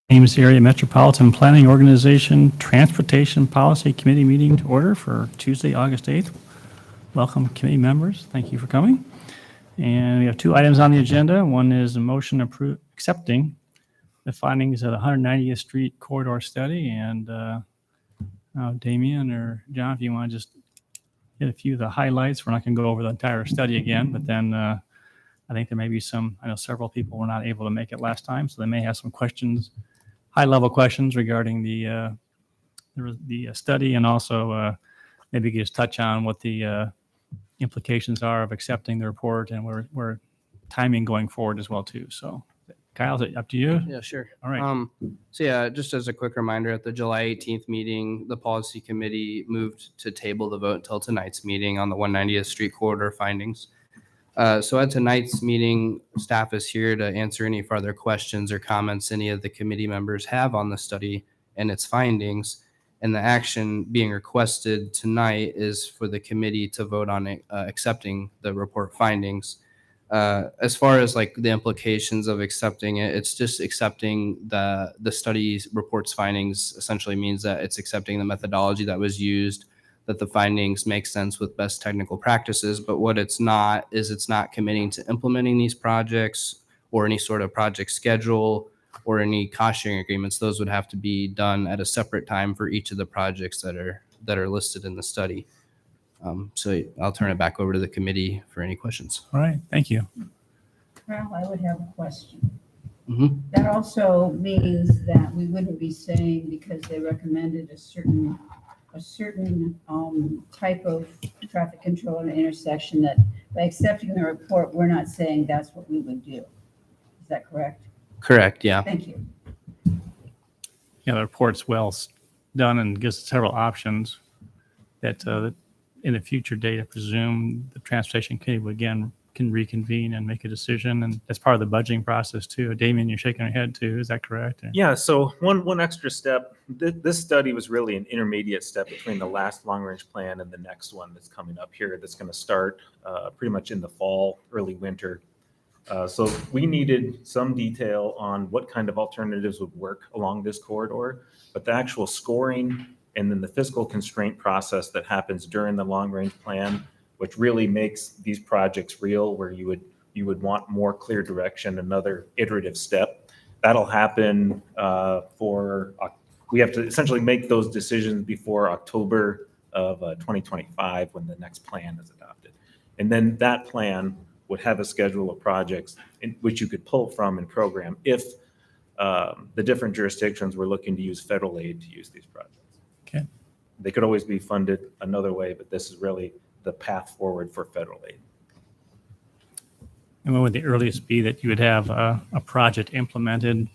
Ames Area Metropolitan Planning Organization Transportation Policy Committee meeting to order for Tuesday, August 8th. Welcome, committee members. Thank you for coming. And we have two items on the agenda. One is a motion accepting the findings of the 190th Street corridor study. And Damien or John, if you want to just hit a few of the highlights. We're not going to go over the entire study again, but then I think there may be some, I know several people were not able to make it last time, so they may have some questions, high-level questions regarding the study, and also maybe you could just touch on what the implications are of accepting the report and where timing going forward as well too. So, Kyle, is it up to you? Yeah, sure. All right. So yeah, just as a quick reminder, at the July 18th meeting, the policy committee moved to table the vote until tonight's meeting on the 190th Street corridor findings. So at tonight's meeting, staff is here to answer any further questions or comments any of the committee members have on the study and its findings. And the action being requested tonight is for the committee to vote on accepting the report findings. As far as like the implications of accepting it, it's just accepting the study's report's findings. Essentially means that it's accepting the methodology that was used, that the findings make sense with best technical practices. But what it's not is it's not committing to implementing these projects or any sort of project schedule or any cost sharing agreements. Those would have to be done at a separate time for each of the projects that are listed in the study. So I'll turn it back over to the committee for any questions. All right. Thank you. Carl, I would have a question. Mm-hmm. That also means that we wouldn't be saying because they recommended a certain type of traffic control in an intersection that by accepting the report, we're not saying that's what we would do. Is that correct? Correct. Yeah. Thank you. Yeah, the report's well done and gives several options that in a future date, I presume the transportation committee would again can reconvene and make a decision. And that's part of the budgeting process too. Damien, you're shaking your head too. Is that correct? Yeah. So one extra step. This study was really an intermediate step between the last long-range plan and the next one that's coming up here. That's going to start pretty much in the fall, early winter. So we needed some detail on what kind of alternatives would work along this corridor, but the actual scoring and then the fiscal constraint process that happens during the long-range plan, which really makes these projects real, where you would want more clear direction, another iterative step. That'll happen we have to essentially make those decisions before October of 2025 when the next plan is adopted. And then that plan would have a schedule of projects in which you could pull from and program if the different jurisdictions were looking to use federal aid to use these projects. Okay. They could always be funded another way, but this is really the path forward for federal aid. And when would the earliest be that you would have a project implemented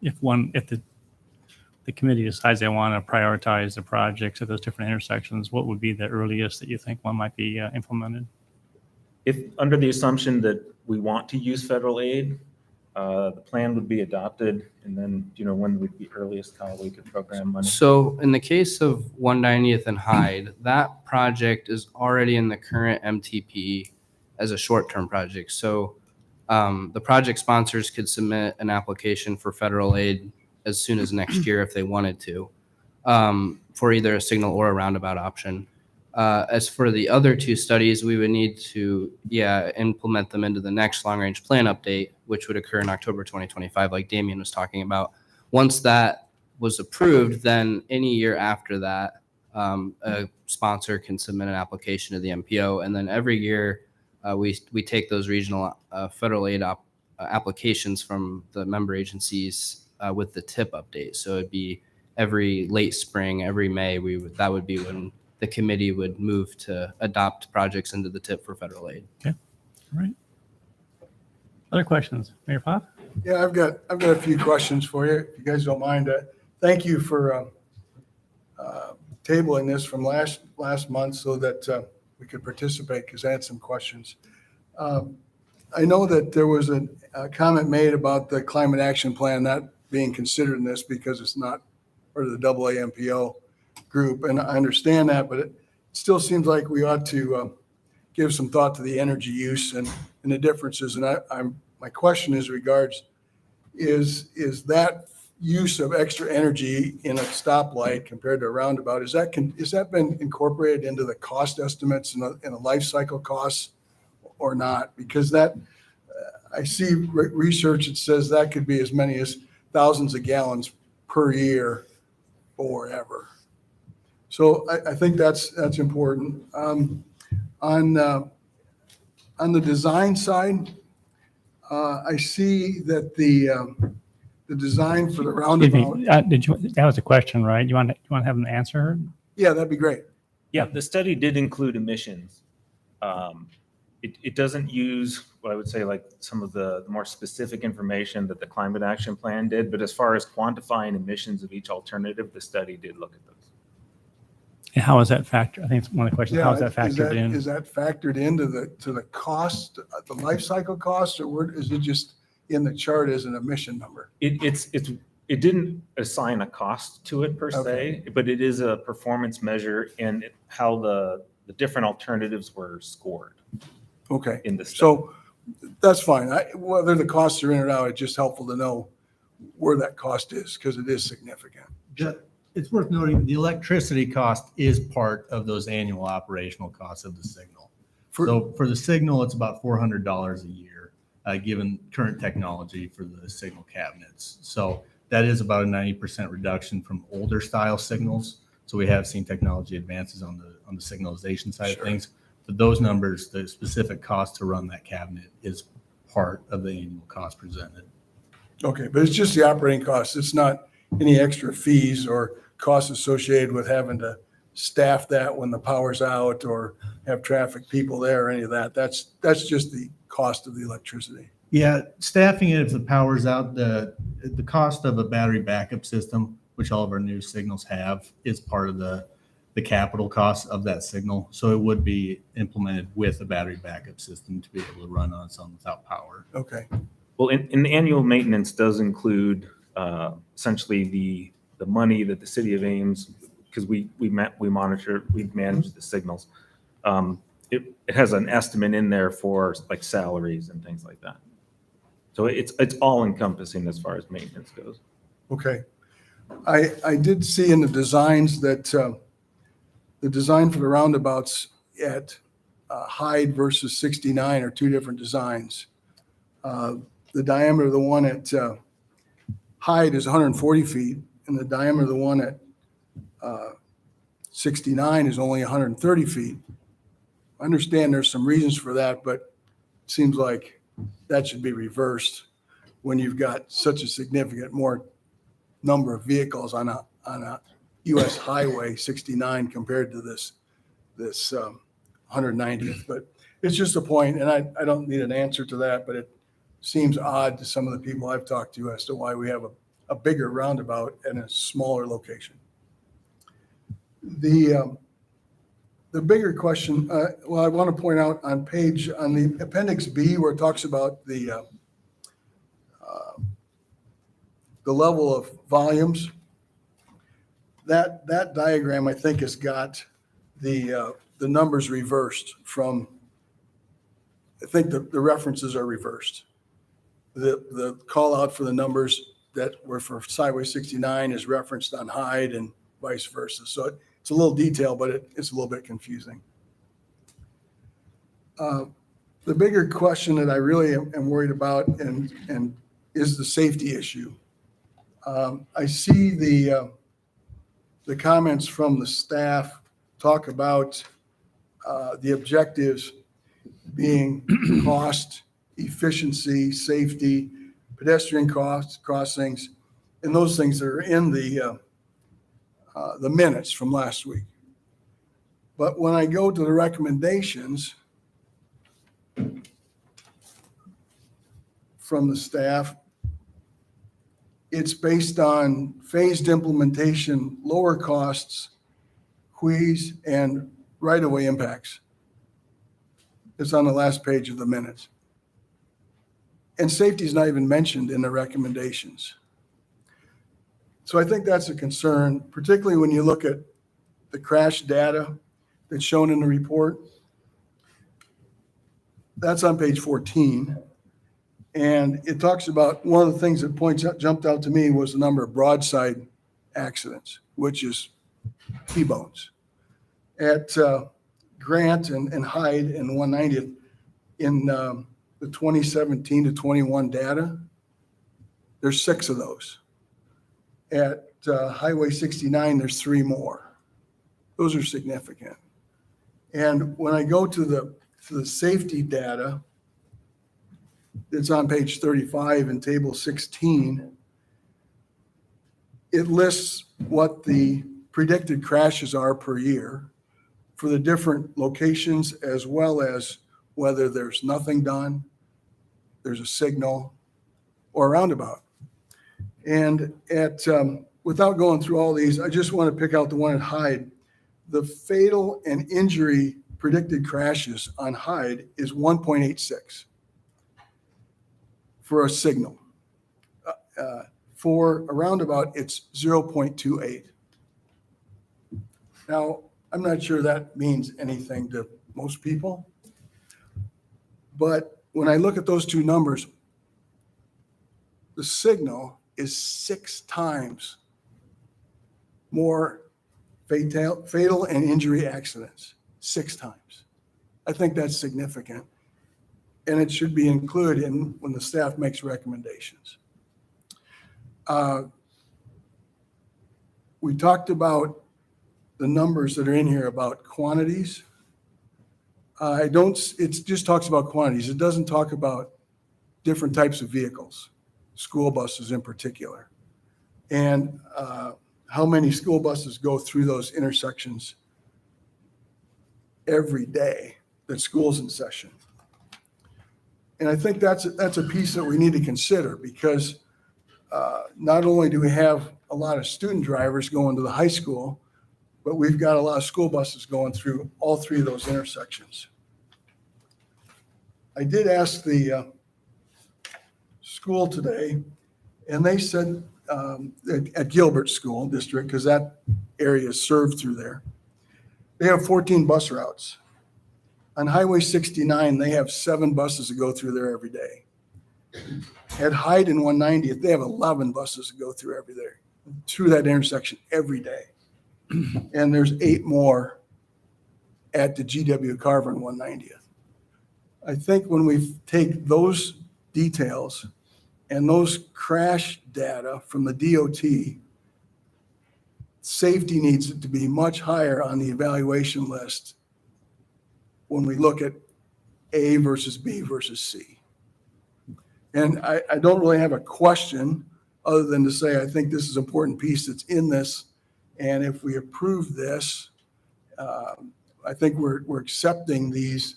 if the committee decides they want to prioritize the projects at those different intersections? What would be the earliest that you think one might be implemented? If under the assumption that we want to use federal aid, the plan would be adopted, and then when would be earliest how we could program money? So in the case of 190th and Hyde, that project is already in the current MTP as a short-term project. So the project sponsors could submit an application for federal aid as soon as next year if they wanted to, for either a signal or a roundabout option. As for the other two studies, we would need to, implement them into the next long-range plan update, which would occur in October 2025, like Damien was talking about. Once that was approved, then any year after that, a sponsor can submit an application to the MPO, and then every year we take those regional federal aid applications from the member agencies with the TIP update. So it'd be every late spring, every May, that would be when the committee would move to adopt projects into the TIP for federal aid. Okay. All right. Other questions? Mayor Pop? Yeah, I've got a few questions for you, if you guys don't mind. Thank you for tabling this from last month so that we could participate, because I had some questions. I know that there was a comment made about the climate action plan not being considered in this because it's not part of the AAMPO group, and I understand that, but it still seems like we ought to give some thought to the energy use and the differences. And my question is is that use of extra energy in a stoplight compared to a roundabout, is that been incorporated into the cost estimates and the life cycle costs or not? Because I see research that says that could be as many as thousands of gallons per year forever. So I think that's important. On the design side, I see that the design for the Excuse roundabout. me, that was a question, right? You want to have an answer? Yeah, that'd be great. Yeah, the study did include emissions. It doesn't use what I would say like some of the more specific information that the climate action plan did, but as far as quantifying emissions of each alternative, the study did look at those. And how is that factored? I think it's one of the questions. How is that Yeah, factored in? Is that factored into the cost, the life cycle cost, or is it just in the chart as an emission number? It didn't assign a cost to it per Okay. se, but it is a performance measure in how the different alternatives were scored Okay, in the study. so that's fine. Whether the costs are in or out, it's just helpful to know where that cost is because it is significant. It's worth noting the electricity cost is part of those annual operational costs of the signal. So for the signal, it's about $400 a year, given current technology for the signal cabinets. So that is about a 90% reduction from older style signals. So we have seen technology advances on the signalization side Sure. of things. But those numbers, the specific cost to run that cabinet is part of the annual cost presented. Okay, but it's just the operating costs. It's not any extra fees or costs associated with having to staff that when the power's out or have traffic people there or any of that. That's just the cost of the electricity. Yeah, staffing it if the power's out, the cost of a battery backup system, which all of our new signals have, is part of the capital cost of that signal. So it would be implemented with a battery backup system to be able to run on its own without power. Okay, Well, in the annual maintenance does include essentially the money that the city of Ames, because we manage the signals. It has an estimate in there for like salaries and things like that. So it's all encompassing as far as maintenance goes. okay. I did see in the designs that the design for the roundabouts at Hyde versus 69 are two different designs. The diameter of the one at Hyde is 140 feet, and the diameter of the one at 69 is only 130 feet. I understand there's some reasons for that, but it seems like that should be reversed when you've got such a significant more number of vehicles on a US Highway 69 compared to this 190th. But it's just a point, and I don't need an answer to that, but it seems odd to some of the people I've talked to as to why we have a bigger roundabout in a smaller location. The bigger question, well, I want to point out on the Appendix B where it talks about the level of volumes, that diagram, I think, has got the numbers reversed from, I think the references are reversed. The call out for the numbers that were for Highway 69 is referenced on Hyde and vice versa. So it's a little detail, but it's a little bit confusing. The bigger question that I really am worried about and is the safety issue. I see the comments from the staff talk about the objectives being cost, efficiency, safety, pedestrian crossings, and those things that are in the minutes from last week. But when I go to the recommendations from the staff, it's based on phased implementation, lower costs, wheeze, and right-of-way impacts. It's on the last page of the minutes. And safety is not even mentioned in the recommendations. So I think that's a concern, particularly when you look at the crash data that's shown in the report. that's on page 14. And it talks about, one of the things that jumped out to me was the number of broadside accidents, which is T-bones. At Grant and Hyde and 190th, in the 2017 to 21 data, there's 6 of those. At Highway 69, there's 3 more. Those are significant. And when I go to the safety data, it's on page 35 in table 16. It lists what the predicted crashes are per year for the different locations, as well as whether there's nothing done, there's a signal, or a roundabout. And without going through all these, I just want to pick out the one at Hyde. The fatal and injury predicted crashes on Hyde is 1.86 for a signal. For a roundabout, it's 0.28. Now, I'm not sure that means anything to most people, but when I look at those two numbers, the signal is 6 times more fatal and injury accidents, 6 times. I think that's significant, and it should be included in when the staff makes recommendations. We talked about the numbers that are in here about quantities. It just talks about quantities. It doesn't talk about different types of vehicles, school buses in particular, and how many school buses go through those intersections every day that school's in session. And I think that's a piece that we need to consider, because not only do we have a lot of student drivers going to the high school, but we've got a lot of school buses going through all 3 of those intersections. I did ask the school today, and they said at Gilbert School District, because that area is served through there, they have 14 bus routes. On Highway 69, they have 7 buses that go through there every day. At Hyde and 190th, they have 11 buses that go through through that intersection every day. And there's 8 more at the GW Carver and 190th. I think when we take those details and those crash data from the DOT, safety needs to be much higher on the evaluation list when we look at A versus B versus C. And I don't really have a question other than to say, I think this is an important piece that's in this. And if we approve this, I think we're accepting these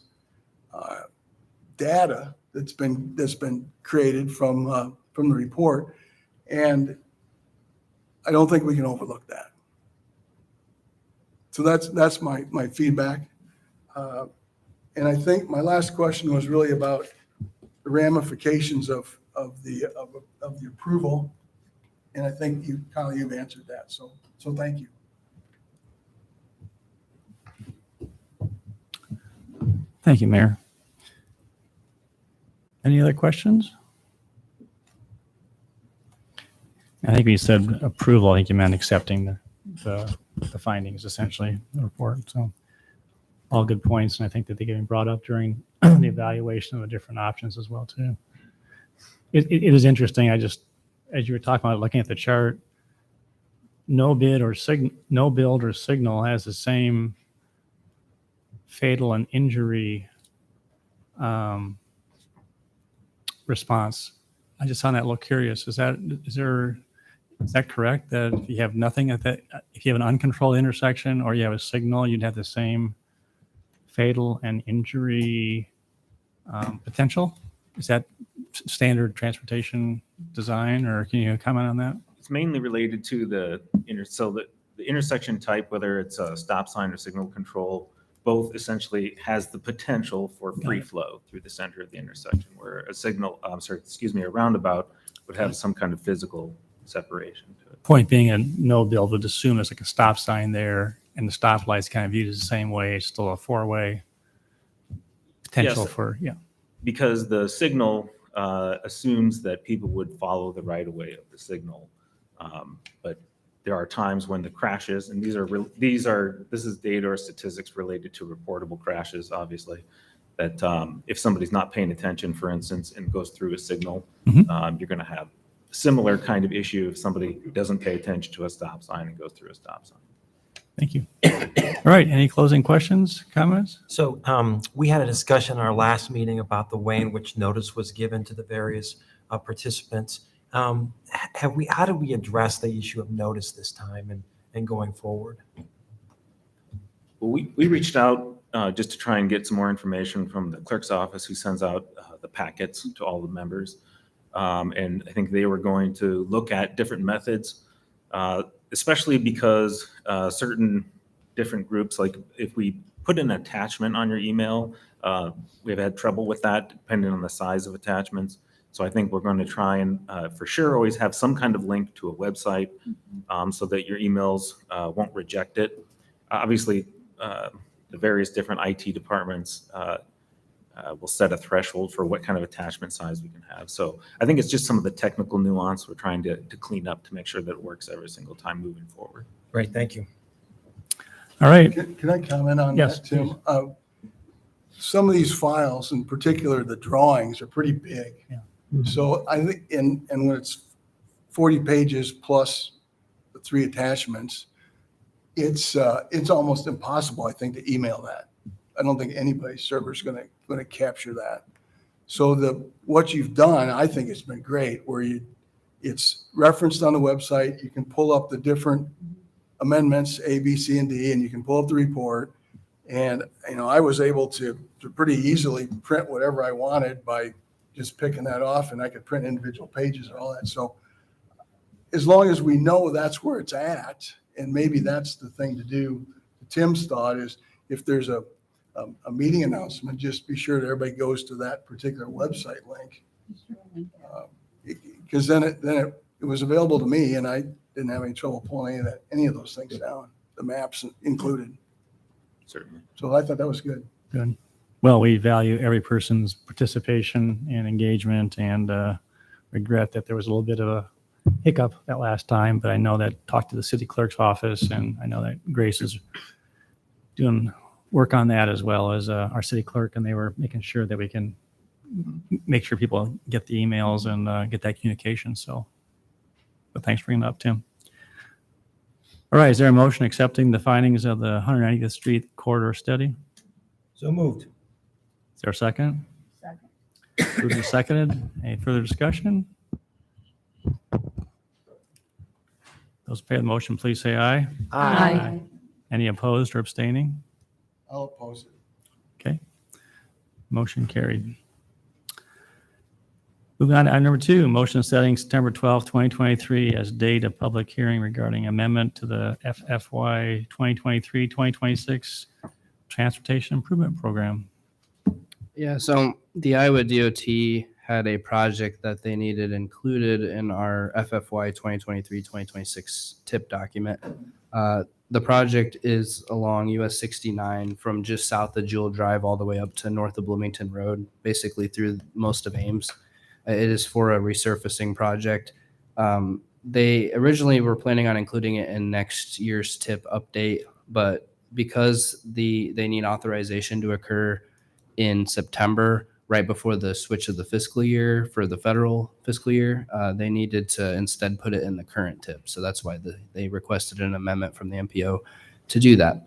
data that's been created from the report, and I don't think we can overlook that. So that's my feedback, and I think my last question was really about the ramifications of the approval, and I think you've answered that. So thank you. Thank you, Mayor. Any other questions? I think when you said approval, I think you meant accepting the findings, essentially, the report. So all good points, and I think that they're getting brought up during the evaluation of the different options as well, too. It is interesting. As you were talking about looking at the chart, no build or signal has the same fatal and injury response. I just found that a little curious. Is that correct? That if you have nothing if you have an uncontrolled intersection or you have a signal, you'd have the same fatal and injury potential? Is that standard transportation design, or can you comment on that? It's mainly related to the intersection type, whether it's a stop sign or signal control, both essentially has the potential for free flow through the center of the intersection, where a roundabout would have some kind of physical separation to it. Point being, a no build would assume there's like a stop sign there, and the stoplight's kind of viewed as the same way. It's still a 4-way potential Yes. for, yeah. because the signal assumes that people would follow the right of way of the signal. But there are times when the crashes, and this is data or statistics related to reportable crashes, obviously, that if somebody's not paying attention, for instance, and goes through a signal, you're going to have a similar kind of issue if somebody doesn't pay attention to a stop sign and goes through a stop sign. Thank you. All right, any closing questions, comments? So we had a discussion in our last meeting about the way in which notice was given to the various participants. How did we address the issue of notice this time and going forward? Well, we reached out just to try and get some more information from the clerk's office, who sends out the packets to all the members. And I think they were going to look at different methods, especially because certain different groups, like if we put an attachment on your email, we've had trouble with that depending on the size of attachments. So I think we're going to try and for sure always have some kind of link to a website so that your emails won't reject it. Obviously, the various different IT departments will set a threshold for what kind of attachment size we can have. So I think it's just some of the technical nuance we're trying to clean up to make sure that it works every single time moving forward. Great, thank you. All right, Can I comment on Yes, that, Tim? Some of these files, in particular, the drawings are pretty big. Yeah. So I think, and when it's 40 pages plus the 3 attachments, it's almost impossible, I think, to email that. I don't think anybody's server is going to capture that. So what you've done, I think it's been great, where it's referenced on the website. You can pull up the different amendments, A, B, C, and D, and you can pull up the report. And, I was able to pretty easily print whatever I wanted by just picking that off, and I could print individual pages and all that. So as long as we know that's where it's at, and maybe that's the thing to do, Tim's thought is if there's a meeting announcement, just be sure that everybody goes to that particular website link. Because then it was available to me, and I didn't have any trouble pulling any of those things down, the maps included. Certainly. So I thought that was good. good. Well, we value every person's participation and engagement, and regret that there was a little bit of a hiccup that last time, but I know that talked to the city clerk's office, and I know that Grace is doing work on that as well as our city clerk, and they were making sure that we can make sure people get the emails and get that communication. So, but thanks for bringing it up, Tim. All right, is there a motion accepting the findings of the 190th Street corridor study? So moved. Is there a second? Second. Moved and seconded. Any further discussion? Those in favor of the motion, please say aye. Aye. Any opposed or abstaining? I'll oppose it. Okay. Motion carried. Moving on to item number 2, motion setting September 12th, 2023 as date of public hearing regarding amendment to the FFY 2023-2026 Transportation Improvement Program. Yeah, so the Iowa DOT had a project that they needed included in our FFY 2023-2026 TIP document. The project is along US 69 from just south of Jewel Drive all the way up to north of Bloomington Road, basically through most of Ames. It is for a resurfacing project. They originally were planning on including it in next year's TIP update, but because they need authorization to occur in September, right before the switch of the fiscal year for the federal fiscal year, they needed to instead put it in the current TIP. So that's why they requested an amendment from the MPO to do that.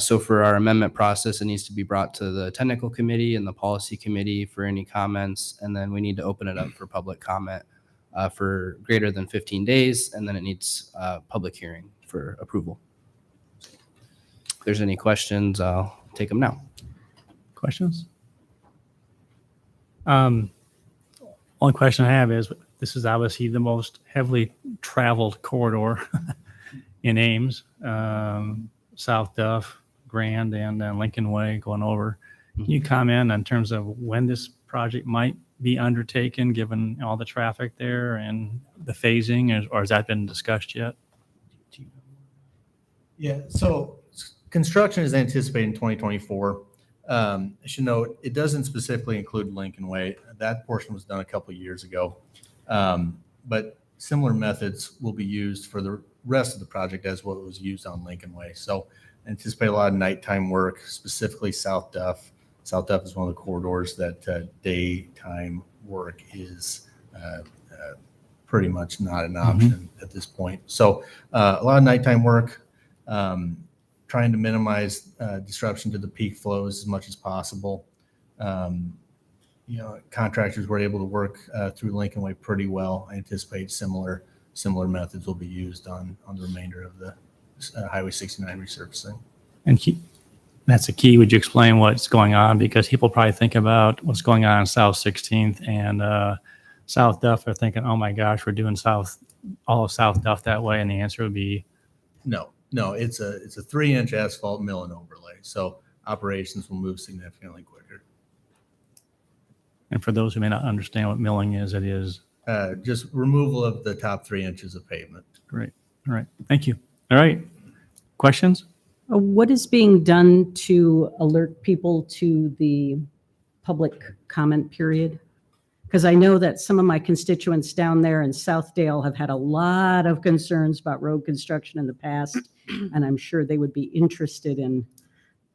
So for our amendment process, it needs to be brought to the technical committee and the policy committee for any comments. And then we need to open it up for public comment for greater than 15 days. And then it needs public hearing for approval. If there's any questions, I'll take them now. Questions? Only question I have is, this is obviously the most heavily traveled corridor in Ames, South Duff, Grand, and Lincoln Way going over. Can you comment in terms of when this project might be undertaken, given all the traffic there and the phasing, or has that been discussed yet? Yeah, so construction is anticipated in 2024. I should note, it doesn't specifically include Lincoln Way. That portion was done a couple of years ago. But similar methods will be used for the rest of the project as what was used on Lincoln Way. So anticipate a lot of nighttime work, specifically South Duff. South Duff is one of the corridors that daytime work is pretty much not an option at this point. So a lot of nighttime work, trying to minimize disruption to the peak flows as much as possible. Contractors were able to work through Lincoln Way pretty well. I anticipate similar methods will be used on the remainder of the Highway 69 resurfacing. And that's the key. Would you explain what's going on? Because people probably think about what's going on in South 16th and South Duff. They're thinking, oh my gosh, we're doing all of South Duff that way. And the answer would be No, it's a 3-inch asphalt mill and overlay. So operations will move significantly quicker. and for those who may not understand what milling is, it is Just removal of the top 3 inches of pavement. great. All right. Thank you. All right. Questions? What is being done to alert people to the public comment period? Because I know that some of my constituents down there in Southdale have had a lot of concerns about road construction in the past, and I'm sure they would be interested in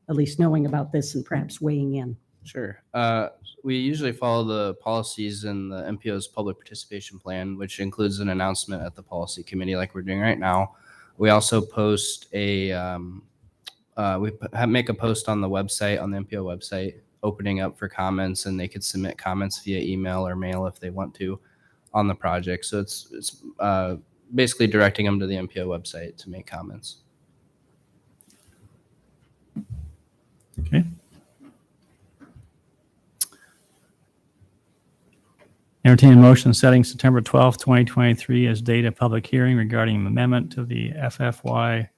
at least knowing about this and perhaps weighing in. Sure. We usually follow the policies in the MPO's public participation plan, which includes an announcement at the policy committee like we're doing right now. We also post make a post on the website, on the MPO website, opening up for comments, and they could submit comments via email or mail if they want to on the project. So it's basically directing them to the MPO website to make comments. Okay. Entertain a motion setting September 12th, 2023 as date of public hearing regarding amendment to the FFY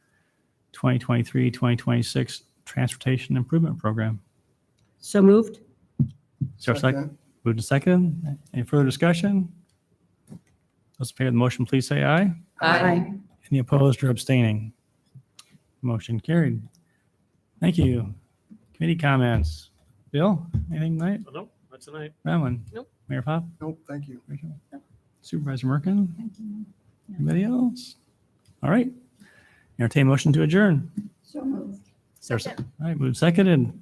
2023-2026 Transportation Improvement Program. So moved? Is there a second? Moved to second. Any further discussion? Those in favor of the motion, please say aye. Aye. Any opposed or abstaining? Motion carried. Thank you. Committee comments. Bill, anything tonight? Oh, no, not tonight. Madeline? Nope. Mayor Pop? Nope, thank you. Rachel? Supervisor Merkin? Anybody else? All right. Entertain motion to adjourn. So moved. Is there a- All right, moved seconded.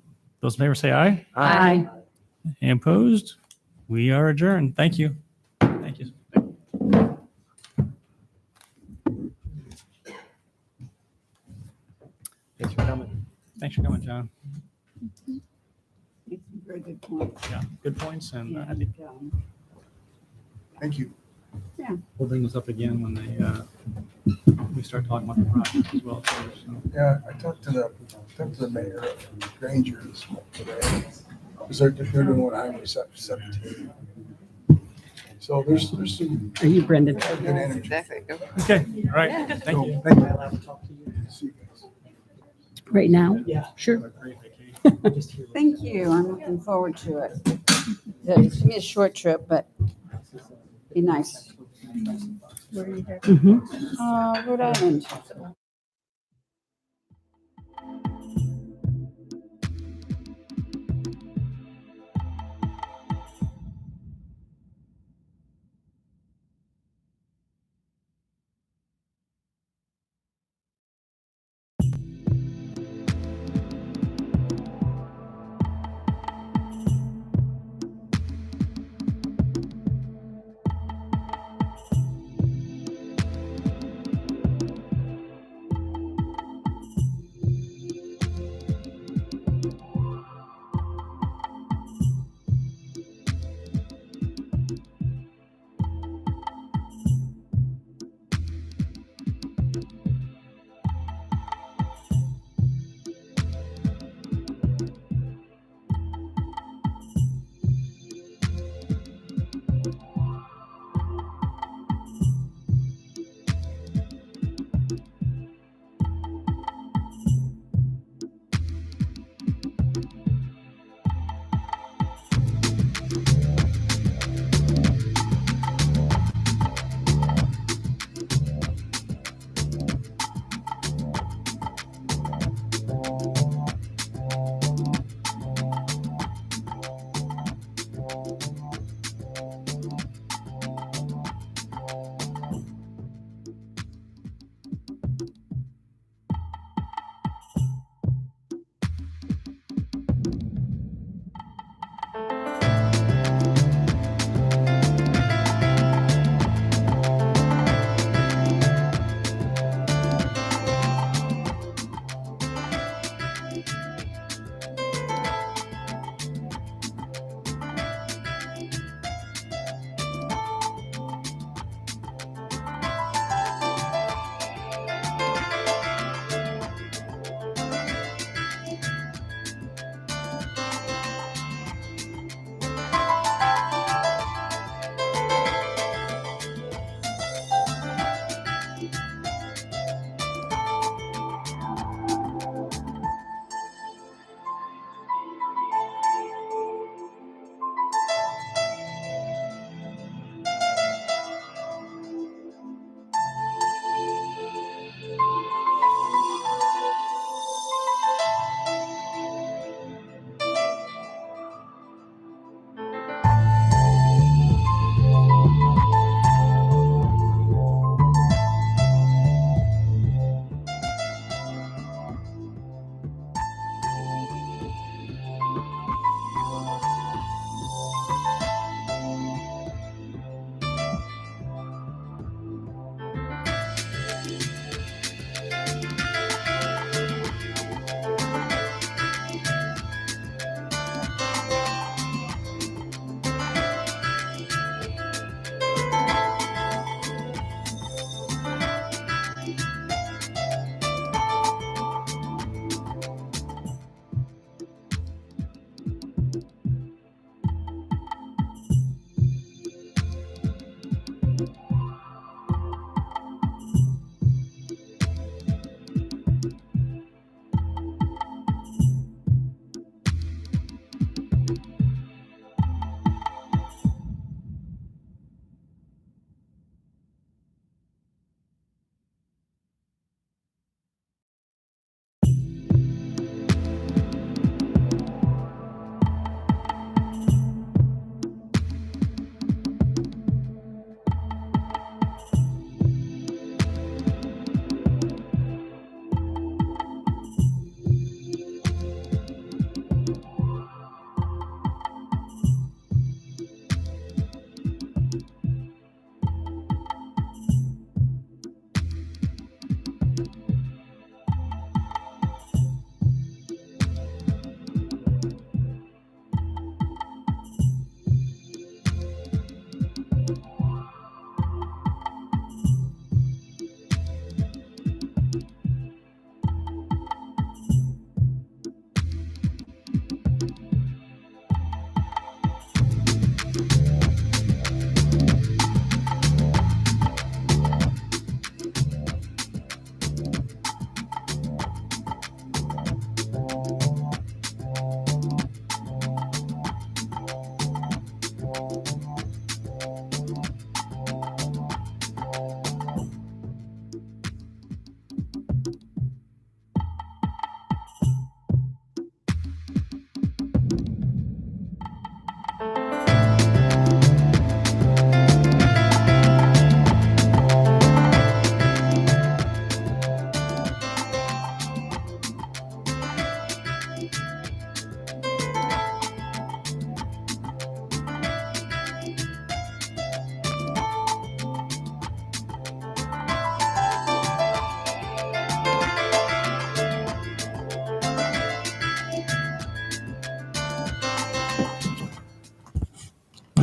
Those in favor say aye. Aye. Any opposed? We are adjourned. Thank you. Thank you. Thanks for coming. Thanks for coming, John. It's a very good point. Yeah, good points, and I think Thank you. we'll bring this up again when we start talking about the project as well. So, Yeah, I talked to the mayor of Granger today, because they're doing one Highway 17. So there's some Are you Brendan? good energy. Exactly. Go. okay, all right. Thank So, you. thank you. See you guys. Right now? Yeah. Sure. Thank you. I'm looking forward to it. It's gonna be a short trip, but be nice. Where are you here? Mhm. Rhode Island.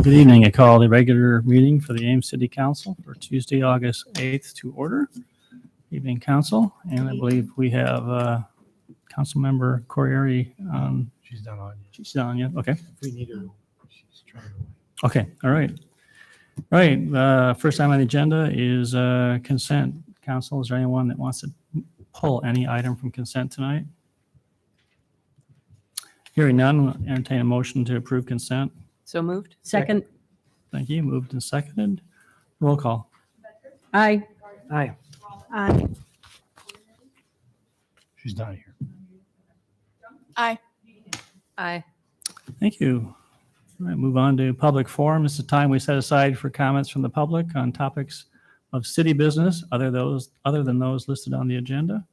Good evening. I call the regular meeting for the Ames City Council for Tuesday, August 8th to order. Evening, Council, and I believe we have Councilmember Corriere. She's done on you. She's on yet? Okay. If we need her, she's trying to. Okay. All right. All right. First item on the agenda is consent. Council, is there anyone that wants to pull any item from consent tonight? Hearing none, entertain a motion to approve consent. So moved? Second, Thank you. Moved and seconded. Roll call. aye. Aye. Aye. She's done here. Aye. Aye. Thank you. All right, move on to public forum. This is time we set aside for comments from the public on topics of city business, other than those listed on the agenda.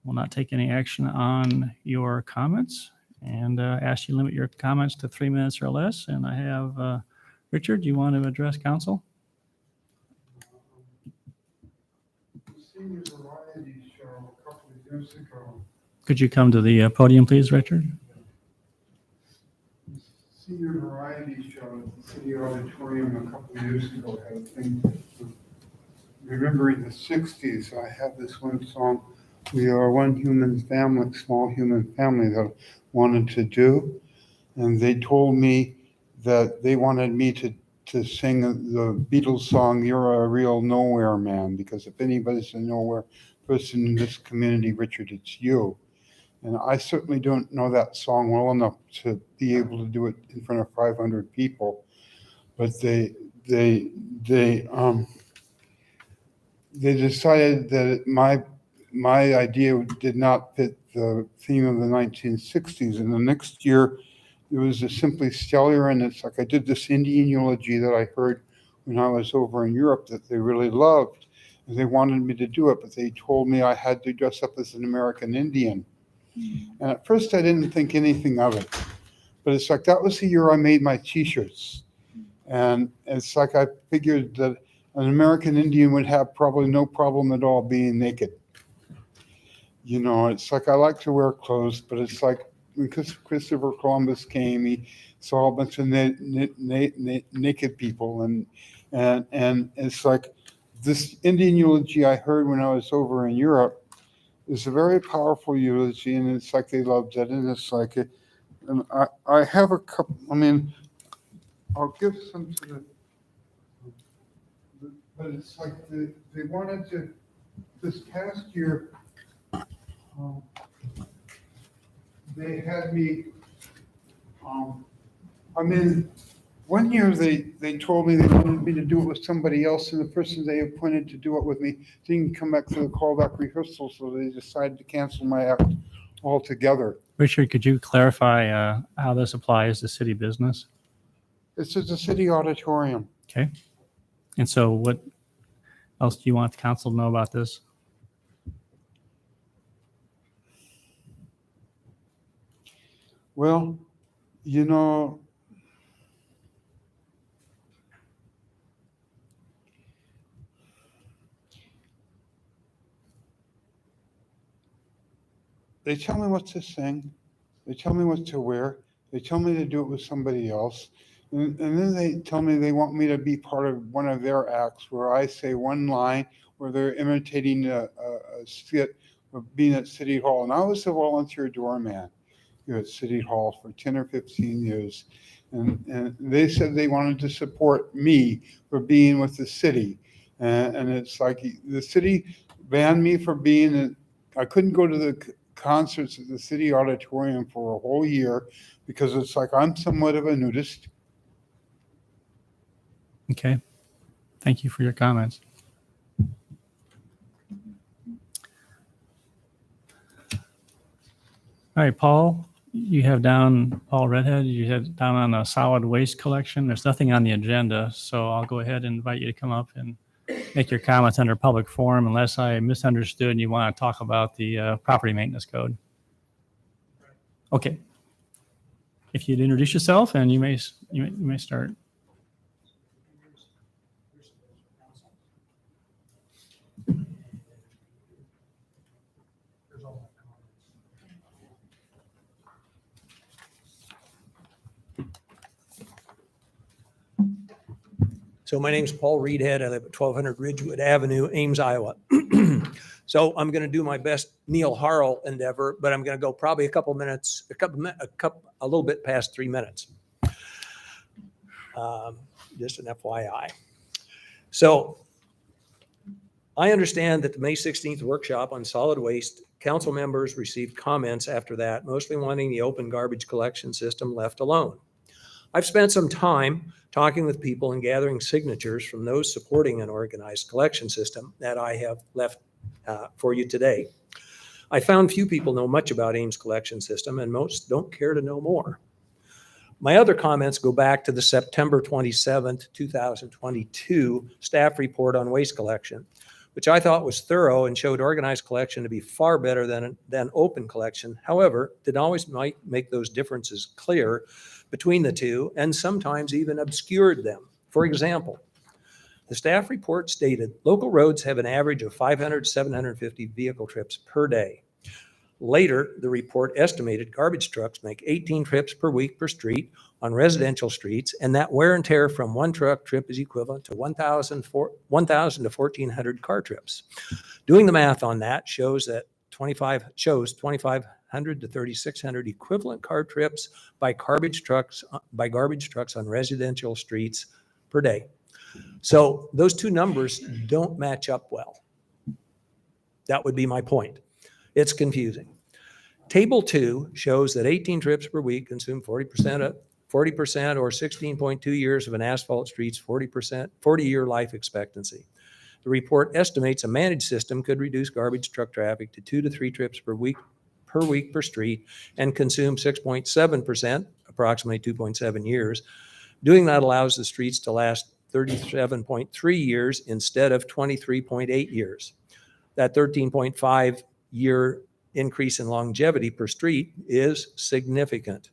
We'll not take any action on your comments and ask you to limit your comments to 3 minutes or less. And I have Richard, do you want to address council? Senior Variety Show a couple of years ago. Could you come to the podium, please, Richard? Senior Variety Show at the City Auditorium a couple of years ago had a thing. Remembering the 60s, I have this one song, We Are One Human Family, Small Human Family, that I wanted to do. And they told me that they wanted me to sing the Beatles song, You're a Real Nowhere Man, because if anybody's a nowhere person in this community, Richard, it's you. And I certainly don't know that song well enough to be able to do it in front of 500 people. But they decided that my idea did not fit the theme of the 1960s. And the next year, it was a Simply Stellar, and it's like I did this Indian eulogy that I heard when I was over in Europe that they really loved. And they wanted me to do it, but they told me I had to dress up as an American Indian. And at first I didn't think anything of it. But it's like that was the year I made my t-shirts. And it's like I figured that an American Indian would have probably no problem at all being naked. You know, it's like I like to wear clothes, but it's like when Christopher Columbus came, he saw a bunch of naked people. And it's like this Indian eulogy I heard when I was over in Europe is a very powerful eulogy, and it's like they loved it. And it's like, and I have a couple, I mean, I'll give some to the, but it's like they wanted to, this past year, they had me, I mean, one year they told me they wanted me to do it with somebody else, and the person they appointed to do it with me didn't come back to the callback rehearsal, so they decided to cancel my act altogether. Richard, could you clarify how this applies to city business? This is a city auditorium. Okay. And so what else do you want the council to know about this? Well, you know, they tell me what to sing. They tell me what to wear. They tell me to do it with somebody else. And then they tell me they want me to be part of one of their acts where I say one line where they're imitating a skit of being at City Hall. And I was a volunteer doorman here at City Hall for 10 or 15 years. And they said they wanted to support me for being with the city. And it's like the city banned me for being, I couldn't go to the concerts at the city auditorium for a whole year because it's like I'm somewhat of a nudist. Okay. Thank you for your comments. All right, Paul, you have down, Paul Redhead, you have down on a solid waste collection. There's nothing on the agenda, so I'll go ahead and invite you to come up and make your comments under public forum unless I misunderstood and you want to talk about the property maintenance code. Okay. If you'd introduce yourself and you may start. So my name's Paul Reedhead. I live at 1200 Ridgewood Avenue, Ames, Iowa. So I'm going to do my best Neil Harrell endeavor, but I'm going to go probably a little bit past 3 minutes. Just an FYI. So I understand that the May 16th workshop on solid waste, council members received comments after that, mostly wanting the open garbage collection system left alone. I've spent some time talking with people and gathering signatures from those supporting an organized collection system that I have left for you today. I found few people know much about Ames collection system, and most don't care to know more. My other comments go back to the September 27th, 2022 staff report on waste collection, which I thought was thorough and showed organized collection to be far better than open collection. However, didn't always make those differences clear between the two, and sometimes even obscured them. For example, the staff report stated local roads have an average of 500 to 750 vehicle trips per day. Later, the report estimated garbage trucks make 18 trips per week per street on residential streets, and that wear and tear from one truck trip is equivalent to 1,000 to 1,400 car trips. Doing the math on that shows 2,500 to 3,600 equivalent car trips by garbage trucks on residential streets per day. So those two numbers don't match up well. That would be my point. It's confusing. Table 2 shows that 18 trips per week consume 40% or 16.2 years of an asphalt street's 40-year life expectancy. The report estimates a managed system could reduce garbage truck traffic to 2 to 3 trips per week per street and consume 6.7%, approximately 2.7 years. Doing that allows the streets to last 37.3 years instead of 23.8 years. That 13.5 year increase in longevity per street is significant.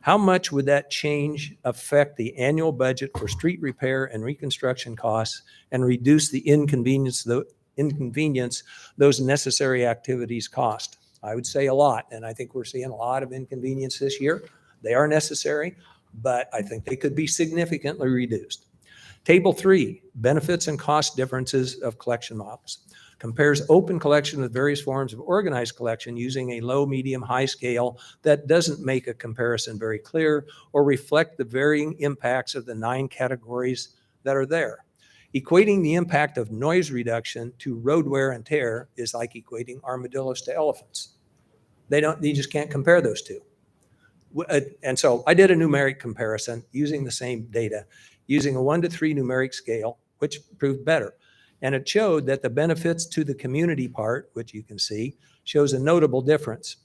How much would that change affect the annual budget for street repair and reconstruction costs and reduce the inconvenience those necessary activities cost? I would say a lot, and I think we're seeing a lot of inconvenience this year. They are necessary, but I think they could be significantly reduced. Table 3, benefits and cost differences of collection models, compares open collection with various forms of organized collection using a low, medium, high scale that doesn't make a comparison very clear or reflect the varying impacts of the 9 categories that are there. Equating the impact of noise reduction to road wear and tear is like equating armadillos to elephants. You just can't compare those two. And so I did a numeric comparison using the same data, using a 1 to 3 numeric scale, which proved better. And it showed that the benefits to the community part, which you can see, shows a notable difference.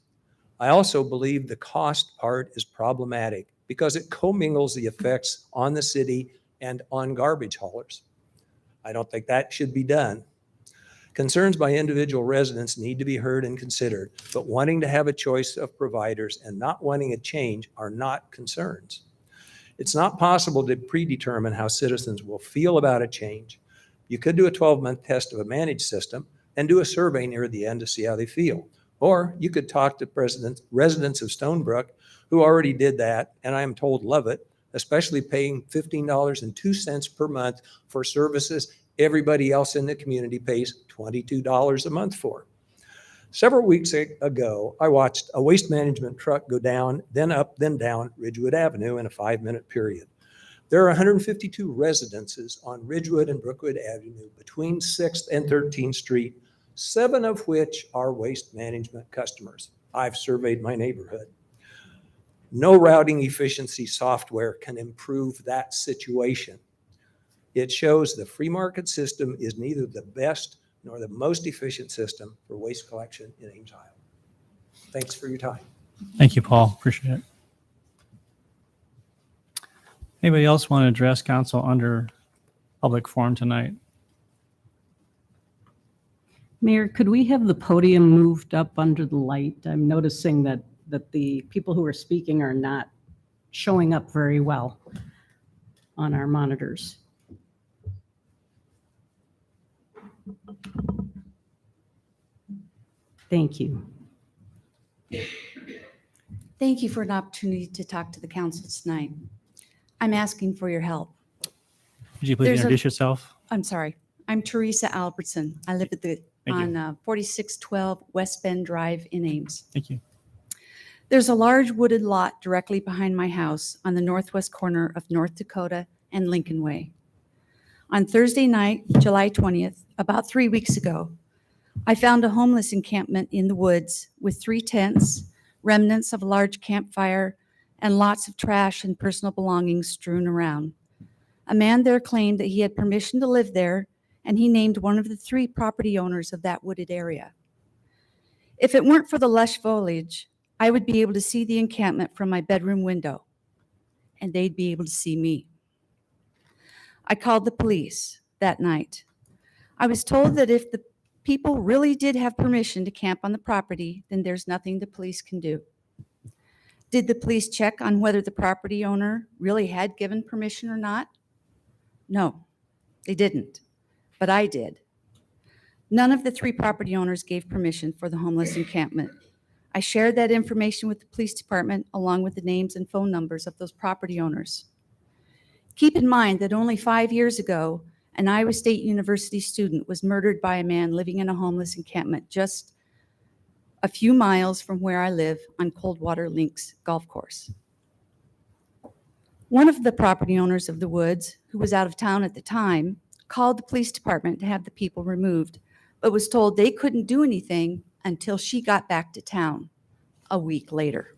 I also believe the cost part is problematic because it commingles the effects on the city and on garbage haulers. I don't think that should be done. Concerns by individual residents need to be heard and considered, but wanting to have a choice of providers and not wanting a change are not concerns. It's not possible to predetermine how citizens will feel about a change. You could do a 12-month test of a managed system and do a survey near the end to see how they feel. Or you could talk to residents of Stonebrook who already did that, and I am told love it, especially paying $15.02 per month for services everybody else in the community pays $22 a month for. Several weeks ago, I watched a waste management truck go down, then up, then down Ridgewood Avenue in a 5-minute period. There are 152 residences on Ridgewood and Brookwood Avenue between 6th and 13th Street, 7 of which are waste management customers. I've surveyed my neighborhood. No routing efficiency software can improve that situation. It shows the free market system is neither the best nor the most efficient system for waste collection in Ames, Iowa. Thanks for your time. Thank you, Paul. Appreciate it. Anybody else want to address council under public forum tonight? Mayor, could we have the podium moved up under the light? I'm noticing that the people who are speaking are not showing up very well on our monitors. Thank you. Thank you for an opportunity to talk to the council tonight. I'm asking for your help. Would you please There's a- introduce yourself? I'm sorry. I'm Teresa Albertson. I live at Thank you. on 4612 West Bend Drive in Ames. Thank you. There's a large wooded lot directly behind my house on the northwest corner of North Dakota and Lincoln Way. On Thursday night, July 20th, about 3 weeks ago, I found a homeless encampment in the woods with 3 tents, remnants of a large campfire, and lots of trash and personal belongings strewn around. A man there claimed that he had permission to live there, and he named one of the 3 property owners of that wooded area. If it weren't for the lush foliage, I would be able to see the encampment from my bedroom window, and they'd be able to see me. I called the police that night. I was told that if the people really did have permission to camp on the property, then there's nothing the police can do. Did the police check on whether the property owner really had given permission or not? No, they didn't, but I did. None of the 3 property owners gave permission for the homeless encampment. I shared that information with the police department along with the names and phone numbers of those property owners. Keep in mind that only 5 years ago, an Iowa State University student was murdered by a man living in a homeless encampment just a few miles from where I live on Coldwater Links Golf Course. One of the property owners of the woods, who was out of town at the time, called the police department to have the people removed, but was told they couldn't do anything until she got back to town a week later.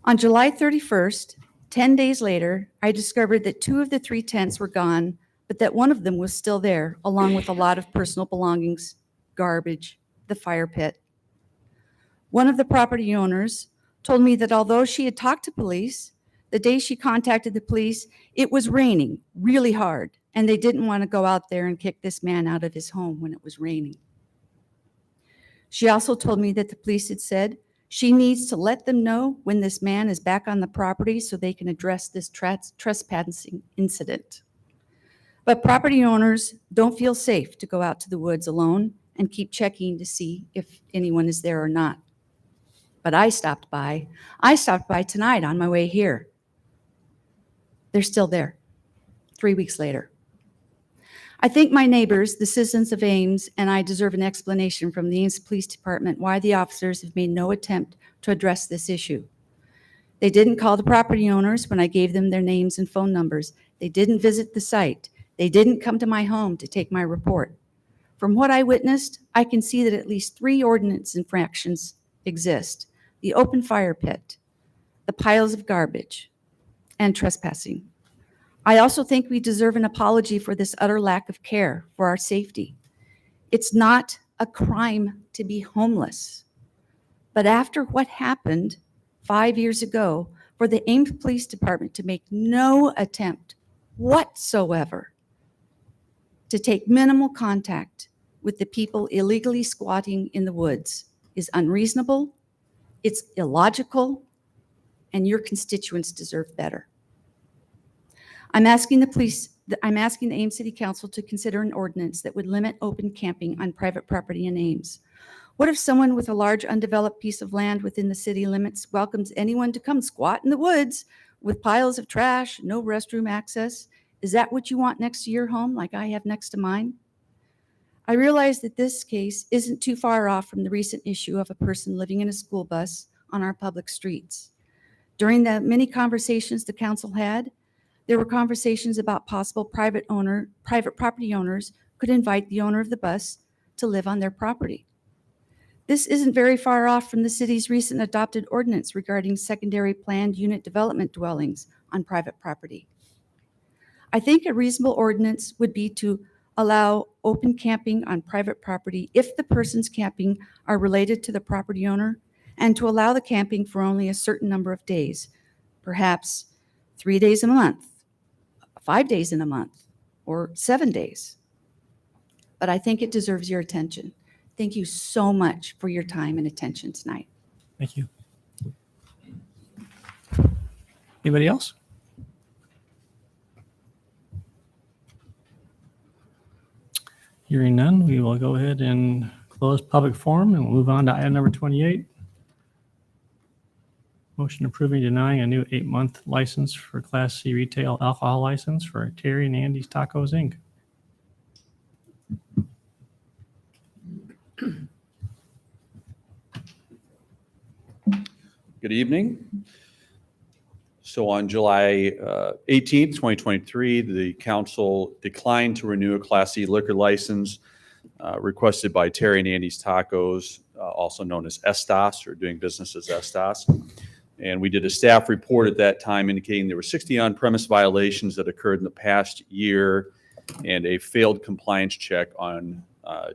On July 31st, 10 days later, I discovered that 2 of the 3 tents were gone, but that one of them was still there, along with a lot of personal belongings, garbage, the fire pit. One of the property owners told me that although she had talked to police, the day she contacted the police, it was raining really hard, and they didn't want to go out there and kick this man out of his home when it was raining. She also told me that the police had said she needs to let them know when this man is back on the property so they can address this trespassing incident. But property owners don't feel safe to go out to the woods alone and keep checking to see if anyone is there or not. But I stopped by. I stopped by tonight on my way here. They're still there 3 weeks later. I think my neighbors, the citizens of Ames, and I deserve an explanation from the Ames Police Department why the officers have made no attempt to address this issue. They didn't call the property owners when I gave them their names and phone numbers. They didn't visit the site. They didn't come to my home to take my report. From what I witnessed, I can see that at least 3 ordinance infractions exist: the open fire pit, the piles of garbage, and trespassing. I also think we deserve an apology for this utter lack of care for our safety. It's not a crime to be homeless. But after what happened 5 years ago, for the Ames Police Department to make no attempt whatsoever to take minimal contact with the people illegally squatting in the woods is unreasonable, it's illogical, and your constituents deserve better. I'm asking the Ames City Council to consider an ordinance that would limit open camping on private property in Ames. What if someone with a large undeveloped piece of land within the city limits welcomes anyone to come squat in the woods with piles of trash, no restroom access? Is that what you want next to your home, like I have next to mine? I realize that this case isn't too far off from the recent issue of a person living in a school bus on our public streets. During the many conversations the council had, there were conversations about possible private property owners could invite the owner of the bus to live on their property. This isn't very far off from the city's recent adopted ordinance regarding secondary planned unit development dwellings on private property. I think a reasonable ordinance would be to allow open camping on private property if the persons camping are related to the property owner, and to allow the camping for only a certain number of days, perhaps 3 days a month, 5 days in a month, or 7 days. But I think it deserves your attention. Thank you so much for your time and attention tonight. Thank you. Anybody else? Hearing none, we will go ahead and close public forum and we'll move on to item number 28. Motion approving, denying a new 8-month license for Class C retail alcohol license for Terry and Andy's Tacos, Inc. Good evening. So on July 18th, 2023, the council declined to renew a Class C liquor license requested by Terry and Andy's Tacos, also known as Estos, or doing business as Estos. And we did a staff report at that time indicating there were 60 on-premise violations that occurred in the past year and a failed compliance check on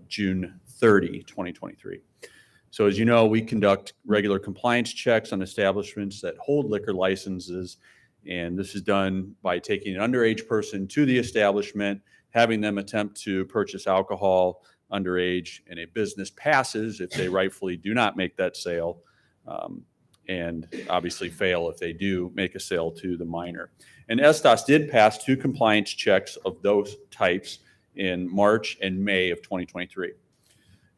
June 30, 2023. So as you know, we conduct regular compliance checks on establishments that hold liquor licenses, and this is done by taking an underage person to the establishment, having them attempt to purchase alcohol underage, and a business passes if they rightfully do not make that sale, and obviously fail if they do make a sale to the minor. And Estos did pass 2 compliance checks of those types in March and May of 2023.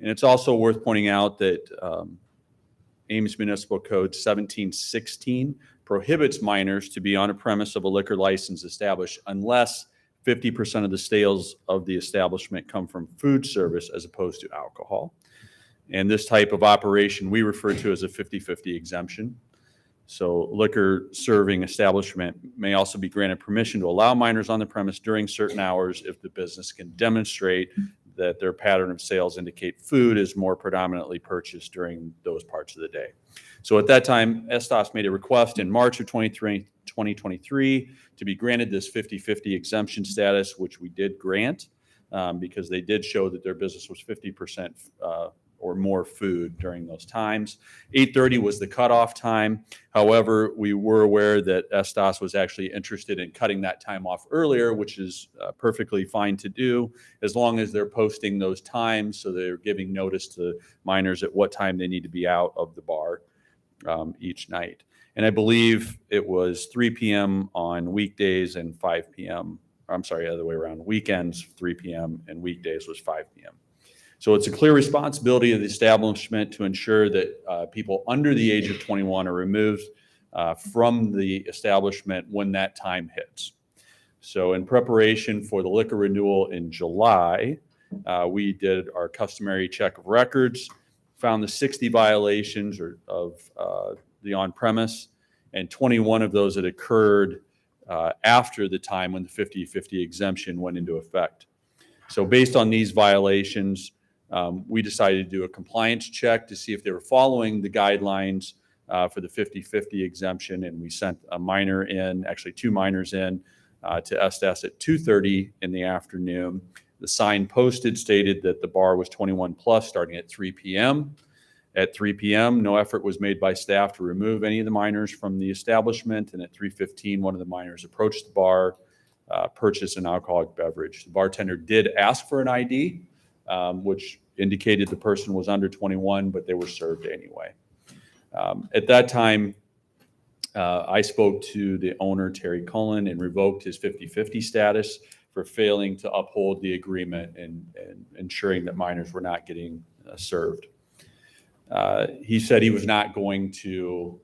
And it's also worth pointing out that Ames Municipal Code 1716 prohibits minors to be on a premise of a liquor license established unless 50% of the sales of the establishment come from food service as opposed to alcohol. And this type of operation we refer to as a 50-50 exemption. So liquor serving establishment may also be granted permission to allow minors on the premise during certain hours if the business can demonstrate that their pattern of sales indicate food is more predominantly purchased during those parts of the day. So at that time, Estos made a request in March of 2023 to be granted this 50-50 exemption status, which we did grant because they did show that their business was 50% or more food during those times. 8:30 was the cutoff time. However, we were aware that Estos was actually interested in cutting that time off earlier, which is perfectly fine to do as long as they're posting those times. So they're giving notice to minors at what time they need to be out of the bar each night. And I believe it was 3 p.m. on weekdays and 5 p.m. I'm sorry, other way around. Weekends, 3 p.m. and weekdays was 5 p.m. So it's a clear responsibility of the establishment to ensure that people under the age of 21 are removed from the establishment when that time hits. So in preparation for the liquor renewal in July, we did our customary check of records, found the 60 violations of the on-premise, and 21 of those had occurred after the time when the 50-50 exemption went into effect. So based on these violations, we decided to do a compliance check to see if they were following the guidelines for the 50-50 exemption, and we sent a minor in, actually 2 minors in, to Estes at 2:30 in the afternoon. The sign posted stated that the bar was 21 plus starting at 3 p.m. At 3 p.m., no effort was made by staff to remove any of the minors from the establishment, and at 3:15, one of the minors approached the bar, purchased an alcoholic beverage. The bartender did ask for an ID, which indicated the person was under 21, but they were served anyway. At that time, I spoke to the owner, Terry Cullen, and revoked his 50-50 status for failing to uphold the agreement and ensuring that minors were not getting served. He said he was not going to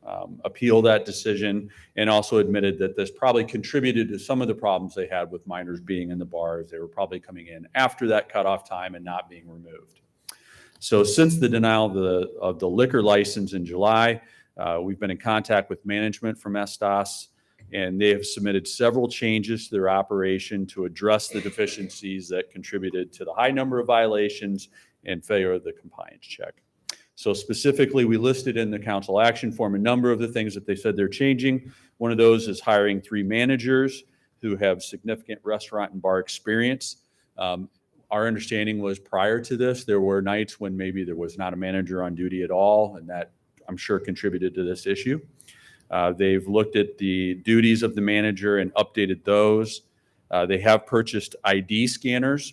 appeal that decision, and also admitted that this probably contributed to some of the problems they had with minors being in the bars. They were probably coming in after that cutoff time and not being removed. So since the denial of the liquor license in July, we've been in contact with management from Estos, and they have submitted several changes to their operation to address the deficiencies that contributed to the high number of violations and failure of the compliance check. So specifically, we listed in the council action form a number of the things that they said they're changing. One of those is hiring 3 managers who have significant restaurant and bar experience. Our understanding was prior to this, there were nights when maybe there was not a manager on duty at all, and that I'm sure contributed to this issue. They've looked at the duties of the manager and updated those. They have purchased ID scanners.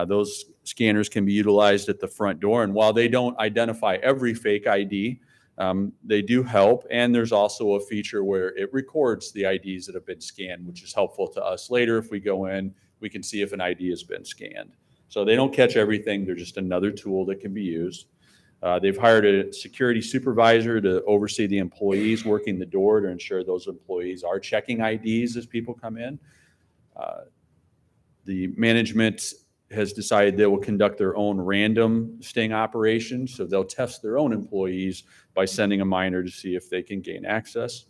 Those scanners can be utilized at the front door, and while they don't identify every fake ID, they do help. And there's also a feature where it records the IDs that have been scanned, which is helpful to us later. If we go in, we can see if an ID has been scanned. So they don't catch everything. They're just another tool that can be used. They've hired a security supervisor to oversee the employees working the door to ensure those employees are checking IDs as people come in. The management has decided they will conduct their own random sting operation. So they'll test their own employees by sending a miner to see if they can gain access.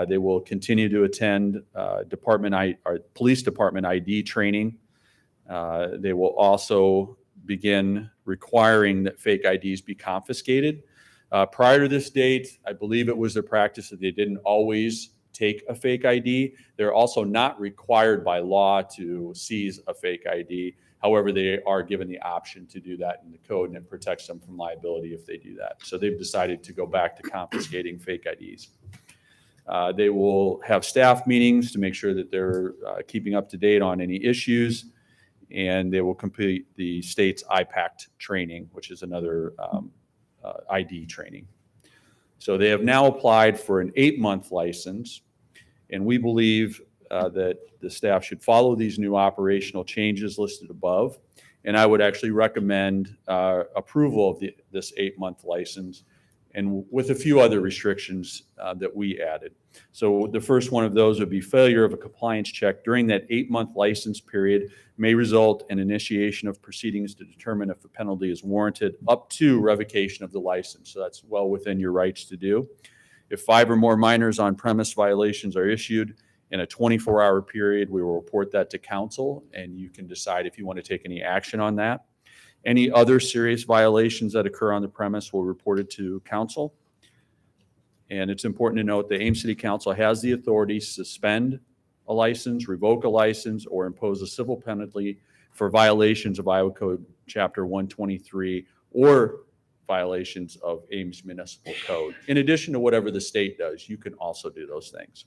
They will continue to attend police department ID training. They will also begin requiring that fake IDs be confiscated. Prior to this date, I believe it was their practice that they didn't always take a fake ID. They're also not required by law to seize a fake ID. However, they are given the option to do that in the code, and it protects them from liability if they do that. So they've decided to go back to confiscating fake IDs. They will have staff meetings to make sure that they're keeping up to date on any issues, and they will complete the state's IPACT training, which is another ID training. So they have now applied for an 8-month license, and we believe that the staff should follow these new operational changes listed above. And I would actually recommend approval of this 8-month license, and with a few other restrictions that we added. So the first one of those would be failure of a compliance check during that 8-month license period may result in initiation of proceedings to determine if a penalty is warranted up to revocation of the license. So that's well within your rights to do. If 5 or more minors on premise violations are issued in a 24-hour period, we will report that to council, and you can decide if you want to take any action on that. Any other serious violations that occur on the premise will report it to council. And it's important to note the Ames City Council has the authority to suspend a license, revoke a license, or impose a civil penalty for violations of Iowa Code Chapter 123 or violations of Ames Municipal Code. In addition to whatever the state does, you can also do those things.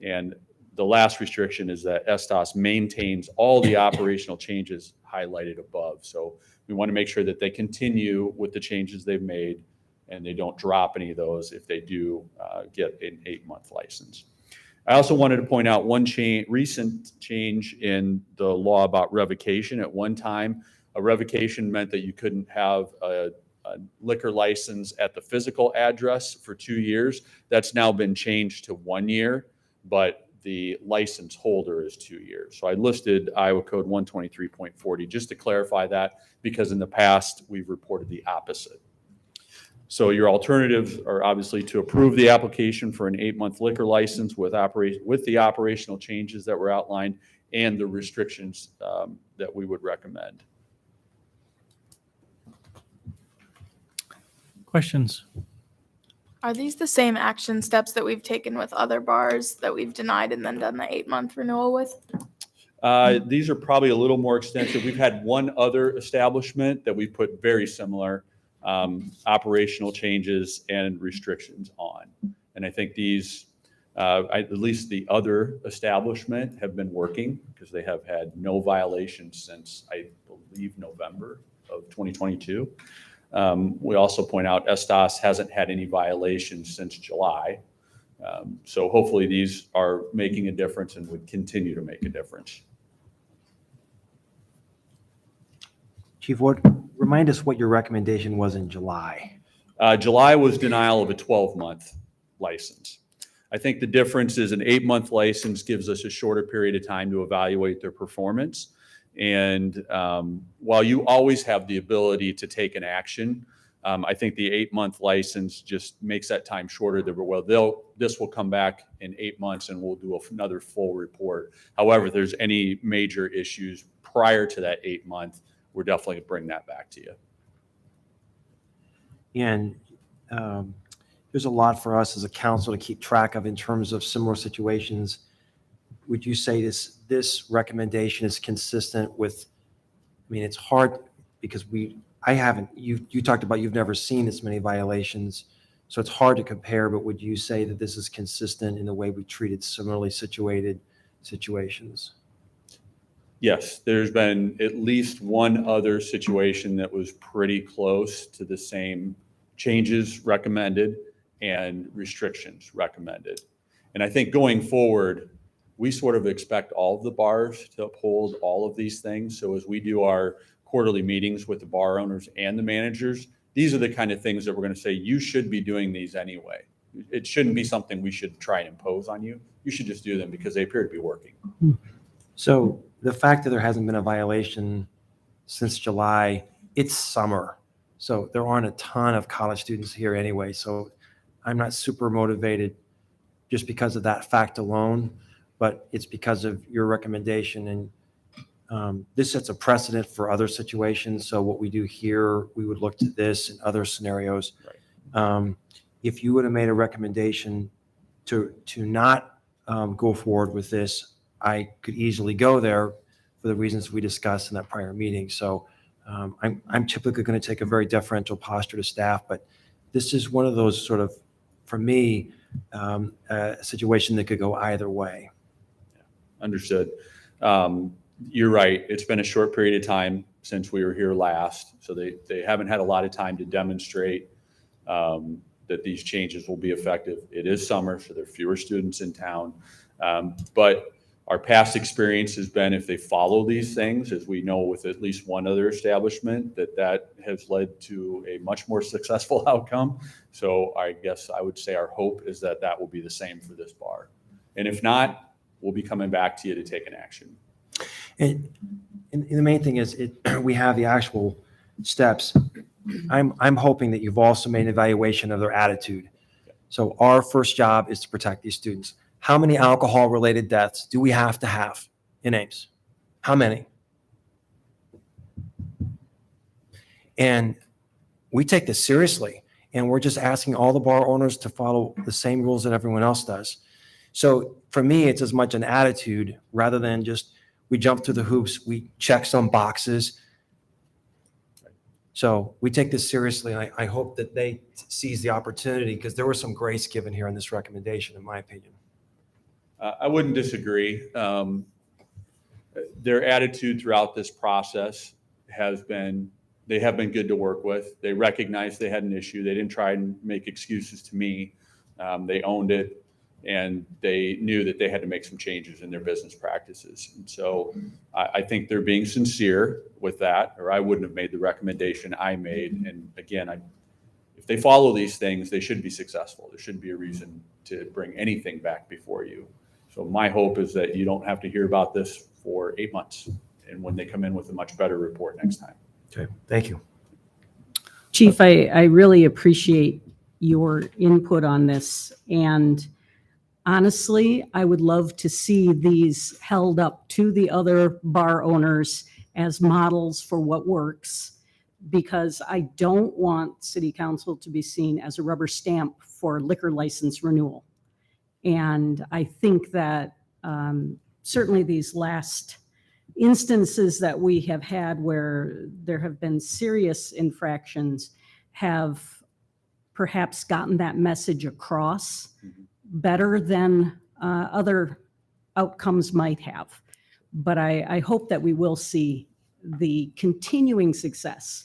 And the last restriction is that ESTAS maintains all the operational changes highlighted above. So we want to make sure that they continue with the changes they've made and they don't drop any of those if they do get an 8-month license. I also wanted to point out one recent change in the law about revocation. At one time, a revocation meant that you couldn't have a liquor license at the physical address for 2 years. That's now been changed to 1 year, but the license holder is 2 years. So I listed Iowa Code 123.40 just to clarify that, because in the past we've reported the opposite. So your alternatives are obviously to approve the application for an 8-month liquor license with the operational changes that were outlined and the restrictions that we would recommend. Questions? Are these the same action steps that we've taken with other bars that we've denied and then done the 8-month renewal with? These are probably a little more extensive. We've had one other establishment that we put very similar operational changes and restrictions on. And I think these, at least the other establishment, have been working because they have had no violations since, I believe, November of 2022. We also point out ESTAS hasn't had any violations since July. So hopefully these are making a difference and would continue to make a difference. Chief Ward, remind us what your recommendation was in July. July was denial of a 12-month license. I think the difference is an 8-month license gives us a shorter period of time to evaluate their performance. And while you always have the ability to take an action, I think the 8-month license just makes that time shorter. This will come back in 8 months and we'll do another full report. However, if there's any major issues prior to that 8-month, we're definitely going to bring that back to you. And there's a lot for us as a council to keep track of in terms of similar situations. Would you say this recommendation is consistent with, I mean, it's hard because you talked about you've never seen this many violations, so it's hard to compare, but would you say that this is consistent in the way we treated similarly situated situations? Yes, there's been at least one other situation that was pretty close to the same changes recommended and restrictions recommended. And I think going forward, we sort of expect all of the bars to uphold all of these things. So as we do our quarterly meetings with the bar owners and the managers, these are the kind of things that we're going to say, you should be doing these anyway. It shouldn't be something we should try and impose on you. You should just do them because they appear to be working. So the fact that there hasn't been a violation since July, it's summer. So there aren't a ton of college students here anyway. So I'm not super motivated just because of that fact alone, but it's because of your recommendation. And this sets a precedent for other situations. So what we do here, we would look to this and other scenarios. Right. If you would have made a recommendation to not go forward with this, I could easily go there for the reasons we discussed in that prior meeting. So I'm typically going to take a very deferential posture to staff, but this is one of those sort of, for me, a situation that could go either way. Understood. You're right. It's been a short period of time since we were here last. So they haven't had a lot of time to demonstrate that these changes will be effective. It is summer, so there are fewer students in town. But our past experience has been, if they follow these things, as we know with at least one other establishment, that has led to a much more successful outcome. So I guess I would say our hope is that will be the same for this bar. And if not, we'll be coming back to you to take an action. And the main thing is we have the actual steps. I'm hoping that you've also made an evaluation of their attitude. So our first job is to protect these students. How many alcohol-related deaths do we have to have in Ames? How many? And we take this seriously, and we're just asking all the bar owners to follow the same rules that everyone else does. So for me, it's as much an attitude rather than just we jump through the hoops, we check some boxes. So we take this seriously, and I hope that they seize the opportunity, because there was some grace given here in this recommendation, in my opinion. I wouldn't disagree. Their attitude throughout this process they have been good to work with. They recognized they had an issue. They didn't try and make excuses to me. They owned it, and they knew that they had to make some changes in their business practices. And so I think they're being sincere with that, or I wouldn't have made the recommendation I made. And again, if they follow these things, they should be successful. There shouldn't be a reason to bring anything back before you. So my hope is that you don't have to hear about this for 8 months, and when they come in with a much better report next time. Okay, thank you. Chief, I really appreciate your input on this. And honestly, I would love to see these held up to the other bar owners as models for what works, because I don't want city council to be seen as a rubber stamp for liquor license renewal. And I think that certainly these last instances that we have had where there have been serious infractions have perhaps gotten that message across better than other outcomes might have. But I hope that we will see the continuing success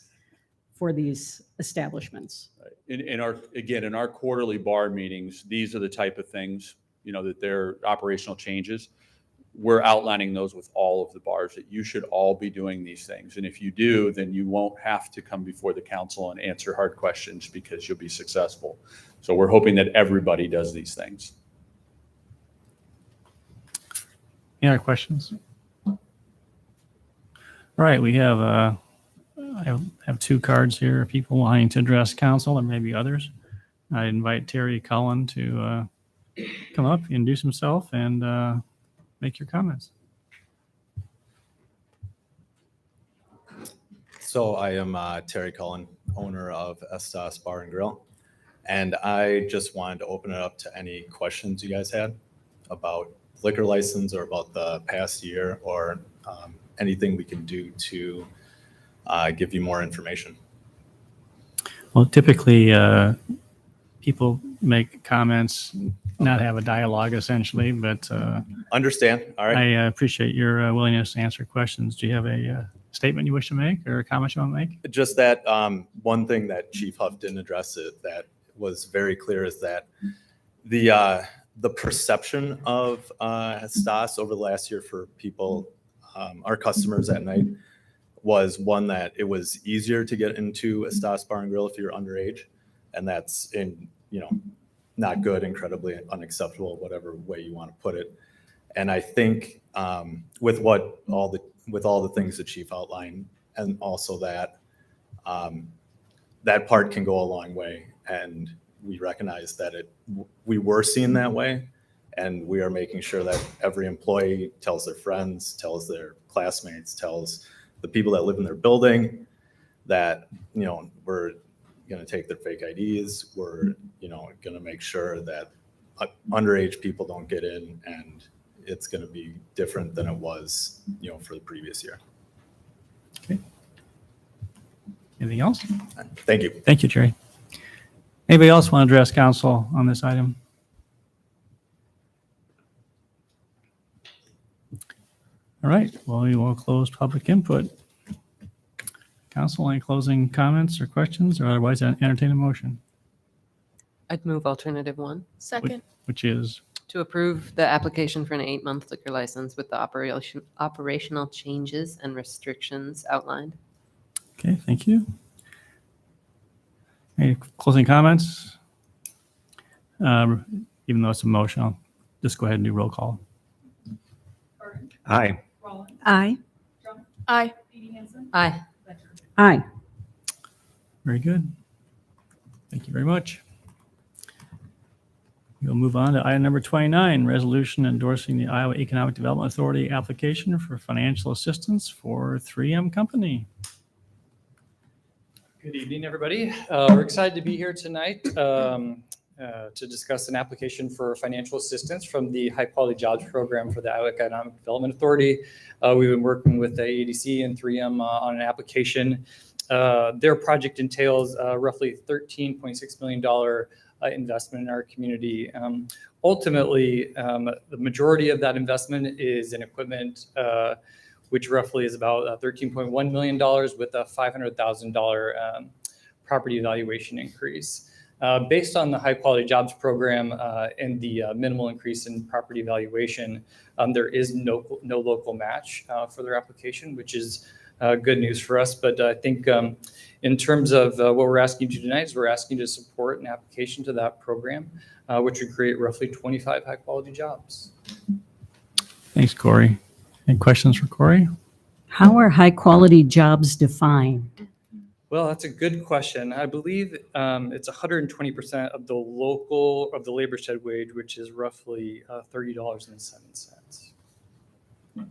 for these establishments. In our quarterly bar meetings, these are the type of things, that they're operational changes. We're outlining those with all of the bars, that you should all be doing these things. And if you do, then you won't have to come before the council and answer hard questions, because you'll be successful. So we're hoping that everybody does these things. Any other questions? All right, we have I have 2 cards here. People wanting to address council, and maybe others. I invite Terry Cullen to come up, introduce himself, and make your comments. So I am Terry Cullen, owner of Estas Bar and Grill, and I just wanted to open it up to any questions you guys had about liquor license or about the past year, or anything we can do to give you more information. Well, typically, people make comments, not have a dialogue essentially, but Understand. All right. I appreciate your willingness to answer questions. Do you have a statement you wish to make, or a comment you want to make? Just that one thing that Chief Huff didn't address that was very clear is that the perception of Estas over the last year for people, our customers at night, was one that it was easier to get into a Stas Bar and Grill if you're underage. And that's not good, incredibly unacceptable, whatever way you want to put it. And I think with all the things the chief outlined, and also that that part can go a long way. And we recognize that we were seen that way, and we are making sure that every employee tells their friends, tells their classmates, tells the people that live in their building that we're going to take their fake IDs. We're going to make sure that underage people don't get in, and it's going to be different than it was for the previous year. Okay. Anything else? Thank you. Thank you, Jerry. Anybody else want to address council on this item? All right, well, we will close public input. Council, any closing comments or questions, or otherwise entertain a motion, I'd move alternative 1 Second. which is, to approve the application for an 8-month liquor license with the operational changes and restrictions outlined. okay, thank you. Any closing comments? Even though it's a motion, I'll just go ahead and do roll call. Aye. Aye. Aye. Aye. Aye. Very good. Thank you very much. We'll move on to item number 29, resolution endorsing the Iowa Economic Development Authority application for financial assistance for 3M Company. Good evening, everybody. We're excited to be here tonight to discuss an application for financial assistance from the High Quality Jobs Program for the Iowa Economic Development Authority. We've been working with the ADC and 3M on an application. Their project entails roughly $13.6 million investment in our community. Ultimately, the majority of that investment is in equipment, which roughly is about $13.1 million with a $500,000 property valuation increase. Based on the High Quality Jobs Program and the minimal increase in property valuation, there is no local match for their application, which is good news for us. But I think in terms of what we're asking you tonight is we're asking you to support an application to that program, which would create roughly 25 high-quality jobs. Thanks, Corey. Any questions for Corey? How are high-quality jobs defined? Well, that's a good question. I believe it's 120% of the labor shed wage, which is roughly $30.07. All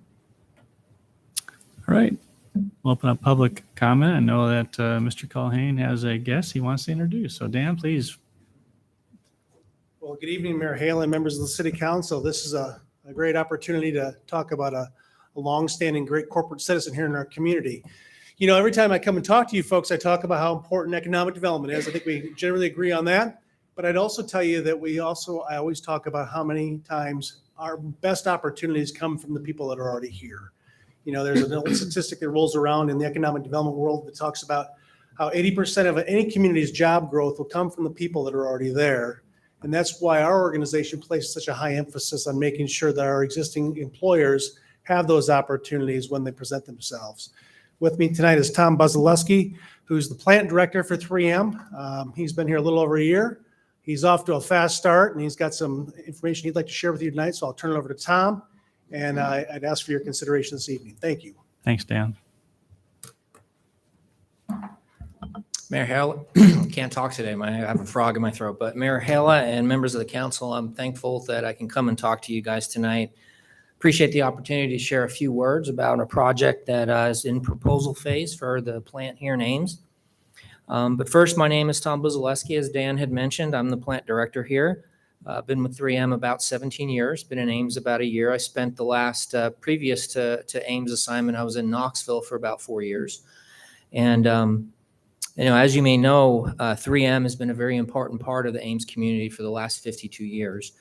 right. We'll open up public comment. I know that Mr. Culhane has a guest he wants to introduce. So Dan, please. Well, good evening, Mayor Hale and members of the City Council. This is a great opportunity to talk about a longstanding great corporate citizen here in our community. You know, every time I come and talk to you folks, I talk about how important economic development is. I think we generally agree on that. But I'd also tell you that I always talk about how many times our best opportunities come from the people that are already here. You know, there's an old statistic that rolls around in the economic development world that talks about how 80% of any community's job growth will come from the people that are already there. And that's why our organization places such a high emphasis on making sure that our existing employers have those opportunities when they present themselves. With me tonight is Tom Buzaleski, who's the plant director for 3M. He's been here a little over a year. He's off to a fast start, and he's got some information he'd like to share with you tonight. So I'll turn it over to Tom, and I'd ask for your consideration this evening. Thank you. Thanks, Dan. Mayor Hale, can't talk today. I have a frog in my throat. But Mayor Hale and members of the council, I'm thankful that I can come and talk to you guys tonight. Appreciate the opportunity to share a few words about a project that is in proposal phase for the plant here in Ames. But first, my name is Tom Buzaleski. As Dan had mentioned, I'm the plant director here. I've been with 3M about 17 years, been in Ames about a year. I spent the last, previous to Ames assignment, I was in Knoxville for about 4 years. And, you know, as you may know, 3M has been a very important part of the Ames community for the last 52 years.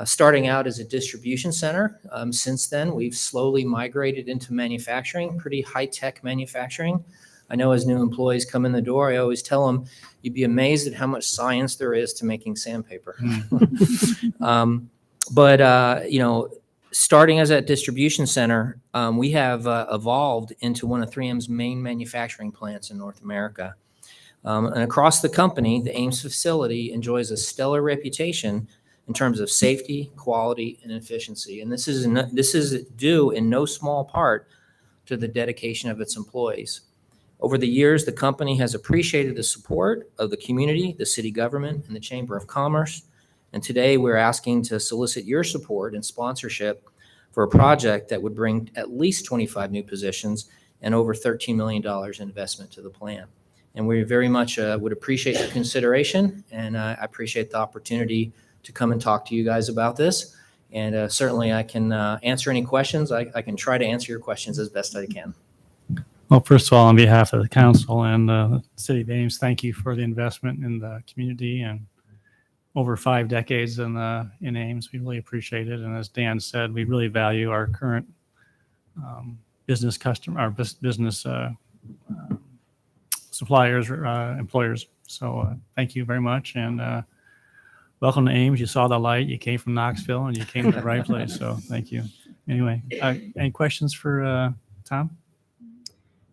Starting out as a distribution center. Since then, we've slowly migrated into manufacturing, pretty high-tech manufacturing. I know as new employees come in the door, I always tell them, you'd be amazed at how much science there is to making sandpaper. But, you know, starting as a distribution center, we have evolved into one of 3M's main manufacturing plants in North America. And across the company, the Ames facility enjoys a stellar reputation in terms of safety, quality, and efficiency. And this is due in no small part to the dedication of its employees. Over the years, the company has appreciated the support of the community, the city government, and the Chamber of Commerce. And today we're asking to solicit your support and sponsorship for a project that would bring at least 25 new positions and over $13 million in investment to the plan. And we very much would appreciate your consideration, and I appreciate the opportunity to come and talk to you guys about this. And certainly I can answer any questions. I can try to answer your questions as best I can. Well, first of all, on behalf of the council and the city of Ames, thank you for the investment in the community and over 5 decades in Ames. We really appreciate it. And as Dan said, we really value our current business customer, our business suppliers, employers. So thank you very much. And welcome to Ames. You saw the light. You came from Knoxville and you came to the right place. So thank you. Anyway, any questions for Tom?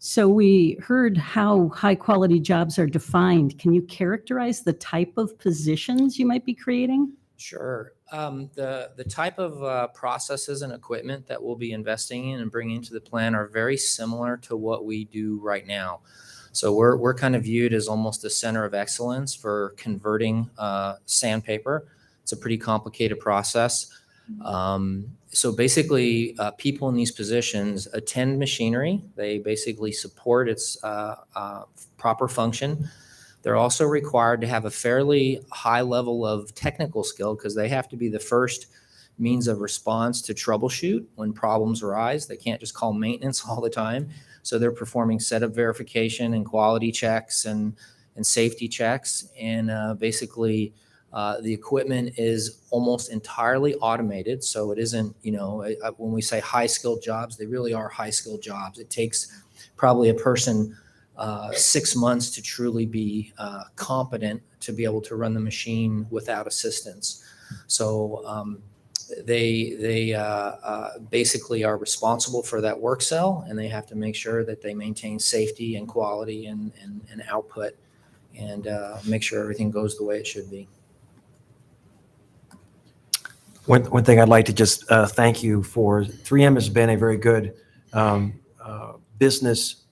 So we heard how high quality jobs are defined. Can you characterize the type of positions you might be creating? Sure. The type of processes and equipment that we'll be investing in and bringing into the plan are very similar to what we do right now. So we're kind of viewed as almost a center of excellence for converting sandpaper. It's a pretty complicated process. So basically, people in these positions attend machinery. They basically support its proper function. They're also required to have a fairly high level of technical skill because they have to be the first means of response to troubleshoot when problems arise. They can't just call maintenance all the time. So they're performing setup verification and quality checks and safety checks. And basically, the equipment is almost entirely automated. So it isn't, when we say high skilled jobs, they really are high skilled jobs. It takes probably a person 6 months to truly be competent to be able to run the machine without assistance. So they basically are responsible for that work cell, and they have to make sure that they maintain safety and quality and output and make sure everything goes the way it should be. One thing I'd like to just thank you for, 3M has been a very good business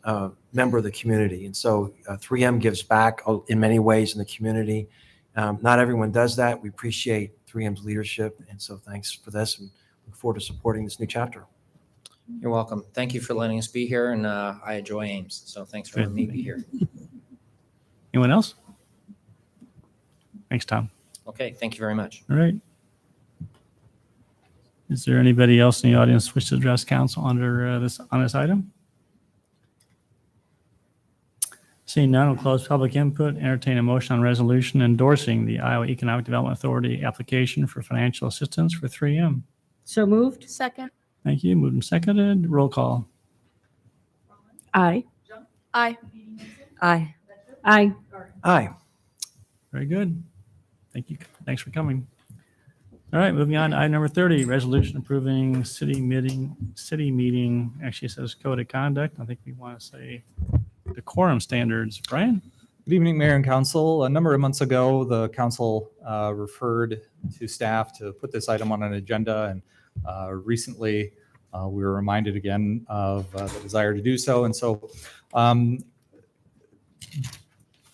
member of the community. And so 3M gives back in many ways in the community. Not everyone does that. We appreciate 3M's leadership. And so thanks for this and look forward to supporting this new chapter. You're welcome. Thank you for letting us be here. And I enjoy Ames. So thanks for letting me be here. Anyone else? Thanks, Tom. Okay. Thank you very much. All right. Is there anybody else in the audience wish to address council under on this item? Seeing none, we'll close public input. Entertain a motion on resolution endorsing the Iowa Economic Development Authority application for financial assistance for 3M. So moved. Second. Thank you. Moved and seconded. Roll call. Aye. Aye. Aye. Aye. Aye. Very good. Thank you. Thanks for coming. All right, moving on to item number 30, resolution approving city meeting, actually it says code of conduct. I think we want to say decorum standards. Brian? Good evening, Mayor and Council. A number of months ago, the council referred to staff to put this item on an agenda, and recently we were reminded again of the desire to do so. And so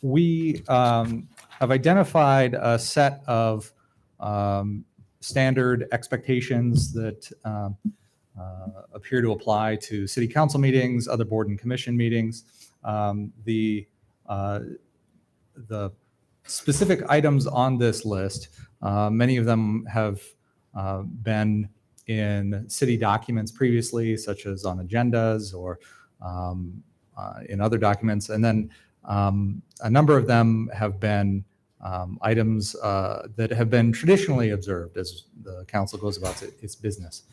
we have identified a set of standard expectations that appear to apply to city council meetings, other board and commission meetings. The specific items on this list, many of them have been in city documents previously, such as on agendas or in other documents. And then a number of them have been items that have been traditionally observed as the council goes about its business.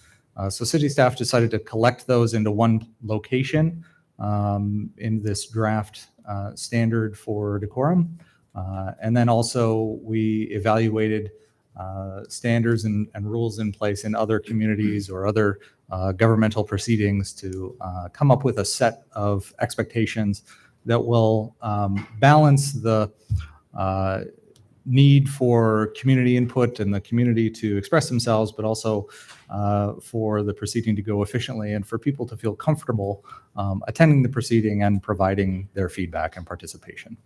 So city staff decided to collect those into one location in this draft standard for decorum. And then also we evaluated standards and rules in place in other communities or other governmental proceedings to come up with a set of expectations that will balance the need for community input and the community to express themselves, but also for the proceeding to go efficiently and for people to feel comfortable attending the proceeding and providing their feedback and participation.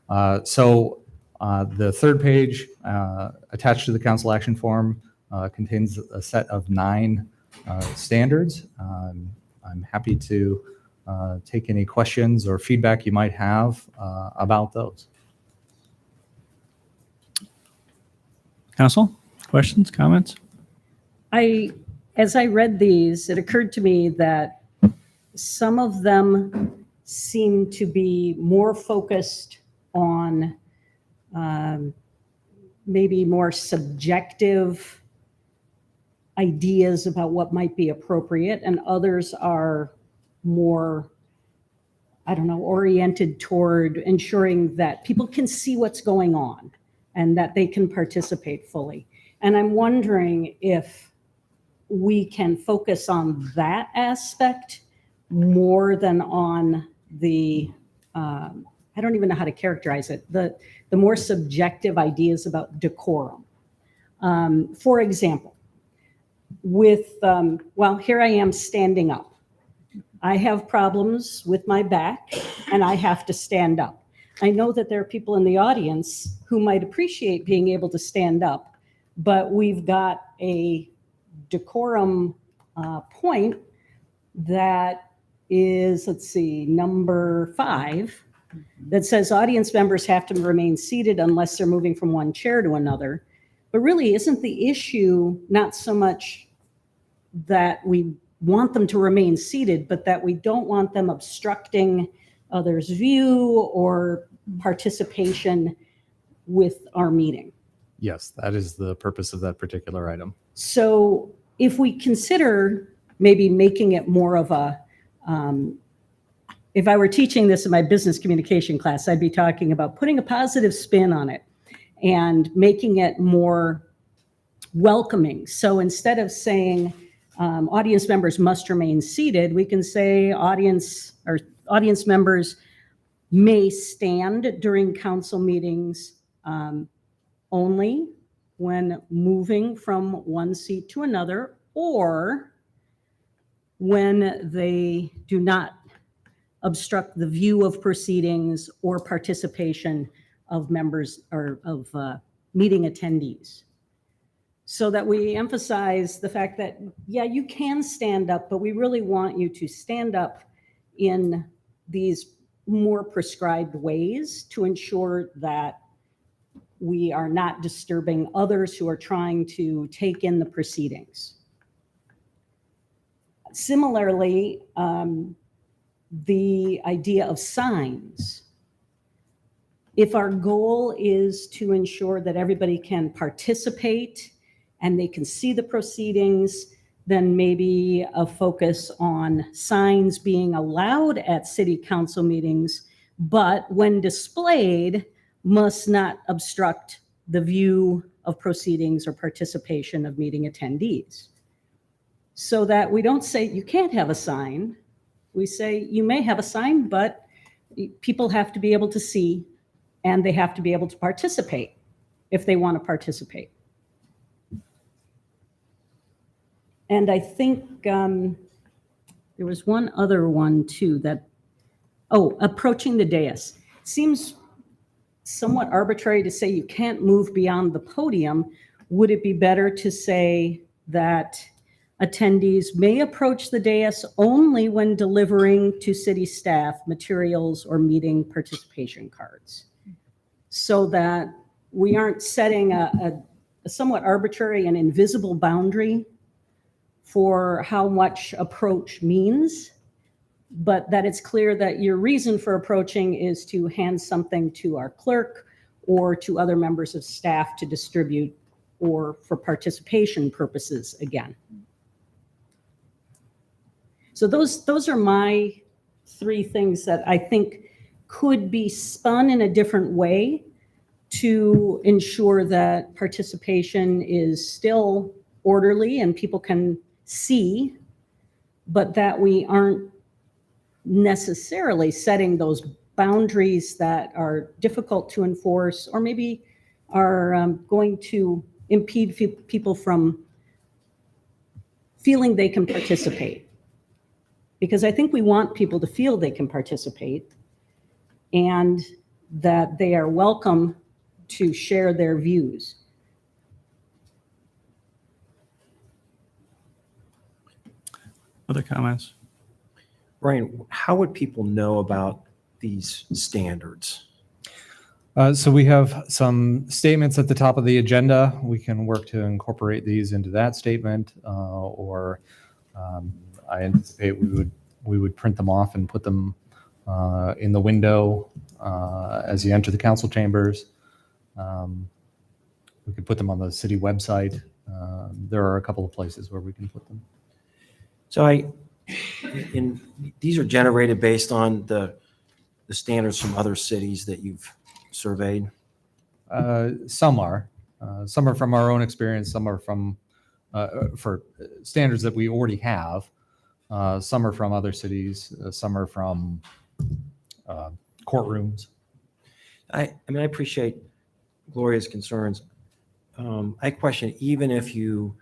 The third page attached to the council action form contains a set of 9 standards. I'm happy to take any questions or feedback you might have about those. Council, questions, comments? As I read these, it occurred to me that some of them seem to be more focused on maybe more subjective ideas about what might be appropriate, and others are more, I don't know, oriented toward ensuring that people can see what's going on and that they can participate fully. And I'm wondering if we can focus on that aspect more than on the, I don't even know how to characterize it, the more subjective ideas about decorum. For example, with, well, here I am standing up. I have problems with my back and I have to stand up. I know that there are people in the audience who might appreciate being able to stand up, but we've got a decorum point that is, let's see, number 5, that says audience members have to remain seated unless they're moving from one chair to another. But really, isn't the issue not so much that we want them to remain seated, but that we don't want them obstructing others' view or participation with our meeting? Yes, that is the purpose of that particular item. So if we consider maybe making it more of a, if I were teaching this in my business communication class, I'd be talking about putting a positive spin on it and making it more welcoming. So instead of saying audience members must remain seated, we can say audience members may stand during council meetings only when moving from one seat to another, or when they do not obstruct the view of proceedings or participation of members or of meeting attendees. So that we emphasize the fact that, yeah, you can stand up, but we really want you to stand up in these more prescribed ways to ensure that we are not disturbing others who are trying to take in the proceedings. Similarly, the idea of signs. If our goal is to ensure that everybody can participate and they can see the proceedings, then maybe a focus on signs being allowed at city council meetings, but when displayed, must not obstruct the view of proceedings or participation of meeting attendees. So that we don't say you can't have a sign. We say you may have a sign, but people have to be able to see and they have to be able to participate if they want to participate. And I think there was one other one too that, approaching the dais. Seems somewhat arbitrary to say you can't move beyond the podium. Would it be better to say that attendees may approach the dais only when delivering to city staff materials or meeting participation cards? So that we aren't setting a somewhat arbitrary and invisible boundary for how much approach means, but that it's clear that your reason for approaching is to hand something to our clerk or to other members of staff to distribute or for participation purposes again. So those are my 3 things that I think could be spun in a different way to ensure that participation is still orderly and people can see, but that we aren't necessarily setting those boundaries that are difficult to enforce or maybe are going to impede people from feeling they can participate. Because I think we want people to feel they can participate and that they are welcome to share their views. Other comments? Ryan, how would people know about these standards? So we have some statements at the top of the agenda. We can work to incorporate these into that statement, or I anticipate we would print them off and put them in the window as you enter the council chambers. We could put them on the city website. There are a couple of places where we can put them. So these are generated based on the standards from other cities that you've surveyed? Some are. Some are from our own experience. Some are from for standards that we already have. Some are from other cities. Some are from courtrooms. I mean, I appreciate Gloria's concerns. I question, even if you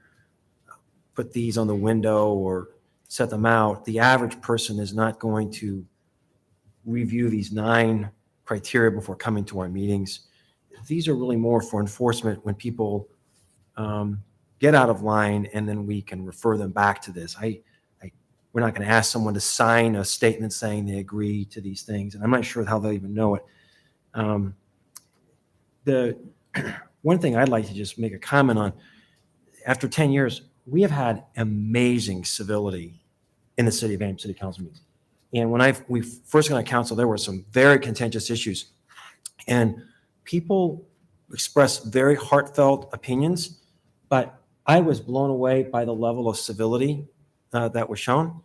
put these on the window or set them out, the average person is not going to review these 9 criteria before coming to our meetings. These are really more for enforcement when people get out of line, and then we can refer them back to this. We're not going to ask someone to sign a statement saying they agree to these things, and I'm not sure how they'll even know it. The one thing I'd like to just make a comment on, after 10 years, we have had amazing civility in the city of Ames City Council meetings. And when we first got on council, there were some very contentious issues. And people expressed very heartfelt opinions, but I was blown away by the level of civility that was shown.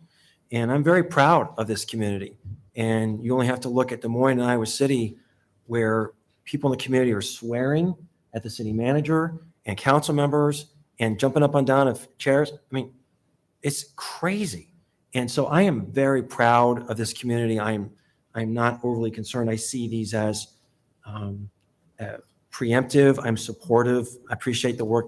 And I'm very proud of this community. And you only have to look at Des Moines and Iowa City, where people in the community are swearing at the city manager and council members and jumping up and down of chairs. I mean, it's crazy. And so I am very proud of this community. I'm not overly concerned. I see these as preemptive. I'm supportive. I appreciate the work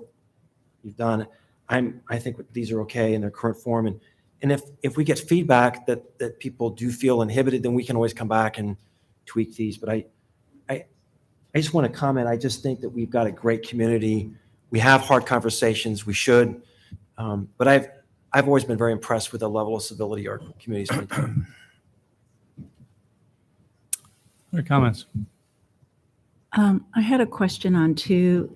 you've done. I think these are okay in their current form. And if we get feedback that people do feel inhibited, then we can always come back and tweak these. But I just want to comment. I just think that we've got a great community. We have hard conversations. We should. But I've always been very impressed with the level of civility our community's maintained. Other comments? I had a question on two,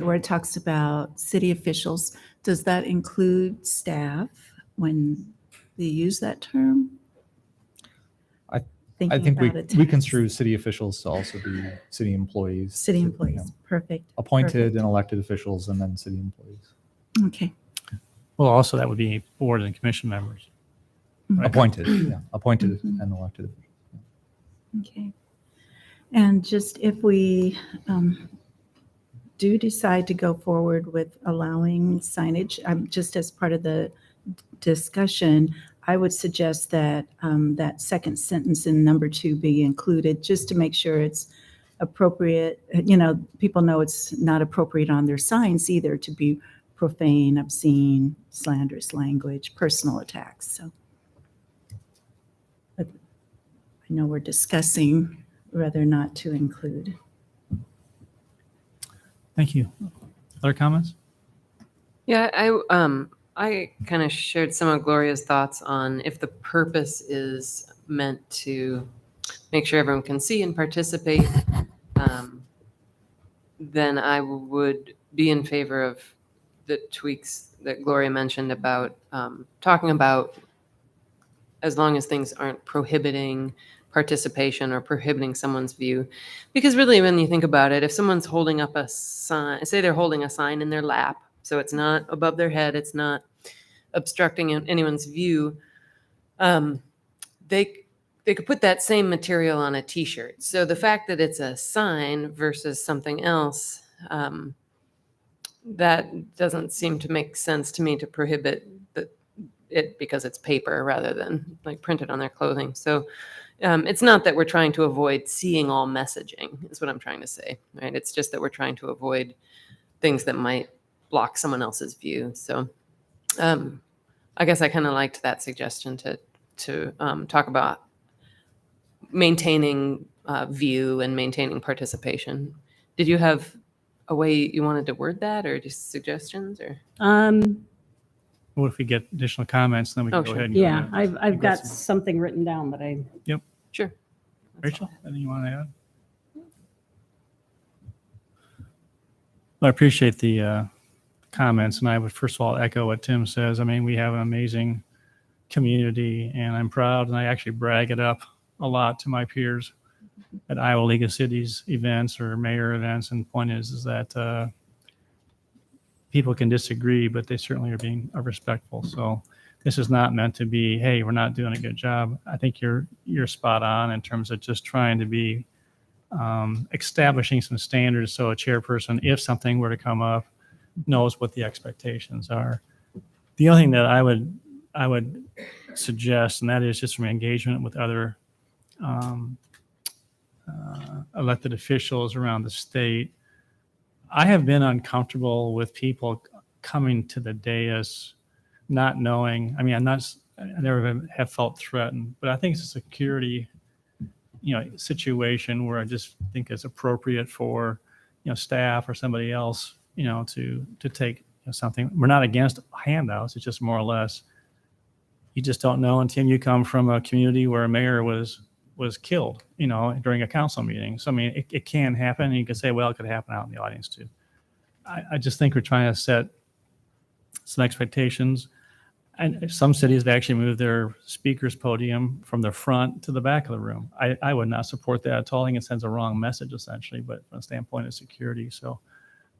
where it talks about city officials. Does that include staff when they use that term? I think we construe city officials to also be city employees. City employees, perfect. Appointed and elected officials, and then city employees. Okay. Well, also that would be board and commission members. Mhm. Appointed, yeah, appointed and elected officials. Okay. And just if we do decide to go forward with allowing signage, just as part of the discussion, I would suggest that that second sentence in number 2 be included, just to make sure it's appropriate. People know it's not appropriate on their signs either to be profane, obscene, slanderous language, personal attacks. So but I know we're discussing whether or not to include. Thank you. Other comments? Yeah, I kind of shared some of Gloria's thoughts on if the purpose is meant to make sure everyone can see and participate, then I would be in favor of the tweaks that Gloria mentioned about talking about as long as things aren't prohibiting participation or prohibiting someone's view. Because really, when you think about it, if someone's holding up a sign, say they're holding a sign in their lap, so it's not above their head, it's not obstructing anyone's view, they they could put that same material on a T-shirt. So the fact that it's a sign versus something else, that doesn't seem to make sense to me to prohibit it because it's paper rather than like printed on their clothing. So it's not that we're trying to avoid seeing all messaging, is what I'm trying to say, right? It's just that we're trying to avoid things that might block someone else's view. So I guess I kind of liked that suggestion to talk about maintaining view and maintaining participation. Did you have a way you wanted to word that, or just suggestions, or? What if we get additional comments, then we can Oh, go sure. ahead and go Yeah, ahead. I've You've got some- something written down, but I, Yep. Sure. Rachel, anything you want to add? Well, I appreciate the comments, and I would first of all echo what Tim says. I mean, we have an amazing community, and I'm proud, and I actually brag it up a lot to my peers at Iowa League of Cities events or mayor events. And the point is that people can disagree, but they certainly are respectful. So this is not meant to be, hey, we're not doing a good job. I think you're spot on in terms of just trying to be establishing some standards so a chairperson, if something were to come up, knows what the expectations are. The only thing that I would suggest, and that is just from engagement with other elected officials around the state, I have been uncomfortable with people coming to the dais not knowing. I mean, I never have felt threatened, but I think it's a security, situation where I just think it's appropriate for, staff or somebody else, to take something. We're not against handouts. It's just more or less, you just don't know. And Tim, you come from a community where a mayor was killed, during a council meeting. So, I mean, it can happen. And you can say, well, it could happen out in the audience too. I just think we're trying to set some expectations. And some cities have actually moved their speaker's podium from the front to the back of the room. I would not support that at all. I think it sends a wrong message essentially, but from a standpoint of security. So,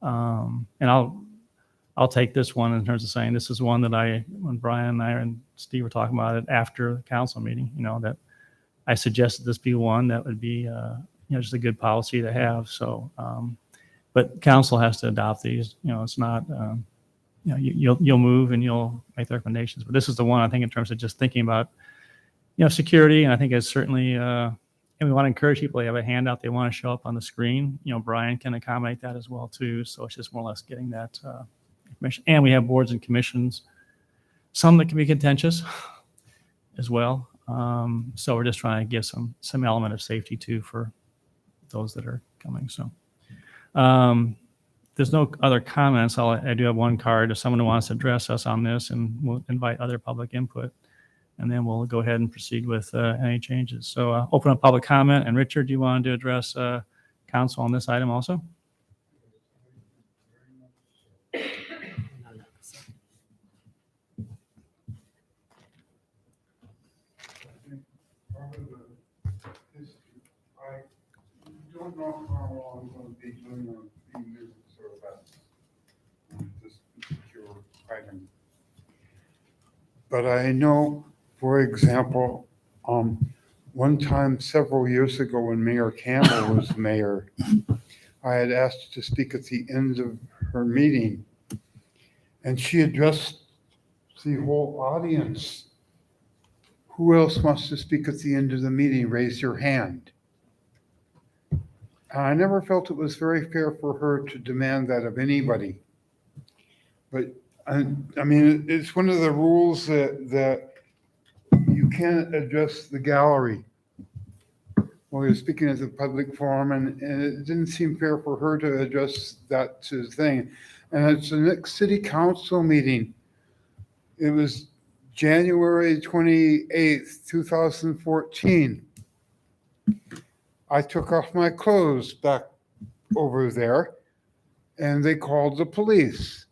and I'll take this one in terms of saying this is one that when Brian and I and Steve were talking about it after the council meeting, that I suggested this be one that would be, just a good policy to have. So, but council has to adopt these. It's not, you'll move and you'll make the recommendations. But this is the one I think in terms of just thinking about, security. And I think it's certainly, and we want to encourage people. They have a handout they want to show up on the screen. Brian can accommodate that as well too. So it's just more or less getting that information. And we have boards and commissions, some that can be contentious as well. So we're just trying to give some element of safety too for those that are coming. So there's no other comments. I do have one card if someone wants to address us on this, and we'll invite other public input, and then we'll go ahead and proceed with any changes. So open up public comment. And Richard, do you want to address council on this item also? I don't know how long I'm going to be doing a few minutes or less on this particular item. But I know, for example, one time several years ago when Mayor Campbell was mayor, I had asked to speak at the end of her meeting, and she addressed the whole audience. Who else wants to speak at the end of the meeting? Raise your hand. I never felt it was very fair for her to demand that of anybody. But I mean, it's one of the rules that you can't address the gallery while you're speaking at a public forum, and it didn't seem fair for her to address that to the thing. And it's the next city council meeting. It was January 28th, 2014. I took off my clothes back over there, and they called the police.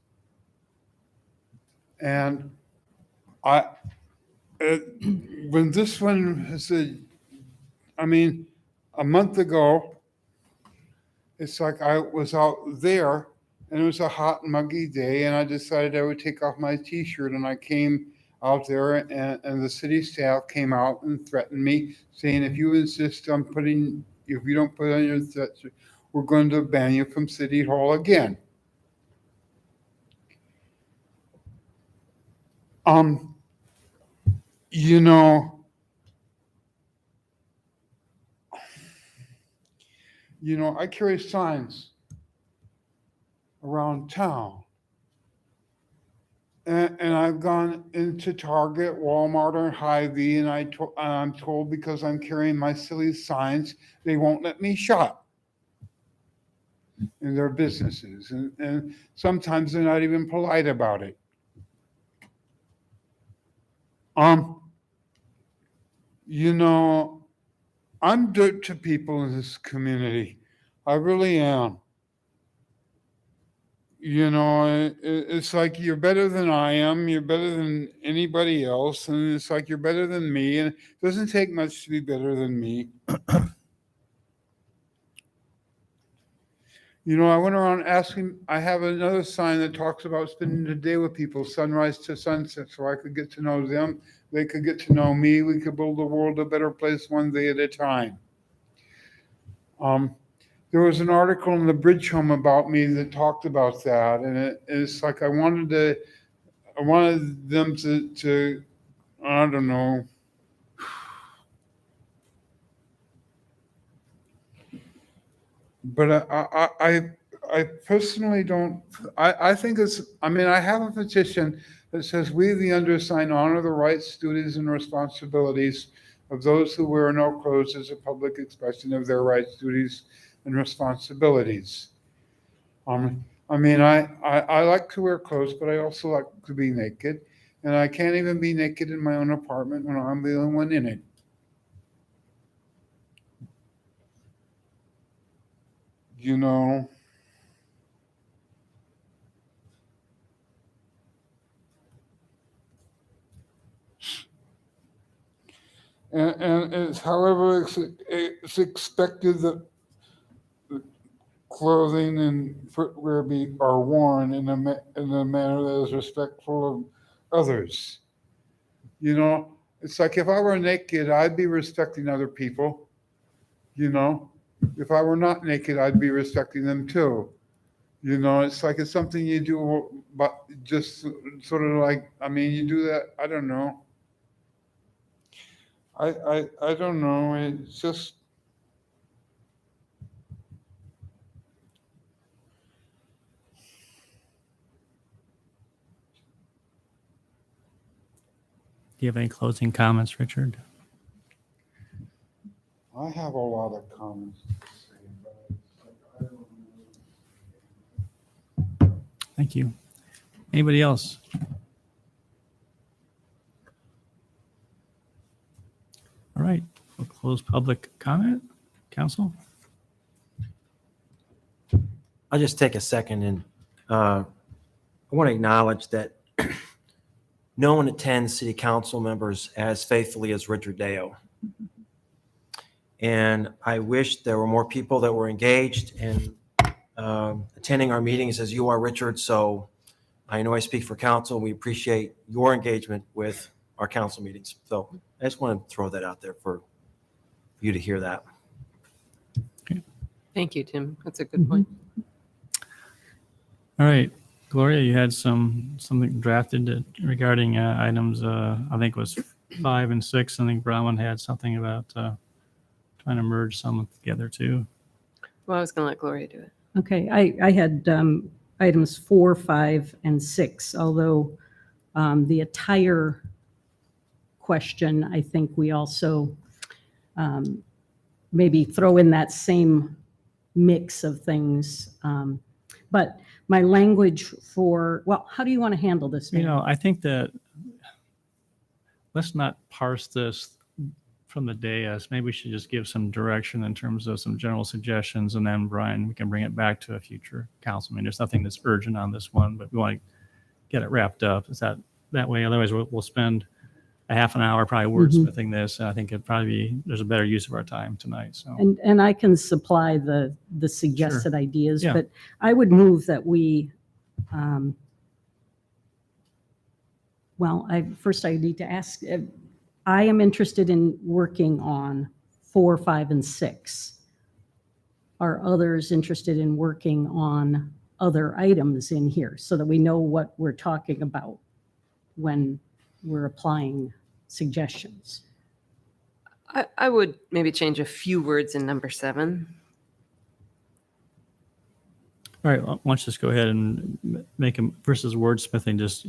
And when this one said, a month ago, it's like I was out there, and it was a hot, muggy day, and I decided I would take off my T-shirt, and I came out there, and the city staff came out and threatened me, saying, if you insist on if you don't put on your threats, we're going to ban you from City Hall again. You know, I carry signs around town. And I've gone into Target, Walmart, or Hy-Vee, and I'm told because I'm carrying my silly signs, they won't let me shop in their businesses. And sometimes they're not even polite about it. I'm dirt to people in this community. I really am. It's like you're better than I am. You're better than anybody else. And it's like you're better than me. And it doesn't take much to be better than me. I went around asking, I have another sign that talks about spending the day with people, sunrise to sunset, so I could get to know them. They could get to know me. We could build the world a better place one day at a time. There was an article in the Bridge Home about me that talked about that, and it's like I wanted them to I don't know. But I personally don't. I think I have a petition that says we, the undersigned, honor the rights, duties, and responsibilities of those who wear no clothes as a public expression of their rights, duties, and responsibilities. I like to wear clothes, but I also like to be naked, and I can't even be naked in my own apartment when I'm the only one in it. And it's however it's expected that clothing and footwear are worn in a manner that is respectful of others. It's like if I were naked, I'd be respecting other people. If I were not naked, I'd be respecting them too. It's like it's something you do, but just sort of like, you do that. I don't know. I don't know. It's just. Do you have any closing comments, Richard? I have a lot of comments to say, but I don't know. Thank you. Anybody else? All right, we'll close public comment. Council? I'll just take a second and I want to acknowledge that no one attends city council members as faithfully as Richard Deo. And I wish there were more people that were engaged in attending our meetings as you are, Richard. So I know I speak for council. We appreciate your engagement with our council meetings. So I just want to throw that out there for you to hear that. Thank you, Tim. That's a good point. All right, Gloria, you had something drafted regarding items, I think it was 5 and 6. I think Bronwyn had something about trying to merge some together too. Well, I was going to let Gloria do it. Okay, I had items 4, 5, and 6, although the attire question, I think we also maybe throw in that same mix of things. But my language for, well, how do you want to handle this? I think that let's not parse this from the dais. Maybe we should just give some direction in terms of some general suggestions, and then Brian, we can bring it back to a future council. There's nothing that's urgent on this one, but we want to get it wrapped up. Is that way? Otherwise, we'll spend a half an hour probably wordsmithing this. And I think there's a better use of our time tonight. So and I can supply the suggested ideas, Yeah. but I would move that we Well, first I need to ask, I am interested in working on 4, 5, and 6. Are others interested in working on other items in here so that we know what we're talking about when we're applying suggestions? I would maybe change a few words in number 7. All right, well, let's just go ahead and make them versus wordsmithing, just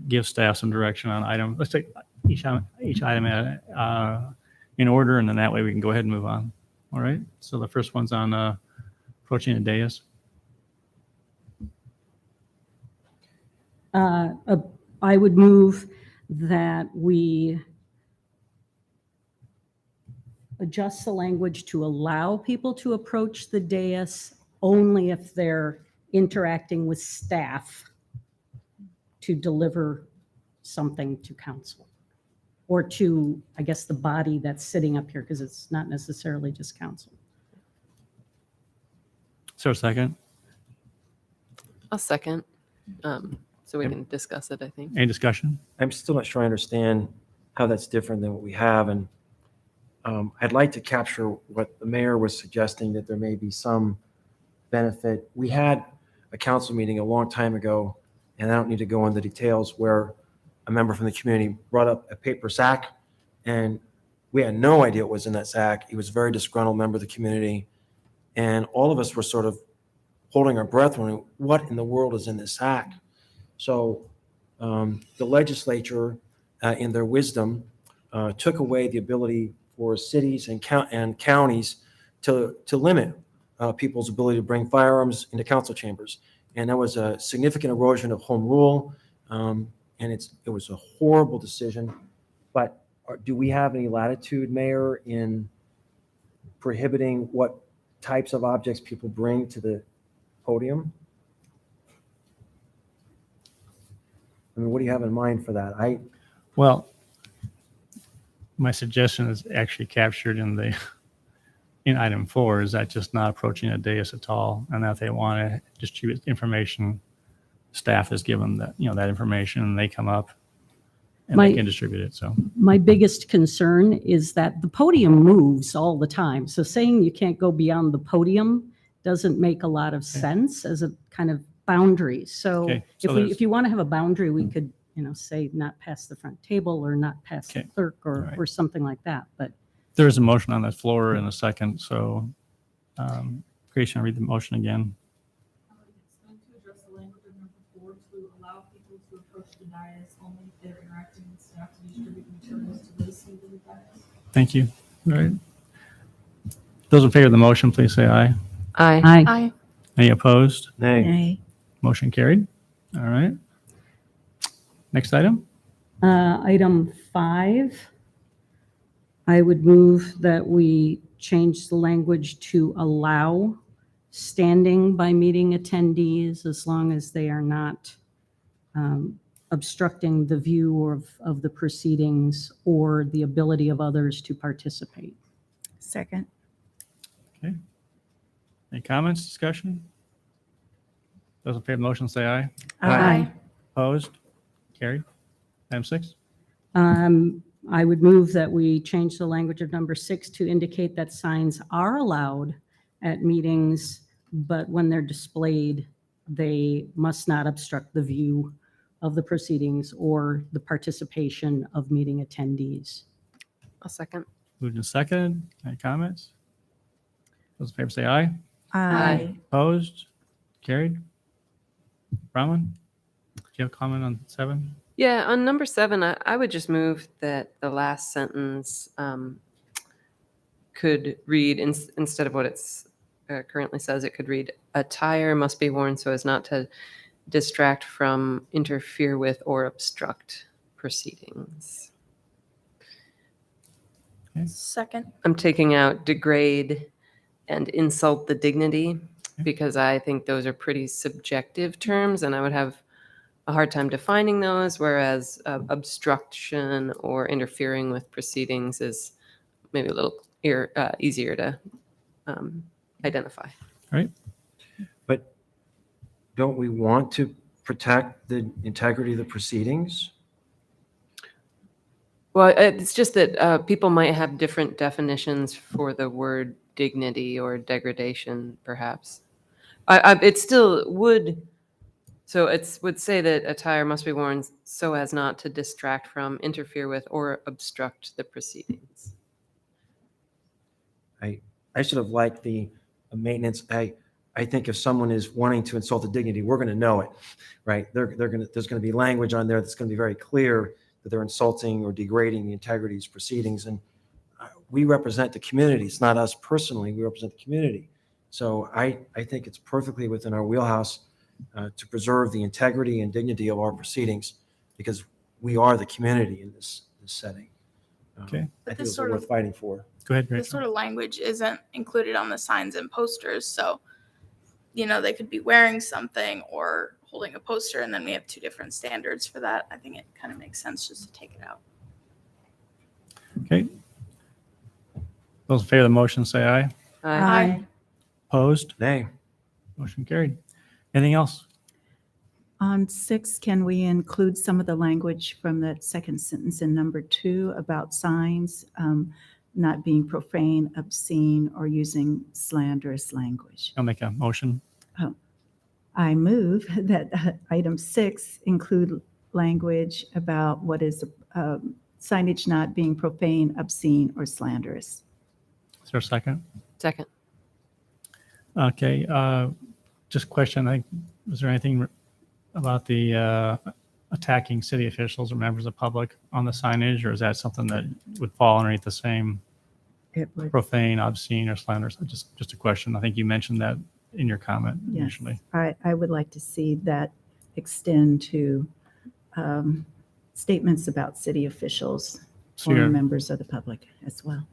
give staff some direction on item. Let's take each item in order, and then that way we can go ahead and move on. All right, so the first one's on approaching the dais. I would move that we adjust the language to allow people to approach the dais only if they're interacting with staff to deliver something to council or to, I guess, the body that's sitting up here, because it's not necessarily just council. So second, I'll second, so we can discuss it, I think. any discussion? I'm still not sure I understand how that's different than what we have. And I'd like to capture what the mayor was suggesting, that there may be some benefit. We had a council meeting a long time ago, and I don't need to go into details, where a member from the community brought up a paper sack, and we had no idea what was in that sack. He was a very disgruntled member of the community, and all of us were sort of holding our breath, wondering, what in the world is in this sack? So the legislature, in their wisdom, took away the ability for cities and counties to limit people's ability to bring firearms into council chambers. And that was a significant erosion of home rule. And it was a horrible decision. But do we have any latitude, Mayor, in prohibiting what types of objects people bring to the podium? I mean, what do you have in mind for that? Well, my suggestion is actually captured in item 4, is that just not approaching a dais at all, and that they want to distribute information. Staff is given that, that information, and they come up and they can distribute it. So My biggest concern is that the podium moves all the time. So saying you can't go beyond the podium doesn't make a lot of sense as a kind of boundary. So Okay, so if you want to have a boundary, we could, say not past the front table or not past the clerk or something like that. But there is a motion on the floor in a second. So Grace, I'll read the motion again. To address the language of number 4, to allow people to approach the dais only if they're interacting with staff to distribute materials to those seated at the dais. Thank you. All right. Those in favor of the motion, please say aye. Aye. Aye. Any opposed? Nay. Motion carried. All right. Next item. Item 5, I would move that we change the language to allow standing by meeting attendees as long as they are not obstructing the view of the proceedings or the ability of others to participate. Second. Okay. Any comments, discussion? Those in favor of the motion say aye. Aye. Opposed? Carried. Item 6. I would move that we change the language of number 6 to indicate that signs are allowed at meetings, but when they're displayed, they must not obstruct the view of the proceedings or the participation of meeting attendees. I'll second. Moved and seconded. Any comments? Those in favor say aye. Aye. Opposed? Carried. Bronwyn, do you have a comment on 7? Yeah, on number 7, I would just move that the last sentence could read, instead of what it's currently says, it could read, attire must be worn so as not to distract from, interfere with, or obstruct proceedings. Okay. Second. I'm taking out degrade and insult the dignity, because I think those are pretty subjective terms, and I would have a hard time defining those, whereas obstruction or interfering with proceedings is maybe a little easier to identify. Right. But don't we want to protect the integrity of the proceedings? Well, it's just that people might have different definitions for the word dignity or degradation, perhaps. It still would, so it would say that attire must be worn so as not to distract from, interfere with, or obstruct the proceedings. I sort of like the maintenance. I think if someone is wanting to insult the dignity, we're going to know it, right? There's going to be language on there that's going to be very clear that they're insulting or degrading the integrity of these proceedings. And we represent the community. It's not us personally. We represent the community. So I think it's perfectly within our wheelhouse to preserve the integrity and dignity of our proceedings because we are the community in this setting. Okay. I think it's worth fighting for. Go ahead, This Rachel. sort of language isn't included on the signs and posters, so they could be wearing something or holding a poster, and then we have two different standards for that. I think it kind of makes sense just to take it out. Okay. Those in favor of the motion say aye. Aye. Opposed? Nay. Motion carried. Anything else? On 6, can we include some of the language from that second sentence in number 2 about signs not being profane, obscene, or using slanderous language? I'll make a motion. I move that item 6 include language about what is signage not being profane, obscene, or slanderous. Is there a second? Second. Okay. Just question. Was there anything about the attacking city officials or members of the public on the signage, or is that something that would fall underneath the same It would. profane, obscene, or slanderous? Just a question. I think you mentioned that in your comment Yes, initially. I would like to see that extend to statements about city officials So or you're- members of the public as well.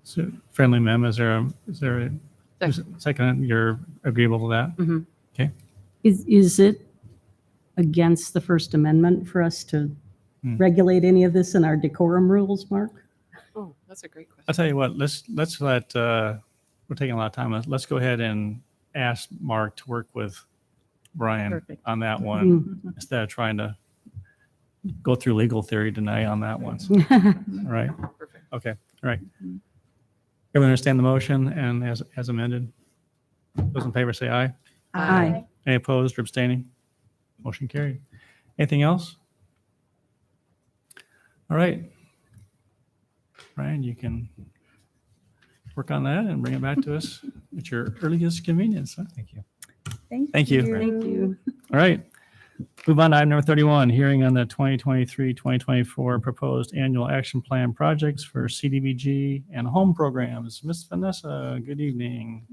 So friendly mem, is there a second? You're agreeable to that? Mhm. Okay. Is it against the First Amendment for us to regulate any of this in our decorum rules, Mark? Oh, that's a great question. I'll tell you what, let's let, we're taking a lot of time. Let's go ahead and ask Mark to work with Brian Perfect. on that one instead of trying to go through legal theory tonight on that one. All right? Perfect. Okay, all right. Everyone understand the motion and as amended? Those in favor say aye. Aye. Any opposed or abstaining? Motion carried. Anything else? All right. Brian, you can work on that and bring it back to us at your earliest convenience. Huh? Thank you. Thank you. Thank you. All right. Move on to item number 31, hearing on the 2023-2024 proposed annual action plan projects for CDBG and home programs. Ms. Vanessa, good evening.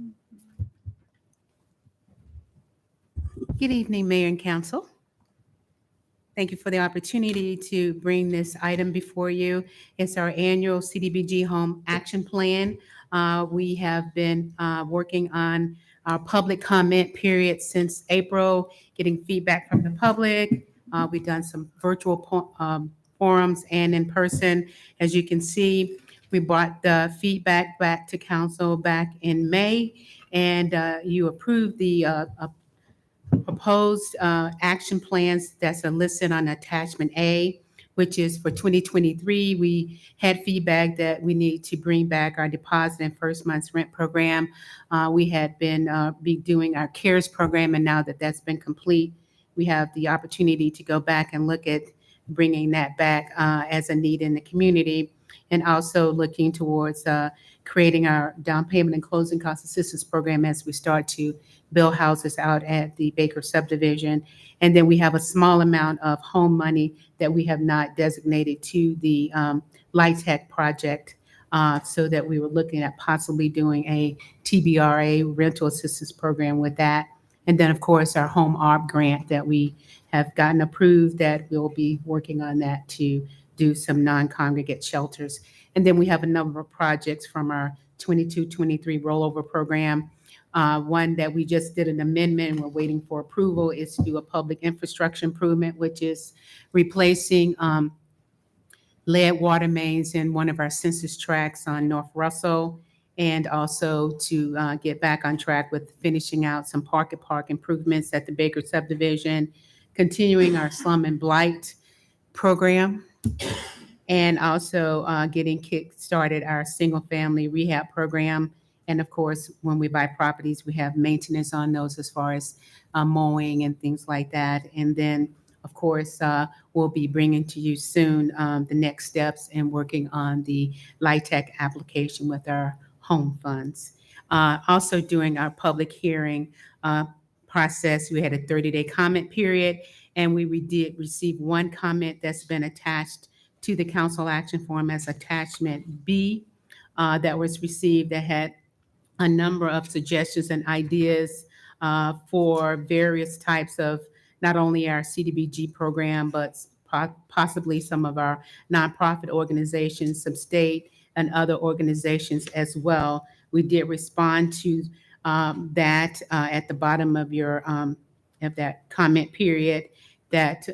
Good evening, Mayor and Council. Thank you for the opportunity to bring this item before you. It's our annual CDBG Home Action Plan. We have been working on our public comment period since April, getting feedback from the public. We've done some virtual forums and in person. As you can see, we brought the feedback back to council back in May, and you approved the proposed action plans that's listed on attachment A, which is for 2023. We had feedback that we need to bring back our deposit and first month's rent program. We had been be doing our CARES program, and now that that's been complete, we have the opportunity to go back and look at bringing that back as a need in the community, and also looking towards creating our down payment and closing cost assistance program as we start to build houses out at the Baker subdivision. And then we have a small amount of home money that we have not designated to the Light Tech project, so that we were looking at possibly doing a TBRA rental assistance program with that. And then, of course, our home ARP grant that we have gotten approved, that we'll be working on that to do some non-congregate shelters. And then we have a number of projects from our 22-23 rollover program. One that we just did an amendment and we're waiting for approval is to do a public infrastructure improvement, which is replacing lead water mains in one of our census tracts on North Russell, and also to get back on track with finishing out some park improvements at the Baker subdivision, continuing our slum and blight program, and also getting kick-started our single-family rehab program. And of course, when we buy properties, we have maintenance on those as far as mowing and things like that. And then, of course, we'll be bringing to you soon the next steps and working on the LIHTC application with our home funds. Also during our public hearing process, we had a 30-day comment period, and we did receive one comment that's been attached to the council action form as attachment B that was received, that had a number of suggestions and ideas for various types of not only our CDBG program, but possibly some of our nonprofit organizations, some state and other organizations as well. We did respond to that at the bottom of that comment period, that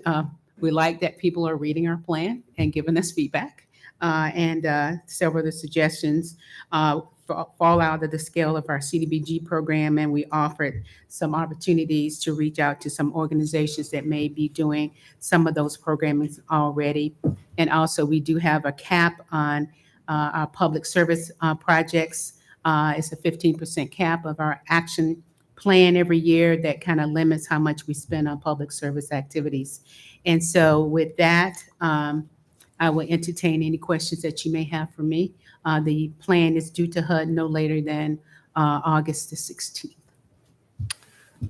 we like that people are reading our plan and giving us feedback. And several of the suggestions fall out of the scale of our CDBG program, and we offered some opportunities to reach out to some organizations that may be doing some of those programmings already. And also, we do have a cap on our public service projects. It's a 15% cap of our action plan every year that kind of limits how much we spend on public service activities. And so with that, I will entertain any questions that you may have for me. The plan is due to HUD no later than August the 16th.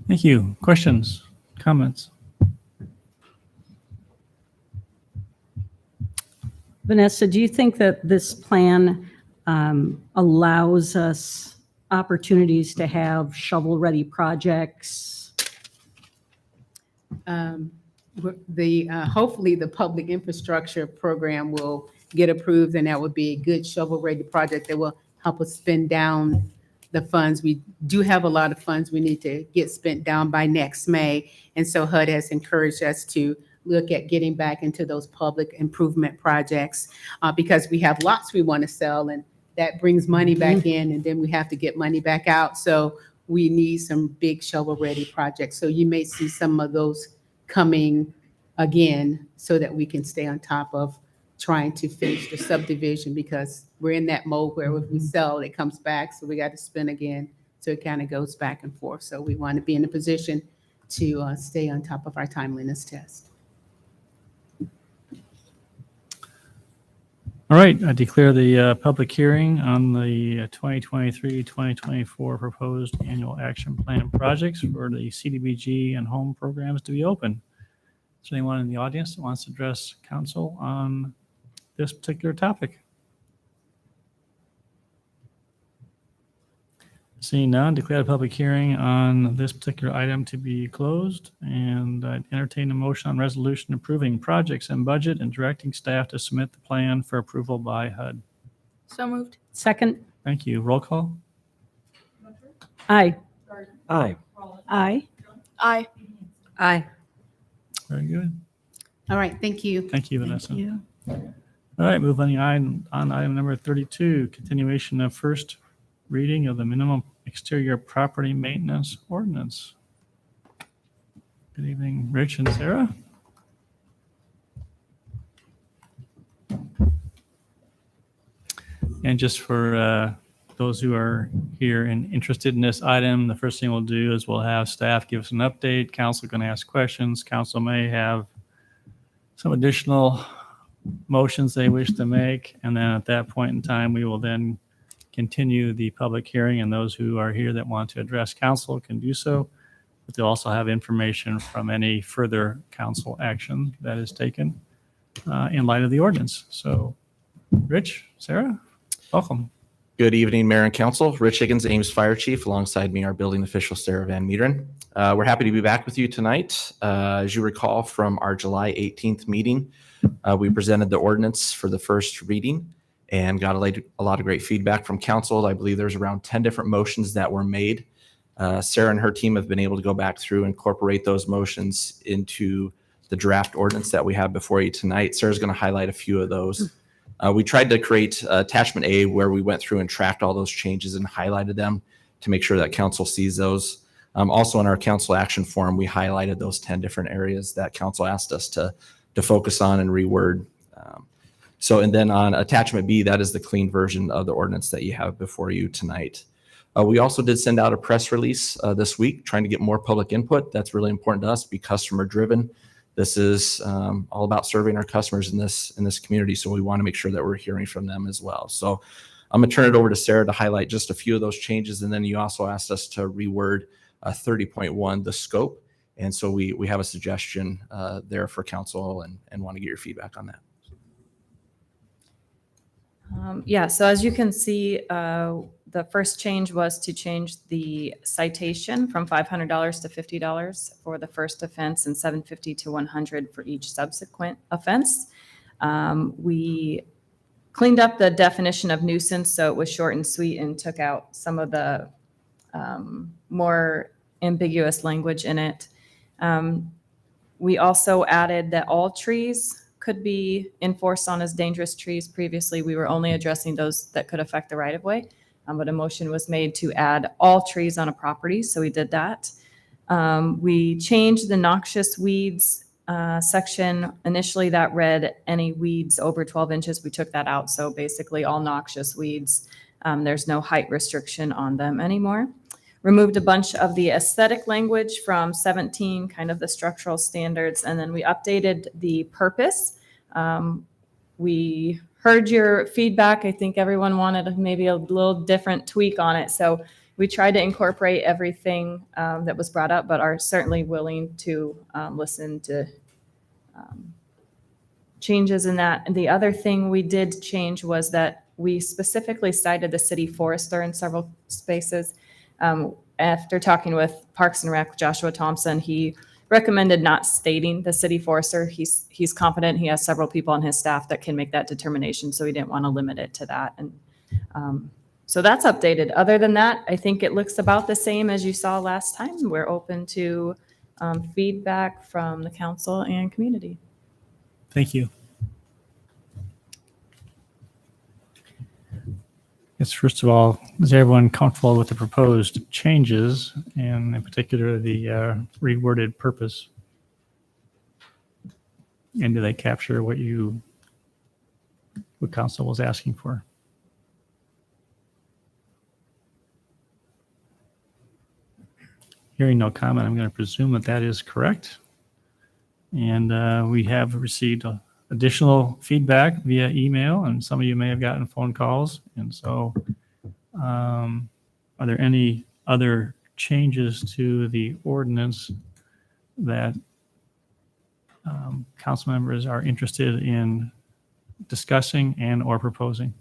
Thank you. Questions, comments? Vanessa, do you think that this plan allows us opportunities to have shovel-ready projects? Hopefully the public infrastructure program will get approved, and that would be a good shovel-ready project that will help us spend down the funds. We do have a lot of funds we need to get spent down by next May, and so HUD has encouraged us to look at getting back into those public improvement projects because we have lots we want to sell, and that brings money back in, and then we have to get money back out. So we need some big shovel-ready projects. So you may see some of those coming again so that we can stay on top of trying to finish the subdivision, because we're in that mode where if we sell, it comes back, so we got to spend again. So it kind of goes back and forth. So we want to be in a position to stay on top of our timeliness test. All right, I declare the public hearing on the 2023-2024 proposed annual action plan projects for the CDBG and home programs to be open. Is there anyone in the audience that wants to address council on this particular topic? Seeing none, declare the public hearing on this particular item to be closed, and I'd entertain a motion on resolution approving projects and budget and directing staff to submit the plan for approval by HUD. So moved. Second? Thank you. Roll call? Aye. Aye. Aye. Aye. Aye. Very good. All right, thank you. Thank you, Vanessa. Thank you. All right, moving on item number 32, continuation of first reading of the minimum exterior property maintenance ordinance. Good evening, Rich and Sarah. And just for those who are here and interested in this item, the first thing we'll do is we'll have staff give us an update. Council can ask questions. Council may have some additional motions they wish to make. And then at that point in time, we will then continue the public hearing, and those who are here that want to address council can do so. But they'll also have information from any further council action that is taken in light of the ordinance. So, Rich, Sarah, welcome. Good evening, Mayor and Council. Rich Higgins, Ames Fire Chief. Alongside me, our building official, Sarah Van Meederen. We're happy to be back with you tonight. As you recall from our July 18th meeting, we presented the ordinance for the first reading and got a lot of great feedback from council. I believe there's around 10 different motions that were made. Sarah and her team have been able to go back through and incorporate those motions into the draft ordinance that we have before you tonight. Sarah's going to highlight a few of those. We tried to create attachment A where we went through and tracked all those changes and highlighted them to make sure that council sees those. Also in our council action form, we highlighted those 10 different areas that council asked us to focus on and reword. And then on attachment B, that is the clean version of the ordinance that you have before you tonight. We also did send out a press release this week trying to get more public input. That's really important to us, be customer driven. This is all about serving our customers in this community. So we want to make sure that we're hearing from them as well. So I'm going to turn it over to Sarah to highlight just a few of those changes. And then you also asked us to reword 30.1, the scope. And so we have a suggestion there for council and want to get your feedback on that. Yeah, so as you can see, the first change was to change the citation from $500 to $50 for the first offense and $750 to $100 for each subsequent offense. We cleaned up the definition of nuisance, so it was short and sweet and took out some of the more ambiguous language in it. We also added that all trees could be enforced on as dangerous trees. Previously, we were only addressing those that could affect the right-of-way, but a motion was made to add all trees on a property, so we did that. We changed the noxious weeds section. Initially, that read any weeds over 12 inches. We took that out, so basically all noxious weeds. There's no height restriction on them anymore. Removed a bunch of the aesthetic language from 17, kind of the structural standards, and then we updated the purpose. We heard your feedback. I think everyone wanted maybe a little different tweak on it, so we tried to incorporate everything that was brought up, but are certainly willing to listen to changes in that. And the other thing we did change was that we specifically cited the city forester in several spaces. After talking with Parks and Rec, Joshua Thompson, he recommended not stating the city forester. He's confident he has several people on his staff that can make that determination, so he didn't want to limit it to that. And so that's updated. Other than that, I think it looks about the same as you saw last time. We're open to feedback from the council and community. Thank you. Yes, first of all, is everyone comfortable with the proposed changes and in particular the reworded purpose? And do they capture what council was asking for? Hearing no comment, I'm going to presume that that is correct. And we have received additional feedback via email, and some of you may have gotten phone calls. And so are there any other changes to the ordinance that council members are interested in discussing and or proposing?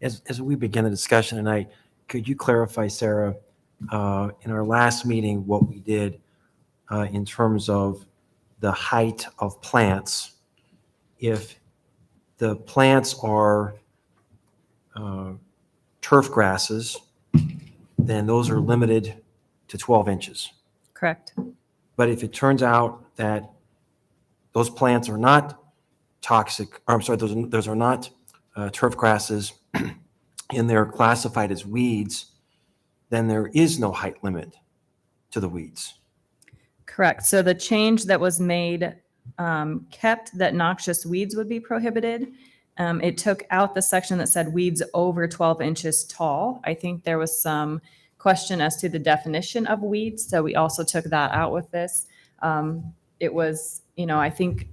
As we begin the discussion tonight, could you clarify, Sarah, in our last meeting, what we did in terms of the height of plants? If the plants are turf grasses, then those are limited to 12 inches. Correct. But if it turns out that those plants are not toxic, or I'm sorry, those are not turf grasses, and they're classified as weeds, then there is no height limit to the weeds. Correct. So the change that was made kept that noxious weeds would be prohibited. It took out the section that said weeds over 12 inches tall. I think there was some question as to the definition of weeds, so we also took that out with this. It was, I think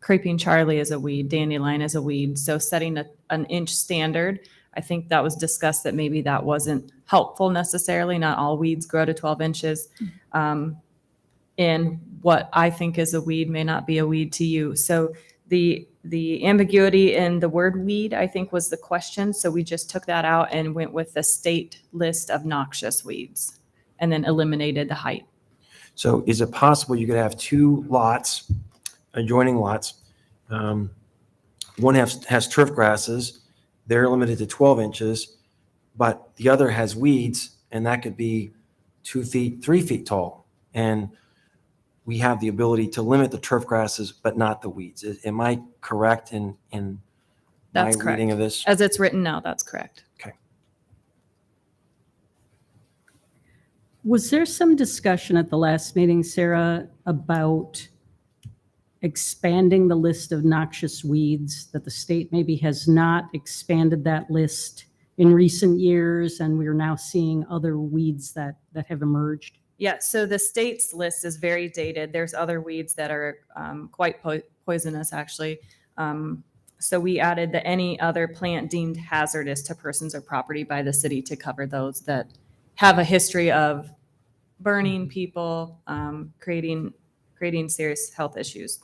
creeping Charlie is a weed, dandelion is a weed, so setting an inch standard, I think that was discussed that maybe that wasn't helpful necessarily. Not all weeds grow to 12 inches. And what I think is a weed may not be a weed to you. So the ambiguity in the word weed, I think, was the question. So we just took that out and went with the state list of noxious weeds and then eliminated the height. So is it possible you could have two lots, adjoining lots? One has turf grasses, they're limited to 12 inches, but the other has weeds, and that could be 2 feet, 3 feet tall. And we have the ability to limit the turf grasses, but not the weeds. Am I correct in That's my correct. reading of this? As it's written now, that's correct. Okay. Was there some discussion at the last meeting, Sarah, about expanding the list of noxious weeds, that the state maybe has not expanded that list in recent years, and we're now seeing other weeds that have emerged? Yeah, so the state's list is very dated. There's other weeds that are quite poisonous, actually. So we added the any other plant deemed hazardous to persons or property by the city to cover those that have a history of burning people, creating serious health issues.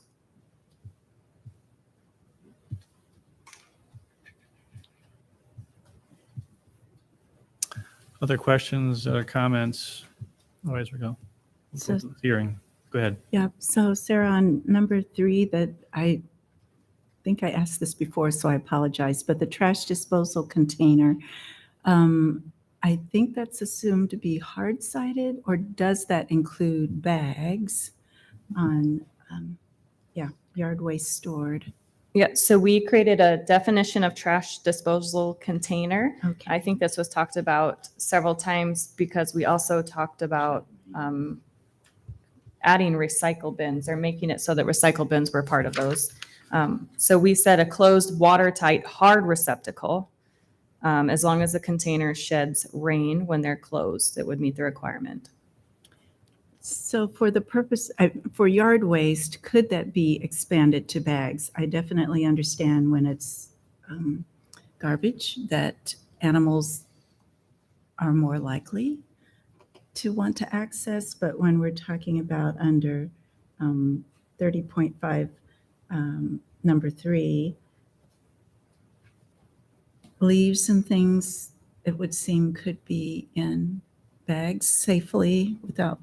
Other questions or comments? Always we go. So- Hearing. Go ahead. Yeah, so Sarah, on number 3, that I think I asked this before, so I apologize, but the trash disposal container, I think that's assumed to be hard-sided, or does that include bags on, yard waste stored? Yeah, so we created a definition of trash disposal container. Okay. I think this was talked about several times because we also talked about adding recycle bins or making it so that recycle bins were part of those. So we said a closed, watertight, hard receptacle, as long as the container sheds rain when they're closed, it would meet the requirement. So for the purpose, for yard waste, could that be expanded to bags? I definitely understand when it's garbage that animals are more likely to want to access, but when we're talking about under 30.5, number 3, leaves and things, it would seem could be in bags safely without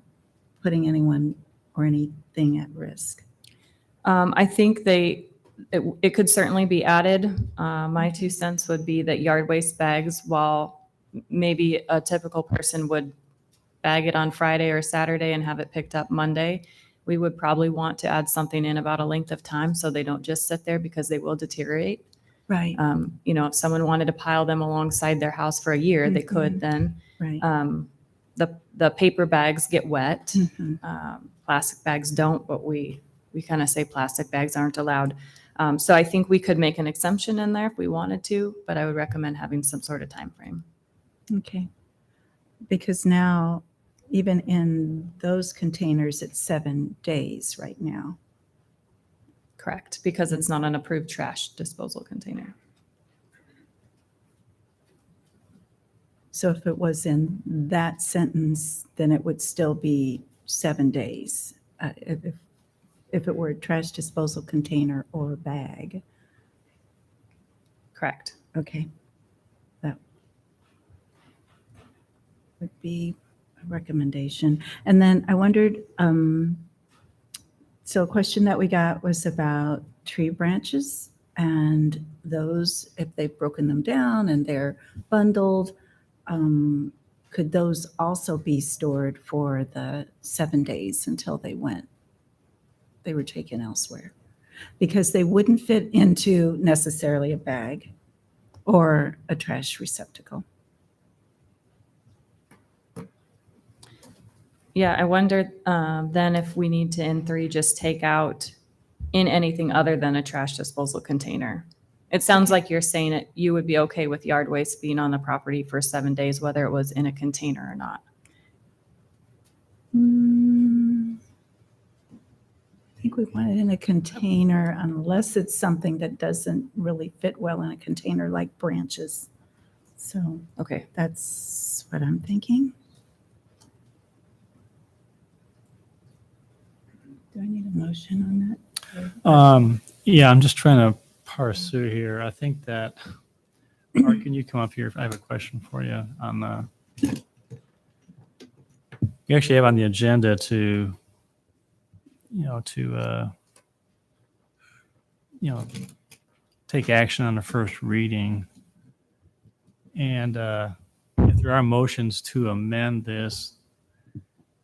putting anyone or anything at risk. I think it could certainly be added. My 2 cents would be that yard waste bags, while maybe a typical person would bag it on Friday or Saturday and have it picked up Monday, we would probably want to add something in about a length of time so they don't just sit there because they will deteriorate. Right. If someone wanted to pile them alongside their house for a year, they could then. Right. The paper bags get wet. Mhm. Plastic bags don't, but we kind of say plastic bags aren't allowed. So I think we could make an exemption in there if we wanted to, but I would recommend having some sort of time frame. Okay. Because now, even in those containers, it's 7 days right now. Correct, because it's not an approved trash disposal container. So if it was in that sentence, then it would still be 7 days. If it were a trash disposal container or a bag. Correct. Okay. That would be a recommendation. And then I wondered, so a question that we got was about tree branches and those, if they've broken them down and they're bundled, could those also be stored for the 7 days until they were taken elsewhere? Because they wouldn't fit into necessarily a bag or a trash receptacle. Yeah, I wonder then if we need to in 3 just take out in anything other than a trash disposal container. It sounds like you're saying that you would be okay with yard waste being on the property for 7 days, whether it was in a container or not. I think we want it in a container unless it's something that doesn't really fit well in a container like branches. So okay, that's what I'm thinking. Do I need a motion on that? Yeah, I'm just trying to parse through here. I think that, Mark, can you come up here? I have a question for you on you actually have on the agenda to take action on the first reading. And if there are motions to amend this,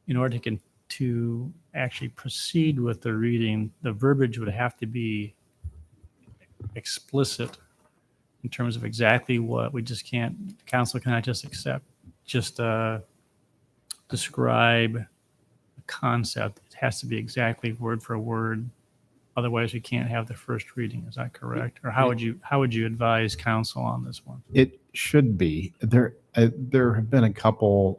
in order to actually proceed with the reading, the verbiage would have to be explicit in terms of exactly what we just can't, council cannot just accept just describe a concept, it has to be exactly word for word. Otherwise, we can't have the first reading. Is that correct? Or how would you advise council on this one? It should be. There have been a couple,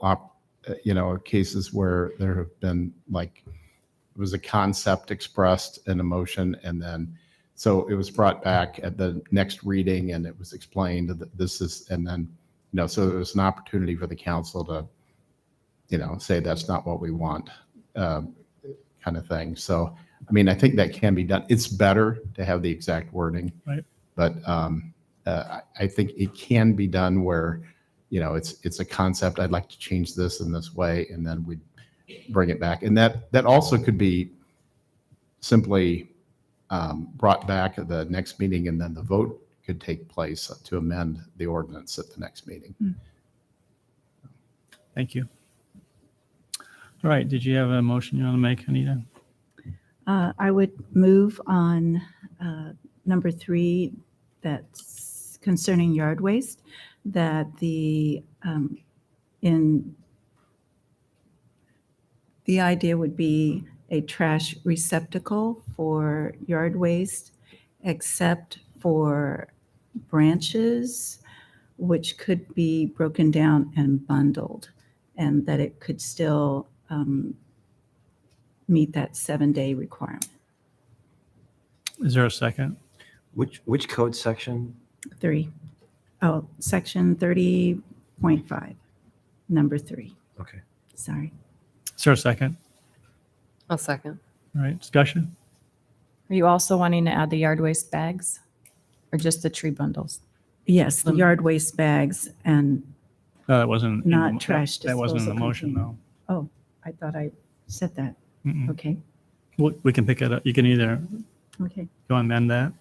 cases where there have been like, it was a concept expressed in a motion, and then, so it was brought back at the next reading and it was explained that this is, and then, so it was an opportunity for the council to, say that's not what we want, kind of thing. So, I mean, I think that can be done. It's better to have the exact wording, Right. but I think it can be done where, it's a concept. I'd like to change this in this way, and then we bring it back. And that also could be simply brought back at the next meeting, and then the vote could take place to amend the ordinance at the next meeting. Thank you. All right. Did you have a motion you want to make, Anita? I would move on number 3, that's concerning yard waste, that the idea would be a trash receptacle for yard waste, except for branches, which could be broken down and bundled, and that it could still meet that 7-day requirement. Is there a second? Which code section? 3. Oh, section 30.5, number 3. Okay. Sorry. Is there a second? I'll second. All right. Discussion? Are you also wanting to add the yard waste bags or just the tree bundles? Yes, the yard waste bags and That wasn't in not the- trash That wasn't in the disposal motion, though. Oh, I thought I said that. Mm-mm. Okay, We can pick it up. You can either, okay. you want to amend that,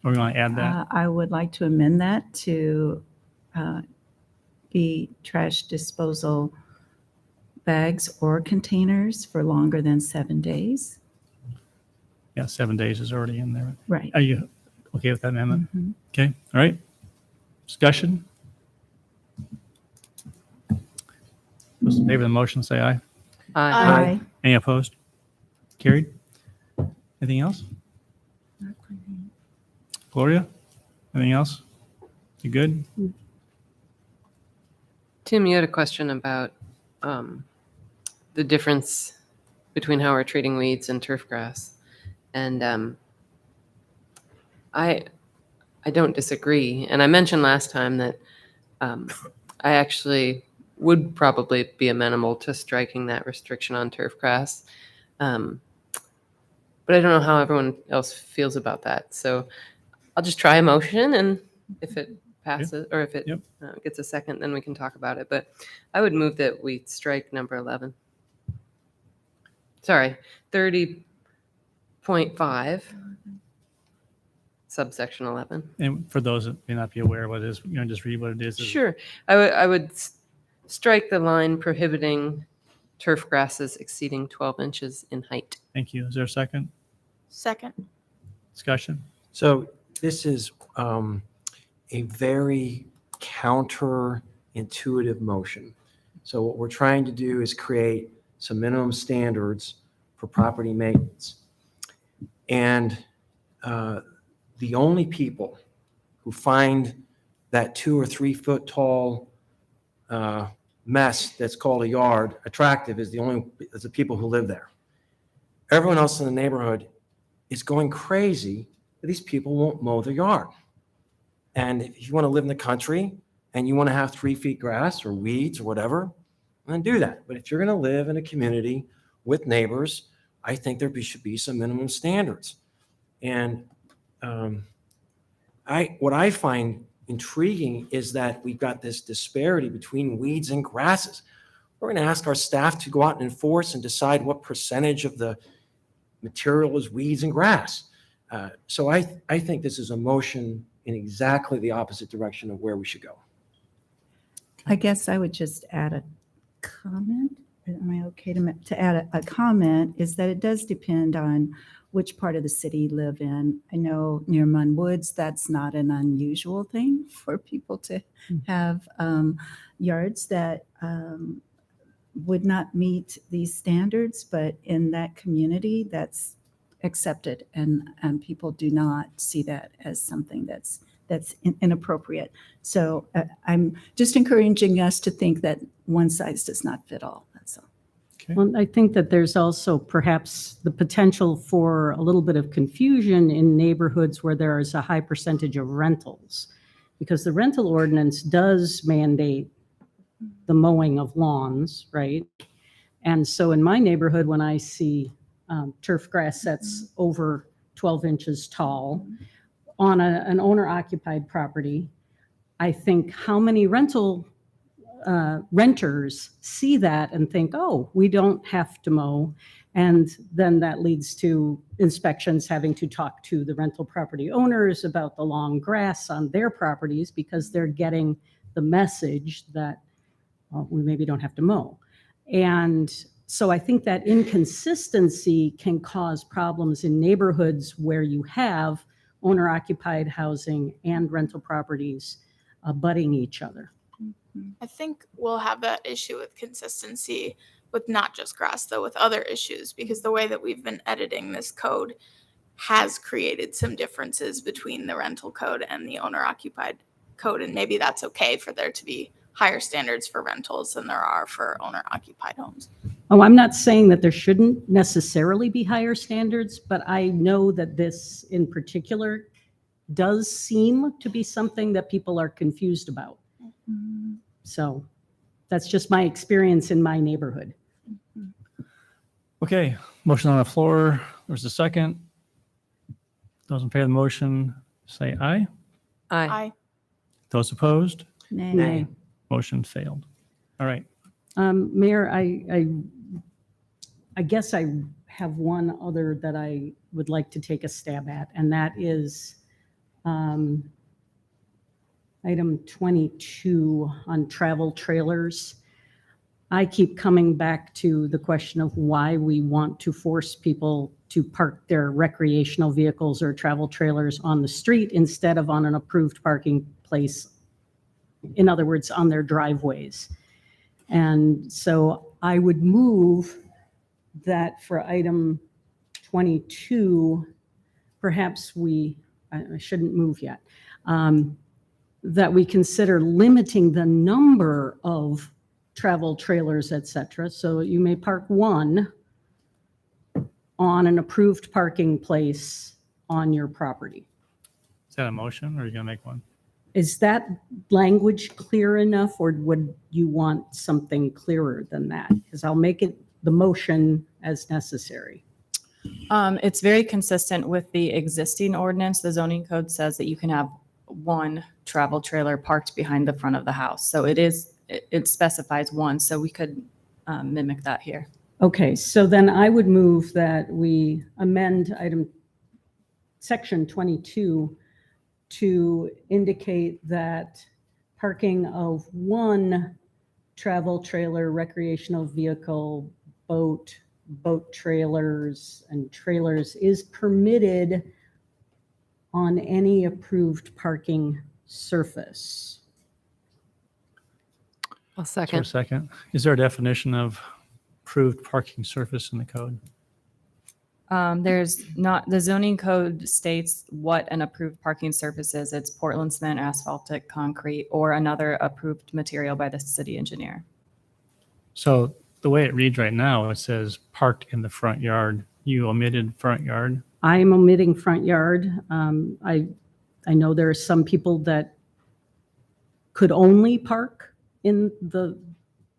or you want to add that? I would like to amend that to be trash disposal bags or containers for longer than 7 days. Yeah, 7 days is already in there. Right. Are you okay with that amendment? Mhm. Okay, all right. Discussion? Those in favor of the motion, say aye. Aye. Any opposed? Carried. Anything else? Gloria? Anything else? You good? Tim, you had a question about the difference between how we're treating weeds and turf grass. And I don't disagree. And I mentioned last time that I actually would probably be amenable to striking that restriction on turf grass. But I don't know how everyone else feels about that. So I'll just try a motion, and if it passes or if it gets a second, then we can talk about it. But I would move that we strike number 11. Sorry, 30.5, subsection 11. And for those that may not be aware of what it is, just read what it is. Sure. I would strike the line prohibiting turf grasses exceeding 12 inches in height. Thank you. Is there a second? Second. Discussion? So this is a very counterintuitive motion. So what we're trying to do is create some minimum standards for property maintenance. And the only people who find that 2 or 3 foot tall mess that's called a yard attractive is the people who live there. Everyone else in the neighborhood is going crazy that these people won't mow their yard. And if you want to live in the country and you want to have 3 feet grass or weeds or whatever, then do that. But if you're going to live in a community with neighbors, I think there should be some minimum standards. And what I find intriguing is that we've got this disparity between weeds and grasses. We're going to ask our staff to go out and enforce and decide what percentage of the material is weeds and grass. So I think this is a motion in exactly the opposite direction of where we should go. I guess I would just add a comment. Am I okay to add a comment? Is that it does depend on which part of the city you live in. I know near Munn Woods, that's not an unusual thing for people to have yards that would not meet these standards, but in that community, that's accepted, and people do not see that as something that's inappropriate. So I'm just encouraging us to think that one size does not fit all. That's all. Well, I think that there's also perhaps the potential for a little bit of confusion in neighborhoods where there is a high percentage of rentals, because the rental ordinance does mandate the mowing of lawns, right? And so in my neighborhood, when I see turf grass that's over 12 inches tall on an owner-occupied property, I think how many renters see that and think, oh, we don't have to mow. And then that leads to inspections having to talk to the rental property owners about the long grass on their properties because they're getting the message that we maybe don't have to mow. And so I think that inconsistency can cause problems in neighborhoods where you have owner-occupied housing and rental properties abutting each other. I think we'll have that issue with consistency with not just grass, though, with other issues, because the way that we've been editing this code has created some differences between the rental code and the owner-occupied code. And maybe that's okay for there to be higher standards for rentals than there are for owner-occupied homes. Oh, I'm not saying that there shouldn't necessarily be higher standards, but I know that this in particular does seem to be something that people are confused about. So that's just my experience in my neighborhood. Okay, motion on the floor. There's a second. Those in favor of the motion, say aye. Aye. Those opposed? Nay. Motion failed. All right. Mayor, I guess I have one other that I would like to take a stab at, and that is item 22 on travel trailers. I keep coming back to the question of why we want to force people to park their recreational vehicles or travel trailers on the street instead of on an approved parking place. In other words, on their driveways. And so I would move that for item 22, perhaps I shouldn't move yet, that we consider limiting the number of travel trailers, et cetera. So you may park one on an approved parking place on your property. Is that a motion or are you going to make one? Is that language clear enough, or would you want something clearer than that? Because I'll make it the motion as necessary. It's very consistent with the existing ordinance. The zoning code says that you can have one travel trailer parked behind the front of the house. So it specifies one, so we could mimic that here. Okay, so then I would move that we amend section 22 to indicate that parking of one travel trailer, recreational vehicle, boat trailers, and trailers is permitted on any approved parking surface. I'll Is there a second. second? Is there a definition of approved parking surface in the code? There's not, the zoning code states what an approved parking surface is. It's Portland cement, asphaltic, concrete, or another approved material by the city engineer. So the way it reads right now, it says parked in the front yard. You omitted front yard. I'm omitting front yard. I know there are some people that could only park in the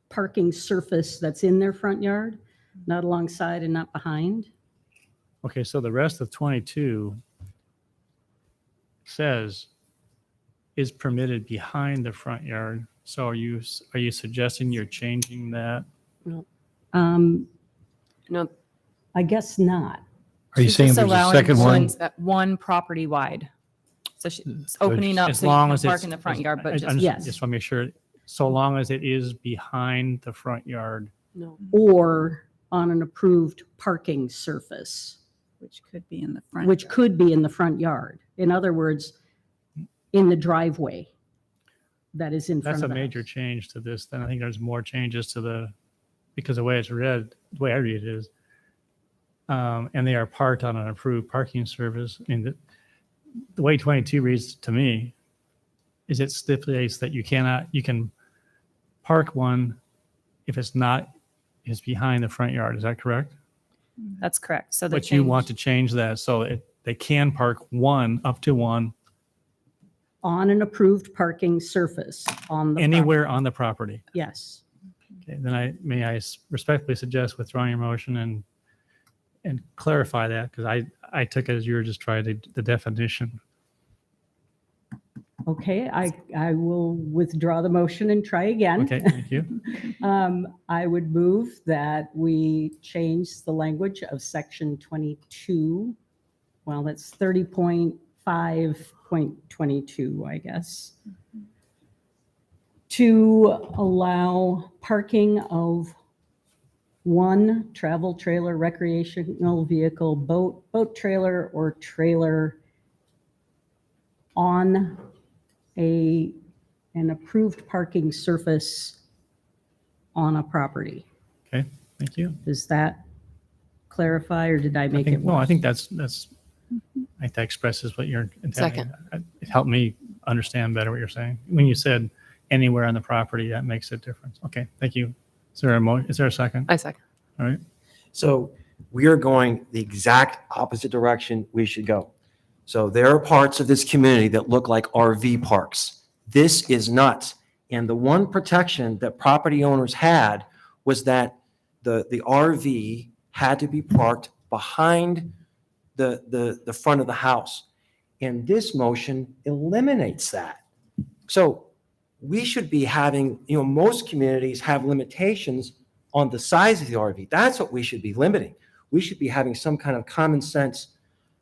parking surface that's in their front yard, not alongside and not behind. Okay, so the rest of 22 says is permitted behind the front yard. So are you suggesting you're changing that? No, I guess not. Are you She's saying just there's a allowing second one? ones at one property wide. So she's opening up As so you long can as park it's- in the front as- yard, but I just, yes. Just want to make sure, so long as it is behind the front yard. no. Or on an approved parking surface, Which could be in the front. which could be in the front yard. In other words, in the driveway that is in front That's of a the major house. change to this. Then I think there's more changes to the because the way it's read, the way I read it is, and they are parked on an approved parking service. I mean, the way 22 reads to me is it stipulates that you can park one if it's behind the front yard. Is that correct? That's correct. So the But you want to change that so they can park up to one On an approved parking surface on the. anywhere on the property. Yes. Okay, then I respectfully suggest withdrawing your motion and clarify that, because I took it as you were just trying the definition. Okay, I will withdraw the motion and try again. Okay, thank you. I would move that we change the language of section 22. Well, that's 30.5.22, I guess, to allow parking of one travel trailer, recreational vehicle, boat trailer, or trailer on an approved parking surface on a property. Okay, thank you. Does that clarify, or did I make it? No, I think I think that expresses what you're intending. It helped me understand better what you're saying. When you said anywhere on the property, that makes a difference. Okay, thank you. Is there a second? I second. All right. So we are going the exact opposite direction we should go. So there are parts of this community that look like RV parks. This is nuts. And the one protection that property owners had was that the RV had to be parked behind the front of the house. And this motion eliminates that. So we should be having, most communities have limitations on the size of the RV. That's what we should be limiting. We should be having some kind of common sense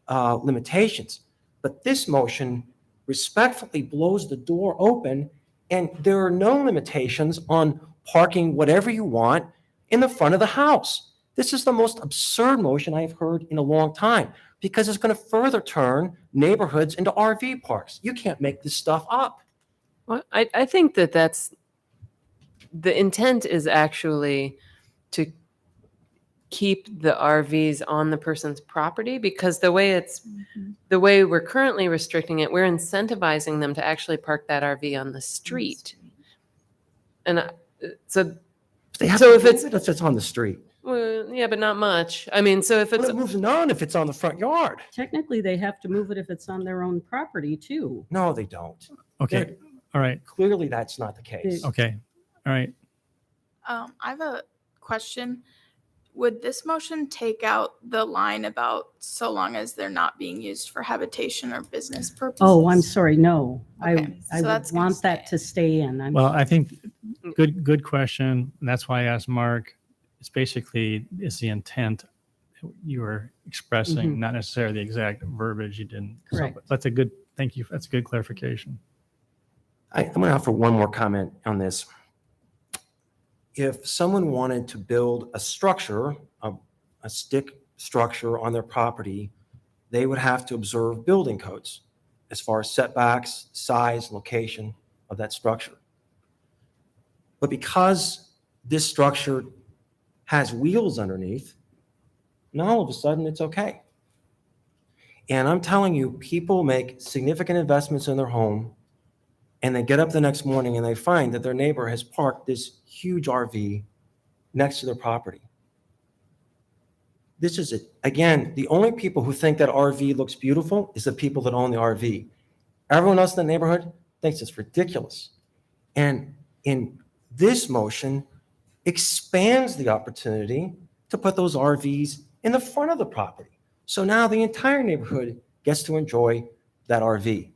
limitations. But this motion respectfully blows the door open, and there are no limitations on parking whatever you want in the front of the house. This is the most absurd motion I've heard in a long time, because it's going to further turn neighborhoods into RV parks. You can't make this stuff up. Well, I think that's the intent is actually to keep the RVs on the person's property, because the way we're currently restricting it, we're incentivizing them to actually park that RV on the street. And so if it's on the street. Well, yeah, but not much. I mean, so if it's it moves on if it's on the front yard. Technically, they have to move it if it's on their own property too. No, they don't. Okay. All right. Clearly, that's not the case. Okay. All right. I have a question. Would this motion take out the line about so long as they're not being used for habitation or business purposes? Oh, I'm sorry. No, Okay, I so would that's gonna want that to stay in. Well, I think good question. And that's why I asked Mark. It's basically, it's the intent you were expressing, Mhm. not necessarily the exact verbiage you didn't. Correct. So that's a good, thank you. That's a good clarification. I'm going to offer one more comment on this. If someone wanted to build a structure, a stick structure on their property, they would have to observe building codes as far as setbacks, size, location of that structure. But because this structure has wheels underneath, now all of a sudden it's okay. And I'm telling you, people make significant investments in their home, and they get up the next morning and they find that their neighbor has parked this huge RV next to their property. This is it. Again, the only people who think that RV looks beautiful is the people that own the RV. Everyone else in the neighborhood thinks it's ridiculous. And in this motion expands the opportunity to put those RVs in the front of the property. So now the entire neighborhood gets to enjoy that RV.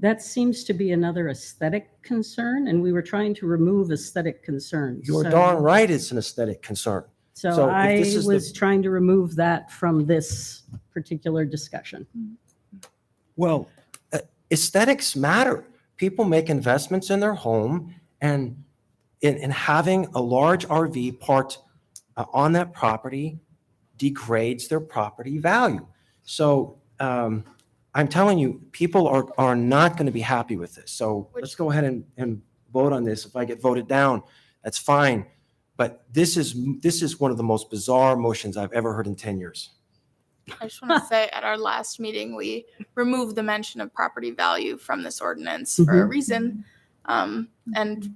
That seems to be another aesthetic concern, and we were trying to remove aesthetic concerns. You're So- darn right it's an aesthetic concern. So if I this is was trying to remove that from this particular discussion. Well, aesthetics matter. People make investments in their home, and in having a large RV parked on that property degrades their property value. So I'm telling you, people are not going to be happy with this. So let's go ahead and vote on this. If I get voted down, that's fine. But this is one of the most bizarre motions I've ever heard in 10 years. I just want to say at our last meeting, we removed the mention of property value from this ordinance for a reason. And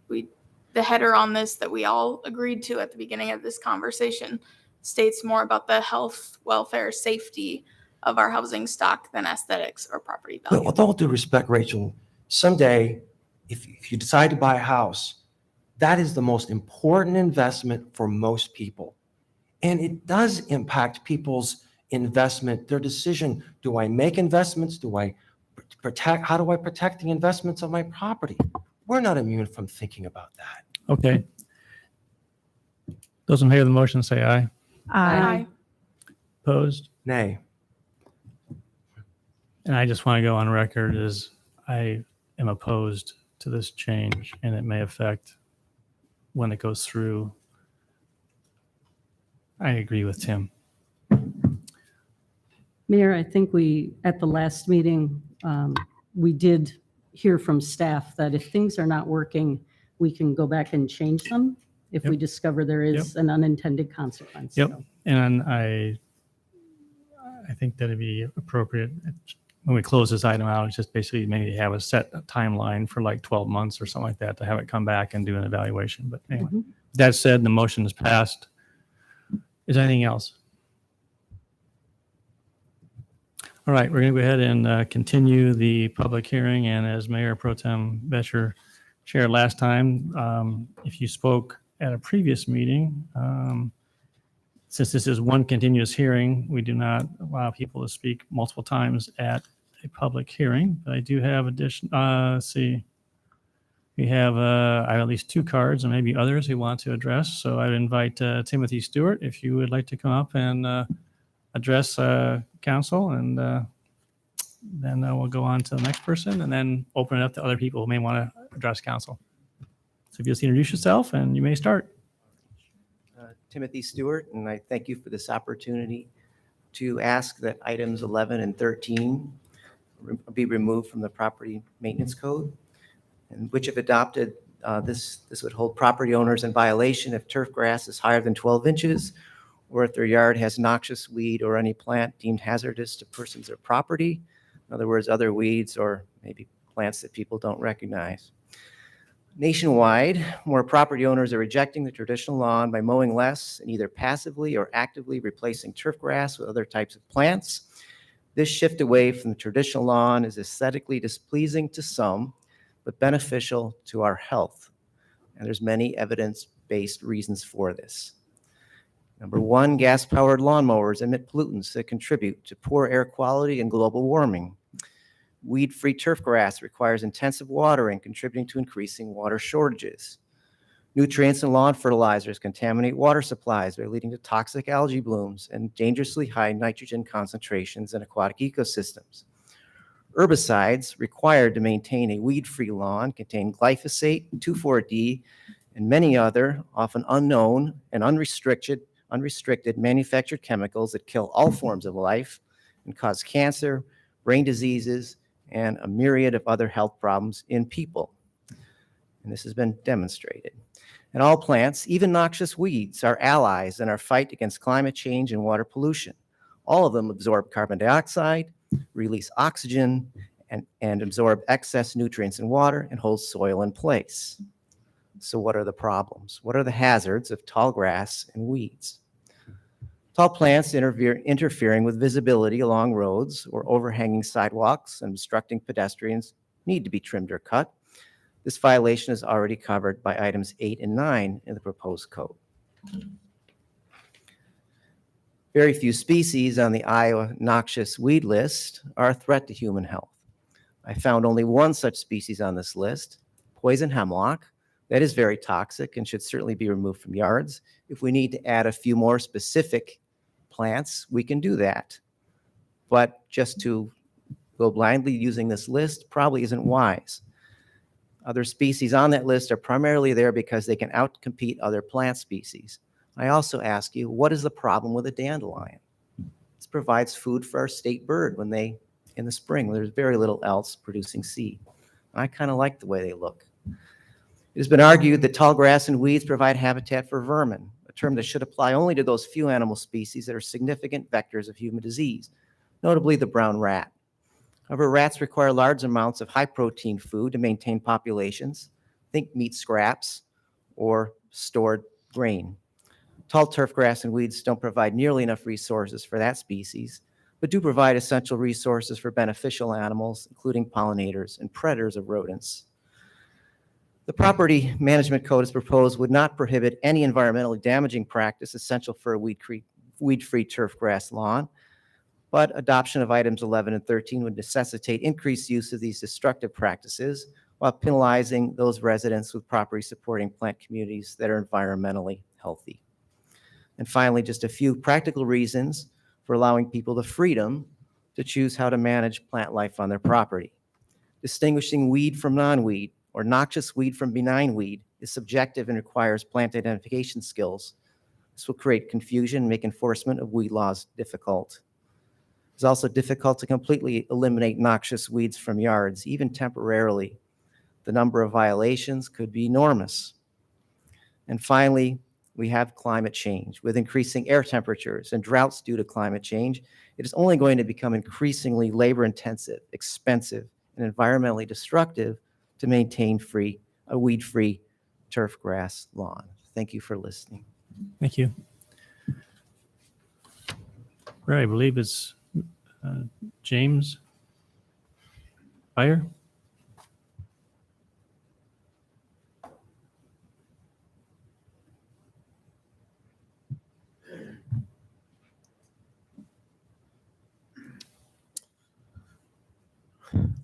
the header on this that we all agreed to at the beginning of this conversation states more about the health, welfare, safety of our housing stock than aesthetics or property value. With all due respect, Rachel, someday, if you decide to buy a house, that is the most important investment for most people. And it does impact people's investment, their decision. Do I make investments? Do I protect? How do I protect the investments of my property? We're not immune from thinking about that. Okay. Those in favor of the motion say aye. Aye. Opposed? Nay. And I just want to go on record as I am opposed to this change, and it may affect when it goes through. I agree with Tim. Mayor, I think at the last meeting, we did hear from staff that if things are not working, we can go back and change them if we discover there is an unintended consequence. Yep. So. And I think that it'd be appropriate when we close this item out, it's just basically maybe have a set timeline for like 12 months or something like that to have it come back and do an evaluation. But anyway, that said, the motion is passed. Is there anything else? All right, we're going to go ahead and continue the public hearing. And as Mayor Pro Tem Betcher shared last time, if you spoke at a previous meeting, since this is one continuous hearing, we do not allow people to speak multiple times at a public hearing. But I do have let's see. We have I have at least 2 cards and maybe others who want to address. So I'd invite Timothy Stewart, if you would like to come up and address council, and then we'll go on to the next person and then open it up to other people who may want to address council. So if you'll just introduce yourself and you may start. Timothy Stewart, and I thank you for this opportunity to ask that items 11 and 13 be removed from the property maintenance code, and which if adopted, this would hold property owners in violation if turf grass is higher than 12 inches, or if their yard has noxious weed or any plant deemed hazardous to persons or property. In other words, other weeds or maybe plants that people don't recognize. Nationwide, more property owners are rejecting the traditional lawn by mowing less and either passively or actively replacing turf grass with other types of plants. This shift away from the traditional lawn is aesthetically displeasing to some, but beneficial to our health. And there's many evidence-based reasons for this. Number 1, gas-powered lawnmowers emit pollutants that contribute to poor air quality and global warming. Weed-free turf grass requires intensive watering, contributing to increasing water shortages. Nutrients in lawn fertilizers contaminate water supplies by leading to toxic algae blooms and dangerously high nitrogen concentrations in aquatic ecosystems. Herbicides required to maintain a weed-free lawn contain glyphosate, 2,4-D, and many other, often unknown and unrestricted manufactured chemicals that kill all forms of life and cause cancer, brain diseases, and a myriad of other health problems in people. And this has been demonstrated. And all plants, even noxious weeds, are allies in our fight against climate change and water pollution. All of them absorb carbon dioxide, release oxygen, and absorb excess nutrients in water and hold soil in place. So what are the problems? What are the hazards of tall grass and weeds? Tall plants interfering with visibility along roads or overhanging sidewalks and obstructing pedestrians need to be trimmed or cut. This violation is already covered by items 8 and 9 in the proposed code. Very few species on the Iowa noxious weed list are a threat to human health. I found only 1 such species on this list, poison hemlock, that is very toxic and should certainly be removed from yards. If we need to add a few more specific plants, we can do that. But just to go blindly using this list probably isn't wise. Other species on that list are primarily there because they can outcompete other plant species. I also ask you, what is the problem with a dandelion? This provides food for our state bird in the spring, there's very little else producing seed. I kind of like the way they look. It has been argued that tall grass and weeds provide habitat for vermin, a term that should apply only to those few animal species that are significant vectors of human disease, notably the brown rat. However, rats require large amounts of high-protein food to maintain populations. Think meat scraps or stored grain. Tall turf grass and weeds don't provide nearly enough resources for that species, but do provide essential resources for beneficial animals, including pollinators and predators of rodents. The property management code as proposed would not prohibit any environmentally damaging practice essential for a weed-free turf grass lawn, but adoption of items 11 and 13 would necessitate increased use of these destructive practices while penalizing those residents with property supporting plant communities that are environmentally healthy. And finally, just a few practical reasons for allowing people the freedom to choose how to manage plant life on their property. Distinguishing weed from non-weed or noxious weed from benign weed is subjective and requires plant identification skills. This will create confusion and make enforcement of weed laws difficult. It's also difficult to completely eliminate noxious weeds from yards, even temporarily. The number of violations could be enormous. And finally, we have climate change. With increasing air temperatures and droughts due to climate change, it is only going to become increasingly labor-intensive, expensive, and environmentally destructive to maintain a weed-free turf grass lawn. Thank you for listening. Thank you. Right, I believe it's James Fire.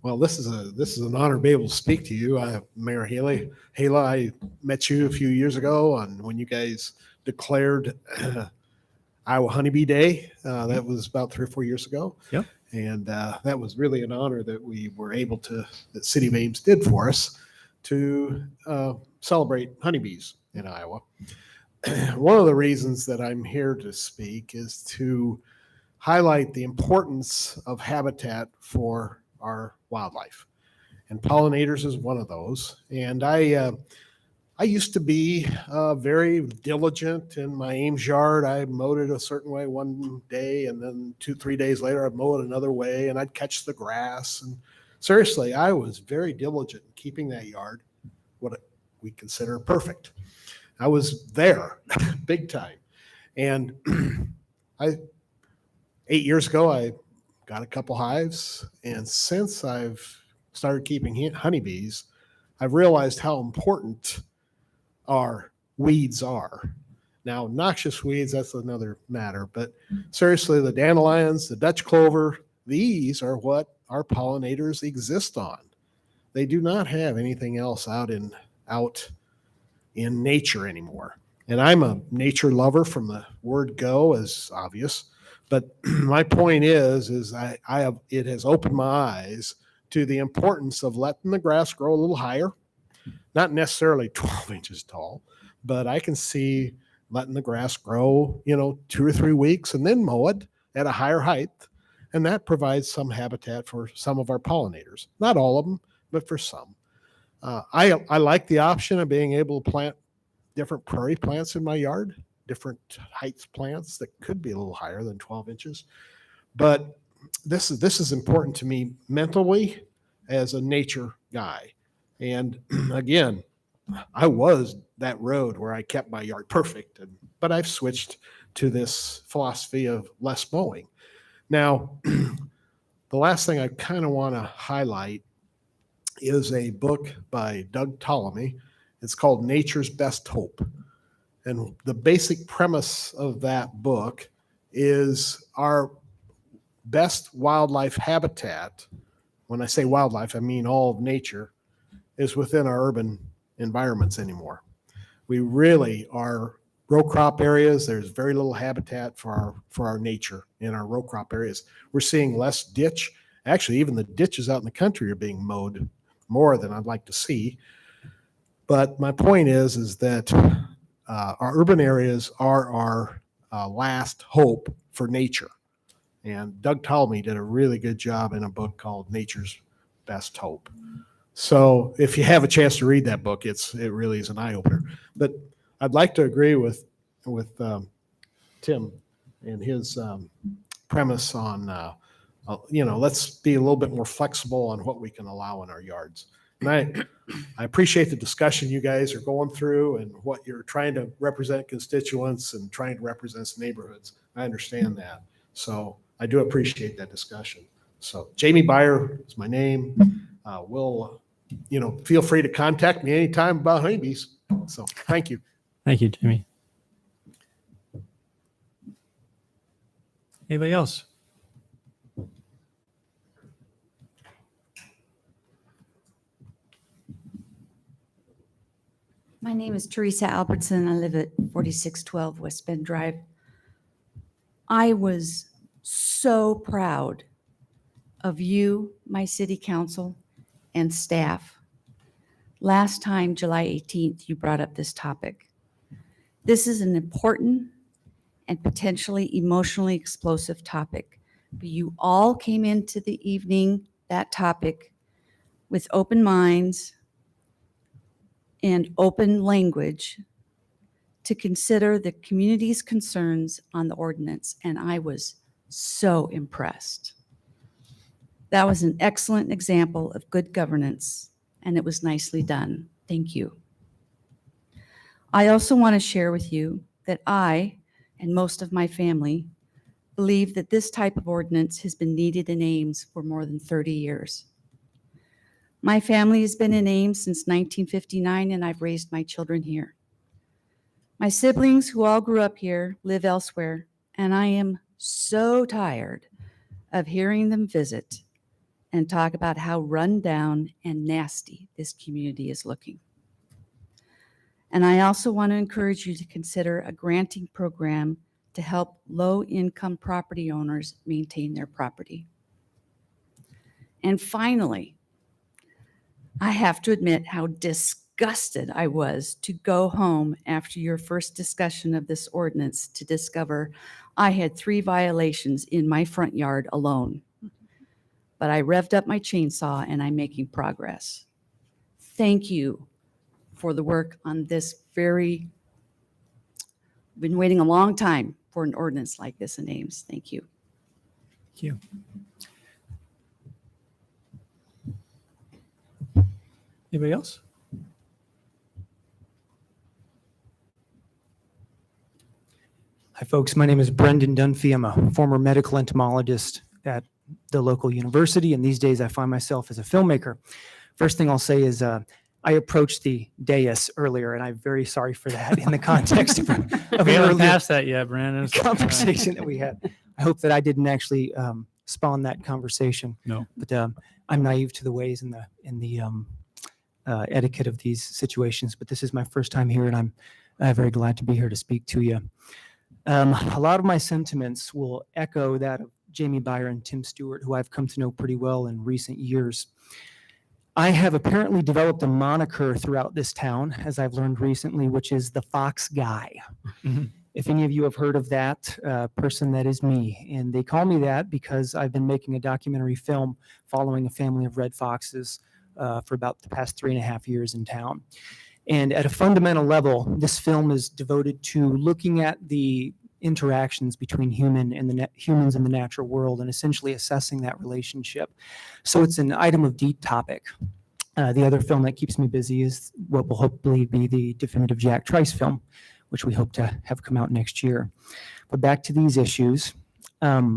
Well, this is an honor to be able to speak to you. Mayor Haley. Hala, I met you a few years ago when you guys declared Iowa Honeybee Day. That was about 3 or 4 years ago. Yep. And that was really an honor that we were able to, that City of Ames did for us to celebrate honeybees in Iowa. One of the reasons that I'm here to speak is to highlight the importance of habitat for our wildlife. And pollinators is one of those. And I used to be very diligent in my Ames yard. I mowed it a certain way one day, and then 2-3 days later, I'd mow it another way, and I'd catch the grass. And seriously, I was very diligent in keeping that yard what we consider perfect. I was there big time. And 8 years ago, I got a couple hives. And since I've started keeping honeybees, I've realized how important our weeds are. Now, noxious weeds, that's another matter. But seriously, the dandelions, the Dutch clover, these are what our pollinators exist on. They do not have anything else out in nature anymore. And I'm a nature lover from the word go, as obvious. But my point is it has opened my eyes to the importance of letting the grass grow a little higher, not necessarily 12 inches tall, but I can see letting the grass grow, 2 or 3 weeks and then mow it at a higher height. And that provides some habitat for some of our pollinators. Not all of them, but for some. I like the option of being able to plant different prairie plants in my yard, different heights plants that could be a little higher than 12 inches. But this is important to me mentally as a nature guy. And again, I was that road where I kept my yard perfect, but I've switched to this philosophy of less mowing. Now, the last thing I kind of want to highlight is a book by Doug Ptolemy. It's called Nature's Best Hope. And the basic premise of that book is our best wildlife habitat. When I say wildlife, I mean all of nature, is within our urban environments anymore. We really are row crop areas. There's very little habitat for our nature in our row crop areas. We're seeing less ditch. Actually, even the ditches out in the country are being mowed more than I'd like to see. But my point is that our urban areas are our last hope for nature. And Doug Ptolemy did a really good job in a book called Nature's Best Hope. So if you have a chance to read that book, it really is an eye opener. But I'd like to agree with Tim and his premise on, let's be a little bit more flexible on what we can allow in our yards. And I appreciate the discussion you guys are going through and what you're trying to represent constituents and trying to represent neighborhoods. I understand that. So I do appreciate that discussion. So Jamie Byer is my name. Feel free to contact me anytime about honeybees. So thank you. Thank you, Jimmy. Anybody else? My name is Teresa Albertson. I live at 4612 West Bend Drive. I was so proud of you, my city council, and staff. Last time, July 18th, you brought up this topic. This is an important and potentially emotionally explosive topic, but you all came into the evening, that topic, with open minds and open language to consider the community's concerns on the ordinance, and I was so impressed. That was an excellent example of good governance, and it was nicely done. Thank you. I also want to share with you that I, and most of my family, believe that this type of ordinance has been needed in Ames for more than 30 years. My family has been in Ames since 1959, and I've raised my children here. My siblings, who all grew up here, live elsewhere, and I am so tired of hearing them visit and talk about how run down and nasty this community is looking. And I also want to encourage you to consider a granting program to help low-income property owners maintain their property. And finally, I have to admit how disgusted I was to go home after your first discussion of this ordinance to discover I had 3 violations in my front yard alone. But I revved up my chainsaw and I'm making progress. Thank you for the work on this been waiting a long time for an ordinance like this in Ames. Thank you. Thank you. Anybody else? Hi, folks. My name is Brendan Dunphy. I'm a former medical entomologist at the local university, and these days I find myself as a filmmaker. First thing I'll say is I approached the dais earlier, and I'm very sorry for that in the context of an We haven't earlier passed that yet, Brandon. conversation that we had. I hope that I didn't actually spawn that conversation. No. But I'm naive to the ways and the etiquette of these situations. But this is my first time here, and I'm very glad to be here to speak to you. A lot of my sentiments will echo that of Jamie Byer and Tim Stewart, who I've come to know pretty well in recent years. I have apparently developed a moniker throughout this town, as I've learned recently, which is the Fox Guy. Mhm. If any of you have heard of that person, that is me. And they call me that because I've been making a documentary film following a family of red foxes for about the past 3.5 years in town. And at a fundamental level, this film is devoted to looking at the interactions between humans and the natural world and essentially assessing that relationship. So it's an item of deep topic. The other film that keeps me busy is what will hopefully be the definitive Jack Trice film, which we hope to have come out next year. But back to these issues. I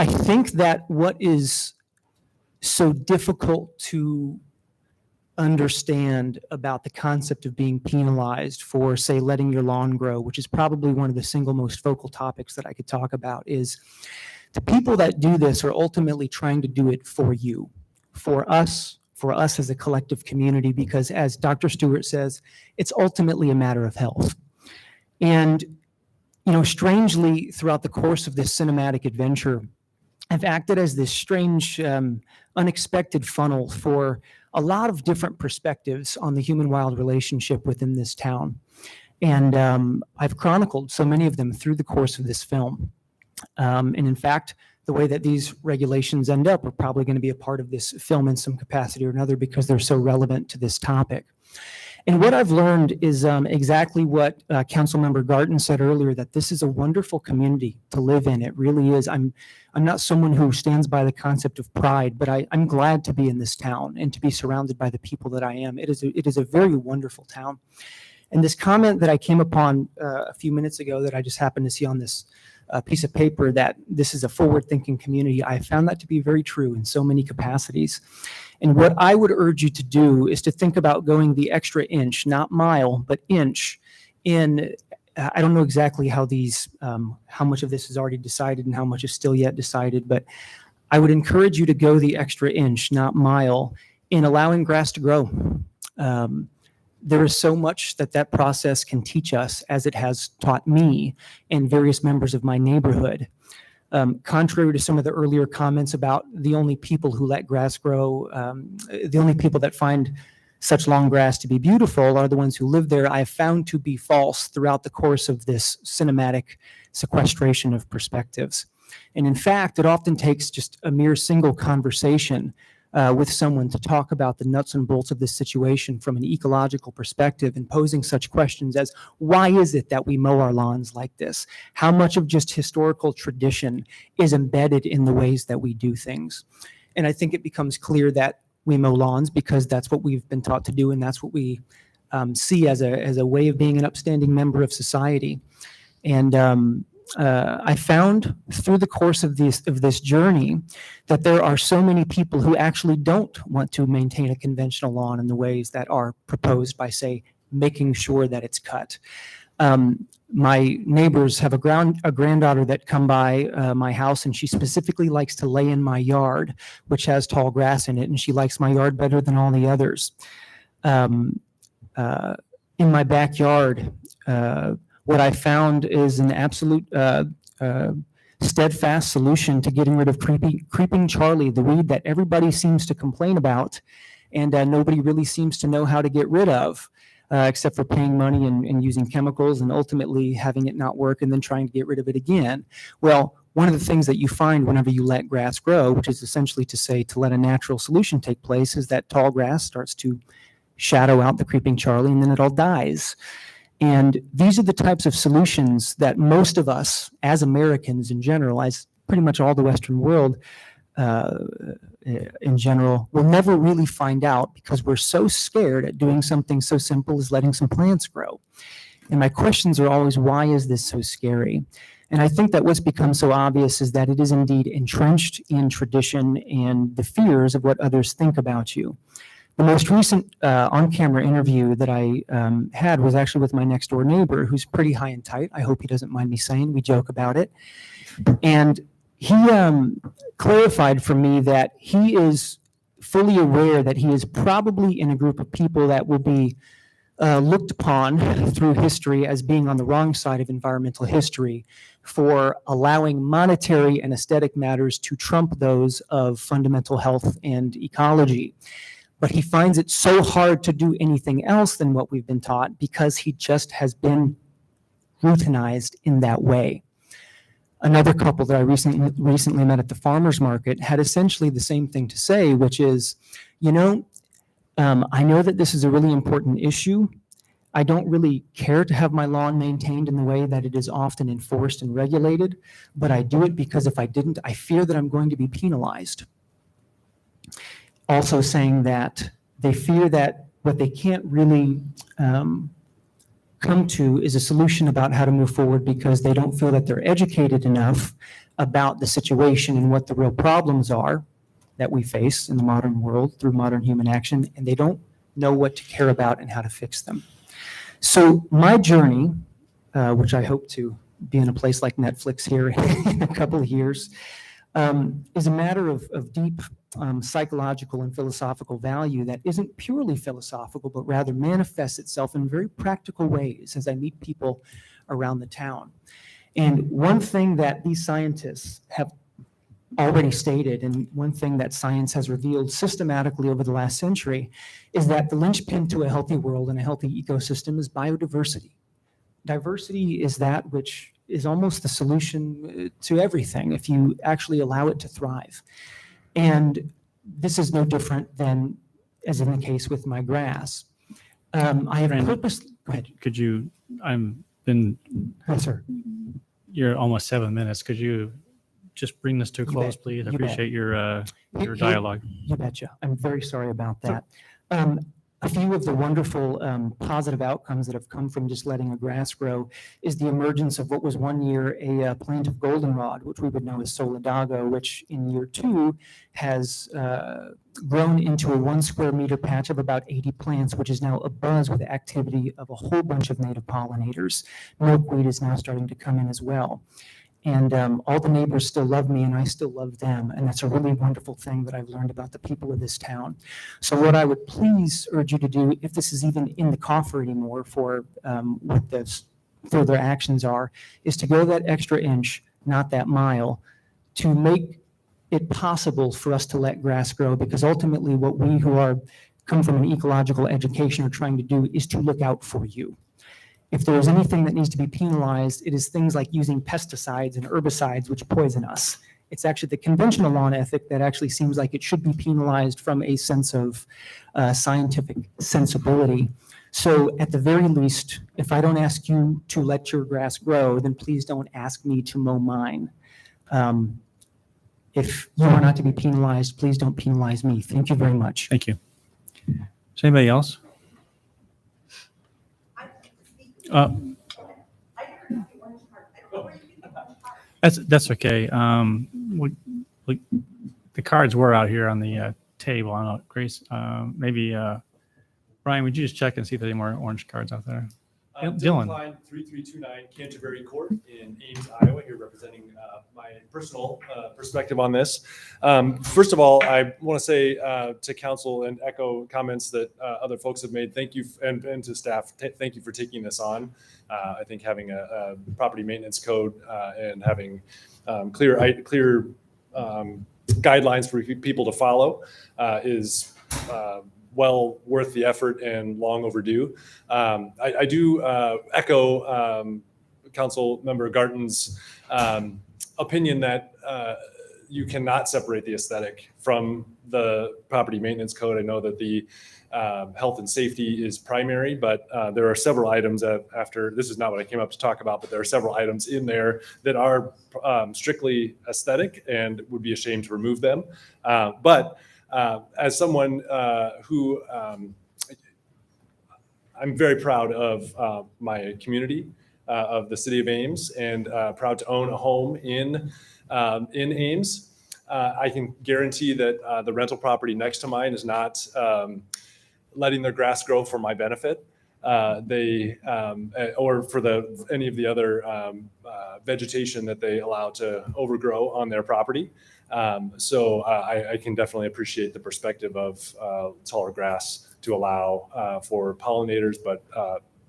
think that what is so difficult to understand about the concept of being penalized for, say, letting your lawn grow, which is probably one of the single most focal topics that I could talk about, is the people that do this are ultimately trying to do it for you, for us as a collective community, because as Dr. Stewart says, it's ultimately a matter of health. And, strangely, throughout the course of this cinematic adventure, I've acted as this strange, unexpected funnel for a lot of different perspectives on the human-wild relationship within this town. And I've chronicled so many of them through the course of this film. And in fact, the way that these regulations end up are probably going to be a part of this film in some capacity or another because they're so relevant to this topic. And what I've learned is exactly what Councilmember Garten said earlier, that this is a wonderful community to live in. It really is. I'm not someone who stands by the concept of pride, but I'm glad to be in this town and to be surrounded by the people that I am. It is a very wonderful town. And this comment that I came upon a few minutes ago that I just happened to see on this piece of paper, that this is a forward-thinking community, I found that to be very true in so many capacities. And what I would urge you to do is to think about going the extra inch, not mile, but inch in, I don't know exactly how these, how much of this is already decided and how much is still yet decided, but I would encourage you to go the extra inch, not mile, in allowing grass to grow. There is so much that that process can teach us, as it has taught me and various members of my neighborhood. Contrary to some of the earlier comments about the only people who let grass grow, the only people that find such long grass to be beautiful are the ones who live there, I have found to be false throughout the course of this cinematic sequestration of perspectives. And in fact, it often takes just a mere single conversation with someone to talk about the nuts and bolts of this situation from an ecological perspective, and posing such questions as, why is it that we mow our lawns like this? How much of just historical tradition is embedded in the ways that we do things? And I think it becomes clear that we mow lawns because that's what we've been taught to do, and that's what we see as a way of being an upstanding member of society. And I found through the course of this journey that there are so many people who actually don't want to maintain a conventional lawn in the ways that are proposed by, say, making sure that it's cut. My neighbors have a granddaughter that come by my house, and she specifically likes to lay in my yard, which has tall grass in it, and she likes my yard better than all the others. In my backyard, what I found is an absolute steadfast solution to getting rid of creeping Charlie, the weed that everybody seems to complain about, and nobody really seems to know how to get rid of, except for paying money and using chemicals and ultimately having it not work and then trying to get rid of it again. Well, one of the things that you find whenever you let grass grow, which is essentially to say to let a natural solution take place, is that tall grass starts to shadow out the creeping Charlie and then it all dies. And these are the types of solutions that most of us, as Americans in general, as pretty much all the Western world in general, will never really find out because we're so scared at doing something so simple as letting some plants grow. And my questions are always, why is this so scary? And I think that what's become so obvious is that it is indeed entrenched in tradition and the fears of what others think about you. The most recent on-camera interview that I had was actually with my next door neighbor, who's pretty high and tight. I hope he doesn't mind me saying, we joke about it. And he clarified for me that he is fully aware that he is probably in a group of people that will be looked upon through history as being on the wrong side of environmental history for allowing monetary and aesthetic matters to trump those of fundamental health and ecology. But he finds it so hard to do anything else than what we've been taught because he just has been routinized in that way. Another couple that I recently met at the farmer's market had essentially the same thing to say, which is, I know that this is a really important issue. I don't really care to have my lawn maintained in the way that it is often enforced and regulated, but I do it because if I didn't, I fear that I'm going to be penalized. Also saying that they fear that what they can't really come to is a solution about how to move forward because they don't feel that they're educated enough about the situation and what the real problems are that we face in the modern world through modern human action, and they don't know what to care about and how to fix them. So my journey, which I hope to be in a place like Netflix here in a couple of years, is a matter of deep psychological and philosophical value that isn't purely philosophical, but rather manifests itself in very practical ways as I meet people around the town. And one thing that these scientists have already stated, and one thing that science has revealed systematically over the last century, is that the linchpin to a healthy world and a healthy ecosystem is biodiversity. Diversity is that which is almost the solution to everything if you actually allow it to thrive. And this is no different than, as in the case with my grass. I have Brandon, purposely, go ahead. Could you, Yes, sir. You're almost 7 minutes. Could you just bring this to a You close, bet. please? I You bet. appreciate your Here- dialogue. You betcha. I'm very sorry about that. A few of the wonderful positive outcomes that have come from just letting a grass grow is the emergence of what was one year a plaintive goldenrod, which we would know as solidago, which in year 2 has grown into a 1 square meter patch of about 80 plants, which is now abuzz with the activity of a whole bunch of native pollinators. Milkweed is now starting to come in as well. And all the neighbors still love me and I still love them. And that's a really wonderful thing that I've learned about the people of this town. So what I would please urge you to do, if this is even in the coffer anymore for what the further actions are, is to go that extra inch, not that mile, to make it possible for us to let grass grow. Because ultimately what we who are come from an ecological education are trying to do is to look out for you. If there is anything that needs to be penalized, it is things like using pesticides and herbicides which poison us. It's actually the conventional lawn ethic that actually seems like it should be penalized from a sense of scientific sensibility. So at the very least, if I don't ask you to let your grass grow, then please don't ask me to mow mine. If you are not to be penalized, please don't penalize me. Thank you very much. Thank you. Is anybody else? That's okay. The cards were out here on the table. I don't know, Grace, maybe Brian, would you just check and see if there's any more orange cards out there? Dylan. Klein, 3329 Canterbury Court in Ames, Iowa, here representing my personal perspective on this. First of all, I want to say to council and echo comments that other folks have made. Thank you, and to staff, thank you for taking this on. I think having a property maintenance code and having clear guidelines for people to follow is well worth the effort and long overdue. I do echo Council Member Garton's opinion that you cannot separate the aesthetic from the property maintenance code. I know that the health and safety is primary, but there are several items after, this is not what I came up to talk about, but there are several items in there that are strictly aesthetic and would be ashamed to remove them. But as someone who I'm very proud of my community, of the city of Ames, and proud to own a home in Ames. I can guarantee that the rental property next to mine is not letting their grass grow for my benefit. Or for any of the other vegetation that they allow to overgrow on their property. So I can definitely appreciate the perspective of taller grass to allow for pollinators, but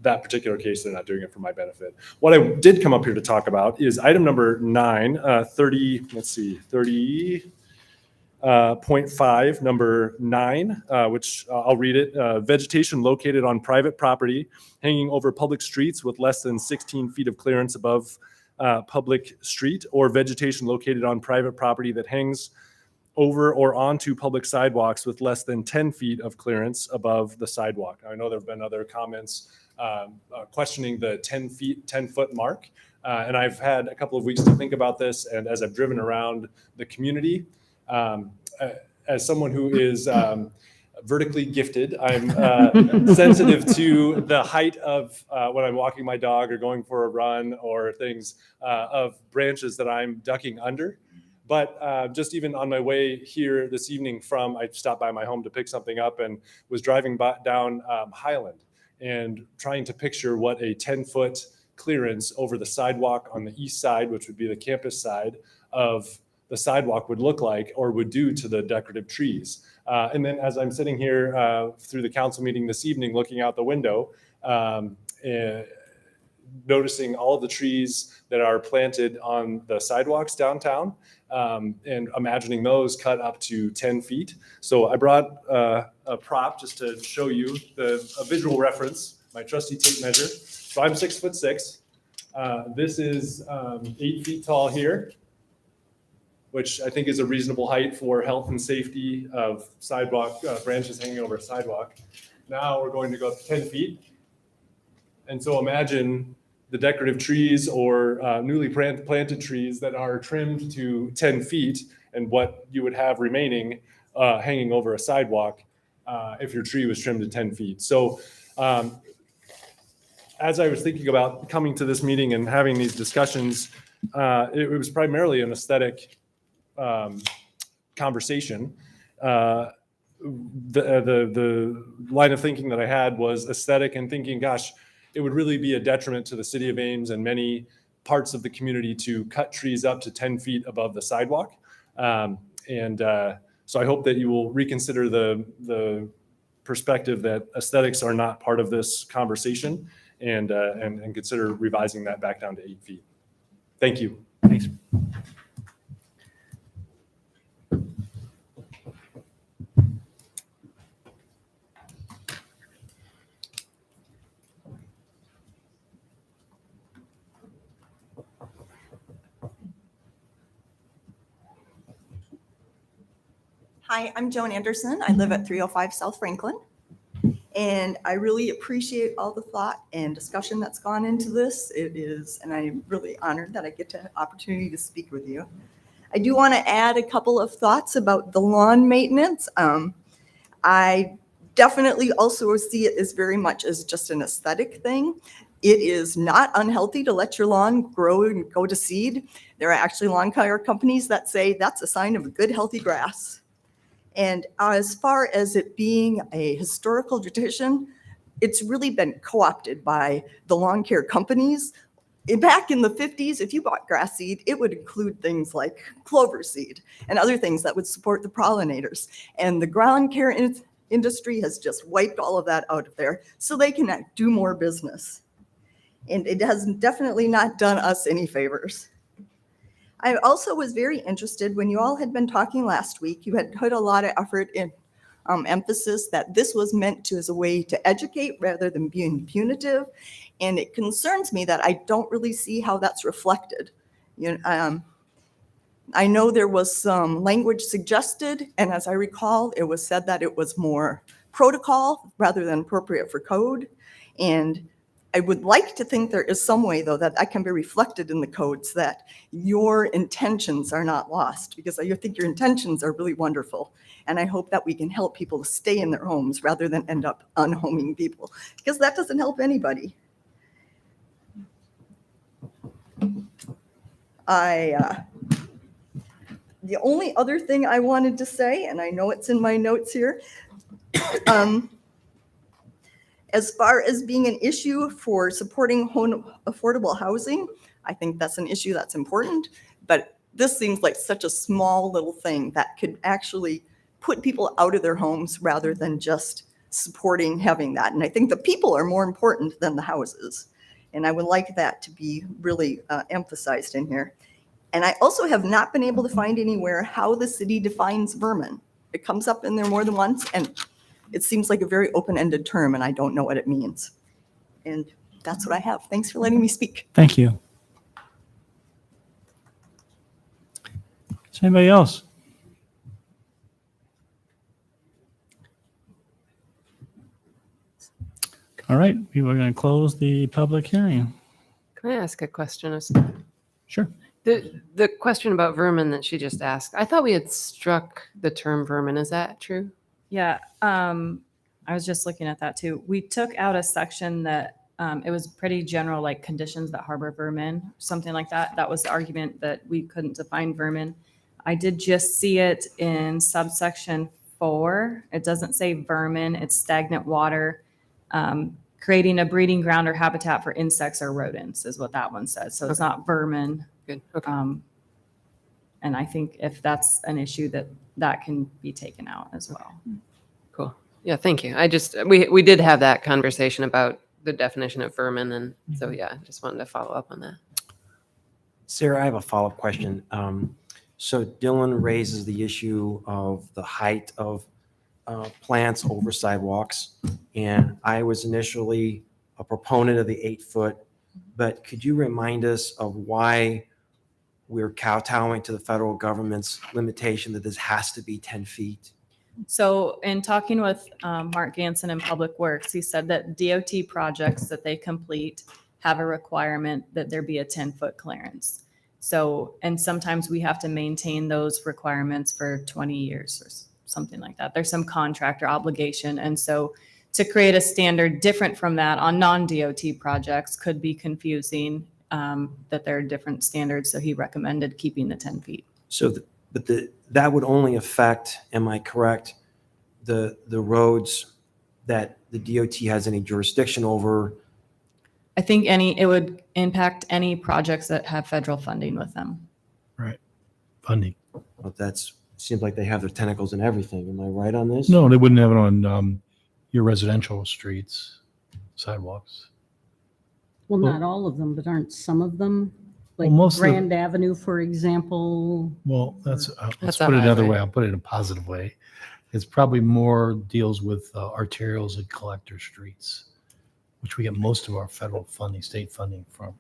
that particular case, they're not doing it for my benefit. What I did come up here to talk about is item number 9, 30.5, number 9, which I'll read it. Vegetation located on private property hanging over public streets with less than 16 feet of clearance above public street, or vegetation located on private property that hangs over or onto public sidewalks with less than 10 feet of clearance above the sidewalk. I know there have been other comments questioning the 10-foot mark. And I've had a couple of weeks to think about this. And as I've driven around the community, as someone who is vertically gifted, I'm sensitive to the height of when I'm walking my dog or going for a run or things of branches that I'm ducking under. But just even on my way here this evening I stopped by my home to pick something up and was driving down Highland and trying to picture what a 10-foot clearance over the sidewalk on the east side, which would be the campus side of the sidewalk, would look like or would do to the decorative trees. And then as I'm sitting here through the council meeting this evening, looking out the window, noticing all of the trees that are planted on the sidewalks downtown, and imagining those cut up to 10 feet. So I brought a prop just to show you a visual reference, my trusty tape measure. So I'm 6'6". This is 8 feet tall here, which I think is a reasonable height for health and safety of sidewalk branches hanging over a sidewalk. Now we're going to go up to 10 feet. And so imagine the decorative trees or newly planted trees that are trimmed to 10 feet and what you would have remaining hanging over a sidewalk if your tree was trimmed to 10 feet. So as I was thinking about coming to this meeting and having these discussions, it was primarily an aesthetic conversation. The line of thinking that I had was aesthetic and thinking, gosh, it would really be a detriment to the city of Ames and many parts of the community to cut trees up to 10 feet above the sidewalk. So I hope that you will reconsider the perspective that aesthetics are not part of this conversation and consider revising that back down to 8 feet. Thank you. Thanks. Hi, I'm Joan Anderson. I live at 305 South Franklin. And I really appreciate all the thought and discussion that's gone into this. And I'm really honored that I get the opportunity to speak with you. I do want to add a couple of thoughts about the lawn maintenance. I definitely also see it as very much as just an aesthetic thing. It is not unhealthy to let your lawn grow and go to seed. There are actually lawn care companies that say that's a sign of a good, healthy grass. And as far as it being a historical tradition, it's really been co-opted by the lawn care companies. Back in the 50s, if you bought grass seed, it would include things like clover seed and other things that would support the pollinators. And the ground care industry has just wiped all of that out of there so they can do more business. And it has definitely not done us any favors. I also was very interested when you all had been talking last week, you had put a lot of effort in emphasis that this was meant to as a way to educate rather than being punitive. And it concerns me that I don't really see how that's reflected. I know there was some language suggested, and as I recall, it was said that it was more protocol rather than appropriate for code. And I would like to think there is some way, though, that that can be reflected in the codes, that your intentions are not lost, because I think your intentions are really wonderful. And I hope that we can help people to stay in their homes rather than end up unhoming people, because that doesn't help anybody. The only other thing I wanted to say, and I know it's in my notes here, as far as being an issue for supporting affordable housing, I think that's an issue that's important, but this seems like such a small little thing that could actually put people out of their homes rather than just supporting having that. And I think the people are more important than the houses. And I would like that to be really emphasized in here. And I also have not been able to find anywhere how the city defines vermin. It comes up in there more than once, and it seems like a very open-ended term, and I don't know what it means. And that's what I have. Thanks for letting me speak. Thank you. Is anybody else? All right, we were going to close the public hearing. Can I ask a question? Sure. The question about vermin that she just asked, I thought we had struck the term vermin. Is that true? Yeah, I was just looking at that too. We took out a section that it was pretty general, like conditions that harbor vermin, something like that. That was the argument that we couldn't define vermin. I did just see it in subsection 4. It doesn't say vermin, it's stagnant water. Creating a breeding ground or habitat for insects or rodents is what that one says. So it's not vermin. Good. Okay. And I think if that's an issue, that can be taken out as well. Cool. Yeah, thank you. We did have that conversation about the definition of vermin, and so yeah, I just wanted to follow up on that. Sarah, I have a follow-up question. So Dylan raises the issue of the height of plants over sidewalks, and I was initially a proponent of the 8-foot but could you remind us of why we're kowtowing to the federal government's limitation that this has to be 10 feet? So in talking with Mark Ganson in Public Works, he said that DOT projects that they complete have a requirement that there be a 10-foot clearance. So, and sometimes we have to maintain those requirements for 20 years or something like that. There's some contractor obligation. And so to create a standard different from that on non-DOT projects could be confusing, that there are different standards. So he recommended keeping the 10 feet. So, that would only affect, am I correct, the roads that the DOT has any jurisdiction over? I think it would impact any projects that have federal funding with them. Right. Funding. Well, seems like they have their tentacles in everything. Am I right on this? No, they wouldn't have it on your residential streets, sidewalks. Well, Well- not all of them, but aren't some of them? Well, Like most of the- Grand Avenue, for example? Well, let's That's put a it another highway. way. I'll put it in a positive way. It's probably more deals with arterials and collector streets, which we get most of our federal funding, state funding from.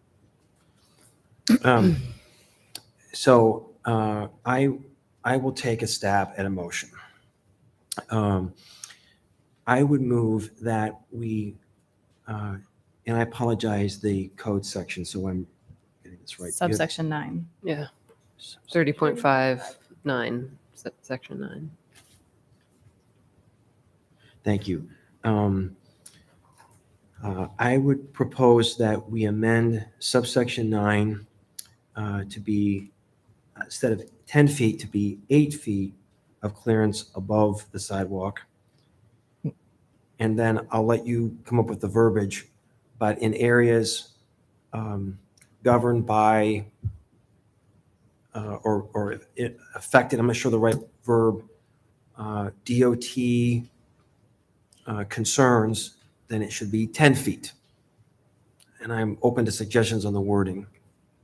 So I will take a stab at a motion. I would move that we, and I apologize, the code section, so I'm getting this right. Subsection 9. Yeah. 30.59, section 9. Thank you. I would propose that we amend subsection 9 to be, instead of 10 feet, to be 8 feet of clearance above the sidewalk. And then I'll let you come up with the verbiage, but in areas governed by or affected, I'm not sure the right verb, DOT concerns, then it should be 10 feet. And I'm open to suggestions on the wording.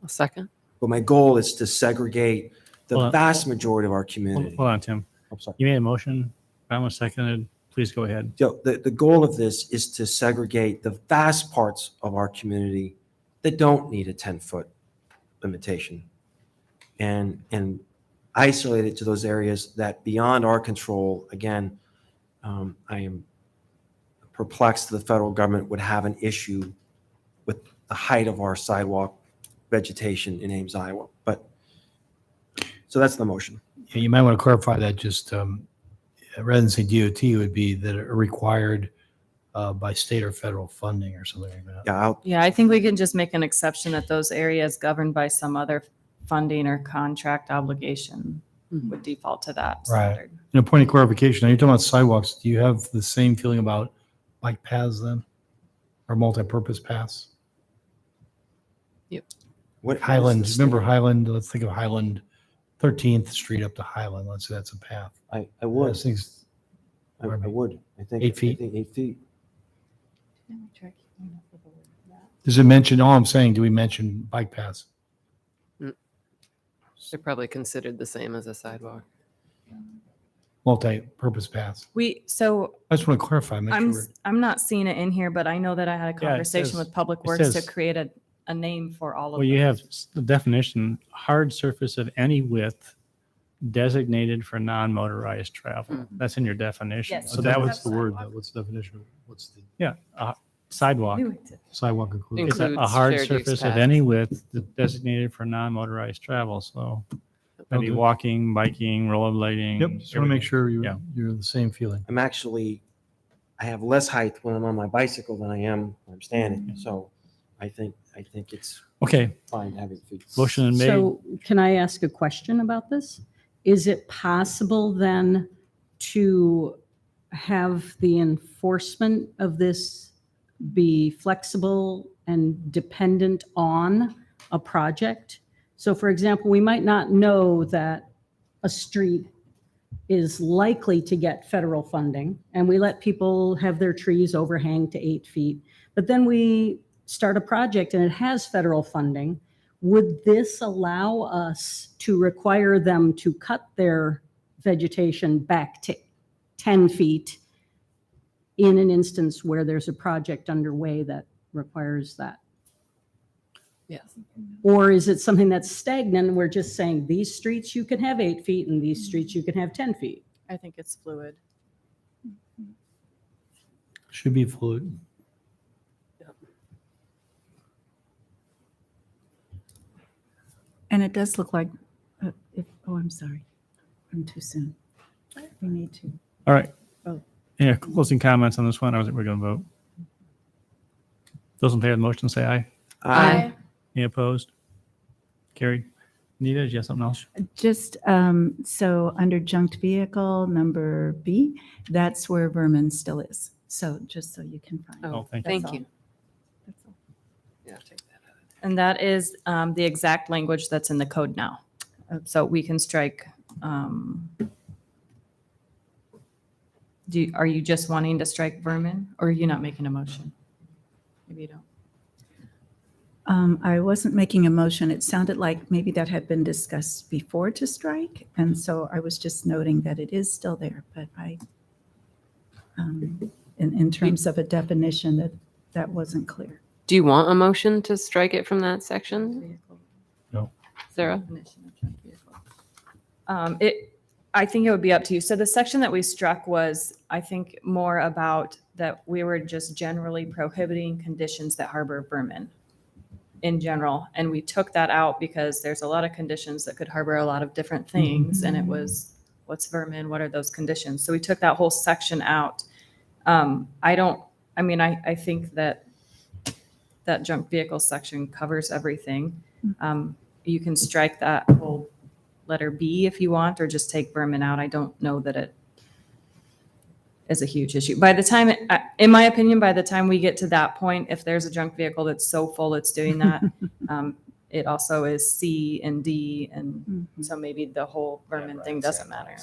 A second. But my goal is to segregate the Hold on. vast majority of our community. Hold on, Tim. I'm sorry. You made a motion. Ramos seconded. Please go ahead. So the goal of this is to segregate the vast parts of our community that don't need a 10-foot limitation and isolate it to those areas that beyond our control. Again, I am perplexed the federal government would have an issue with the height of our sidewalk vegetation in Ames, Iowa. But so that's the motion. Yeah, you might want to clarify that just rather than say DOT, it would be that are required by state or federal funding or something like that. Yeah, I think we can just make an exception that those areas governed by some other funding or contract obligation would default to that Right. standard. And a point of clarification, now you're talking about sidewalks. Do you have the same feeling about bike paths then? Or multi-purpose paths? Yep. What Highland, is the remember Highland? Let's think of Highland, 13th Street up to Highland. Let's say that's a path. I would. Those things- I would. I think 8 feet? I think 8 feet. Does it mention, all I'm saying, do we mention bike paths? They're probably considered the same as a sidewalk. Multi-purpose paths? So I just want to clarify, make sure. I'm not seeing it in here, but I know that I had a Yeah, it conversation says- with Public it Works to says- create a name for all of Well, you them. have the definition, hard surface of any width designated for non-motorized travel. That's in your definition. Yes. So that was What's the word? What's the definition? What's the Yeah, sidewalk. sidewalk includes? It's a Includes hard shared use surface of paths. any width designated for non-motorized travel. So maybe Okay. walking, biking, rollerblading. Yep, just want to make sure Yeah. you're the same feeling. I have less height when I'm on my bicycle than I am when I'm standing. So I think it's Okay, fine having feet. motion made. So can I ask a question about this? Is it possible then to have the enforcement of this be flexible and dependent on a project? So for example, we might not know that a street is likely to get federal funding, and we let people have their trees overhang to 8 feet. But then we start a project and it has federal funding. Would this allow us to require them to cut their vegetation back to 10 feet in an instance where there's a project underway that requires that? Yes. Or is it something that's stagnant and we're just saying these streets you can have 8 feet and these streets you can have 10 feet? I think it's fluid. Should be fluid. And it does look like, I'm sorry, I'm too soon. We need to. All right. Oh. Yeah, closing comments on this one, or we're going to vote? Those in favor of the motion, say aye. Aye. Any opposed? Carried. Nita, did you have something else? Just, so under junked vehicle number B, that's where vermin still is. So just so you can find. Oh, thank you. Thank That's you. all. That's all. Yeah, take that out. And that is the exact language that's in the code now. So we can strike. Are you just wanting to strike vermin, or are you not making a motion? Maybe you don't. I wasn't making a motion. It sounded like maybe that had been discussed before to strike. And so I was just noting that it is still there, but in terms of a definition, that wasn't clear. Do you want a motion to strike it from that section? No. Sarah? I think it would be up to you. So the section that we struck was, I think, more about that we were just generally prohibiting conditions that harbor vermin in general. And we took that out because there's a lot of conditions that could harbor a lot of different things. And it was, what's vermin? What are those conditions? So we took that whole section out. I think that junk vehicle section covers everything. You can strike that whole letter B if you want, or just take vermin out. I don't know that it is a huge issue. By the time, in my opinion, by the time we get to that point, if there's a junk vehicle that's so full it's doing that, it also is C and D, and so maybe the whole vermin thing doesn't matter.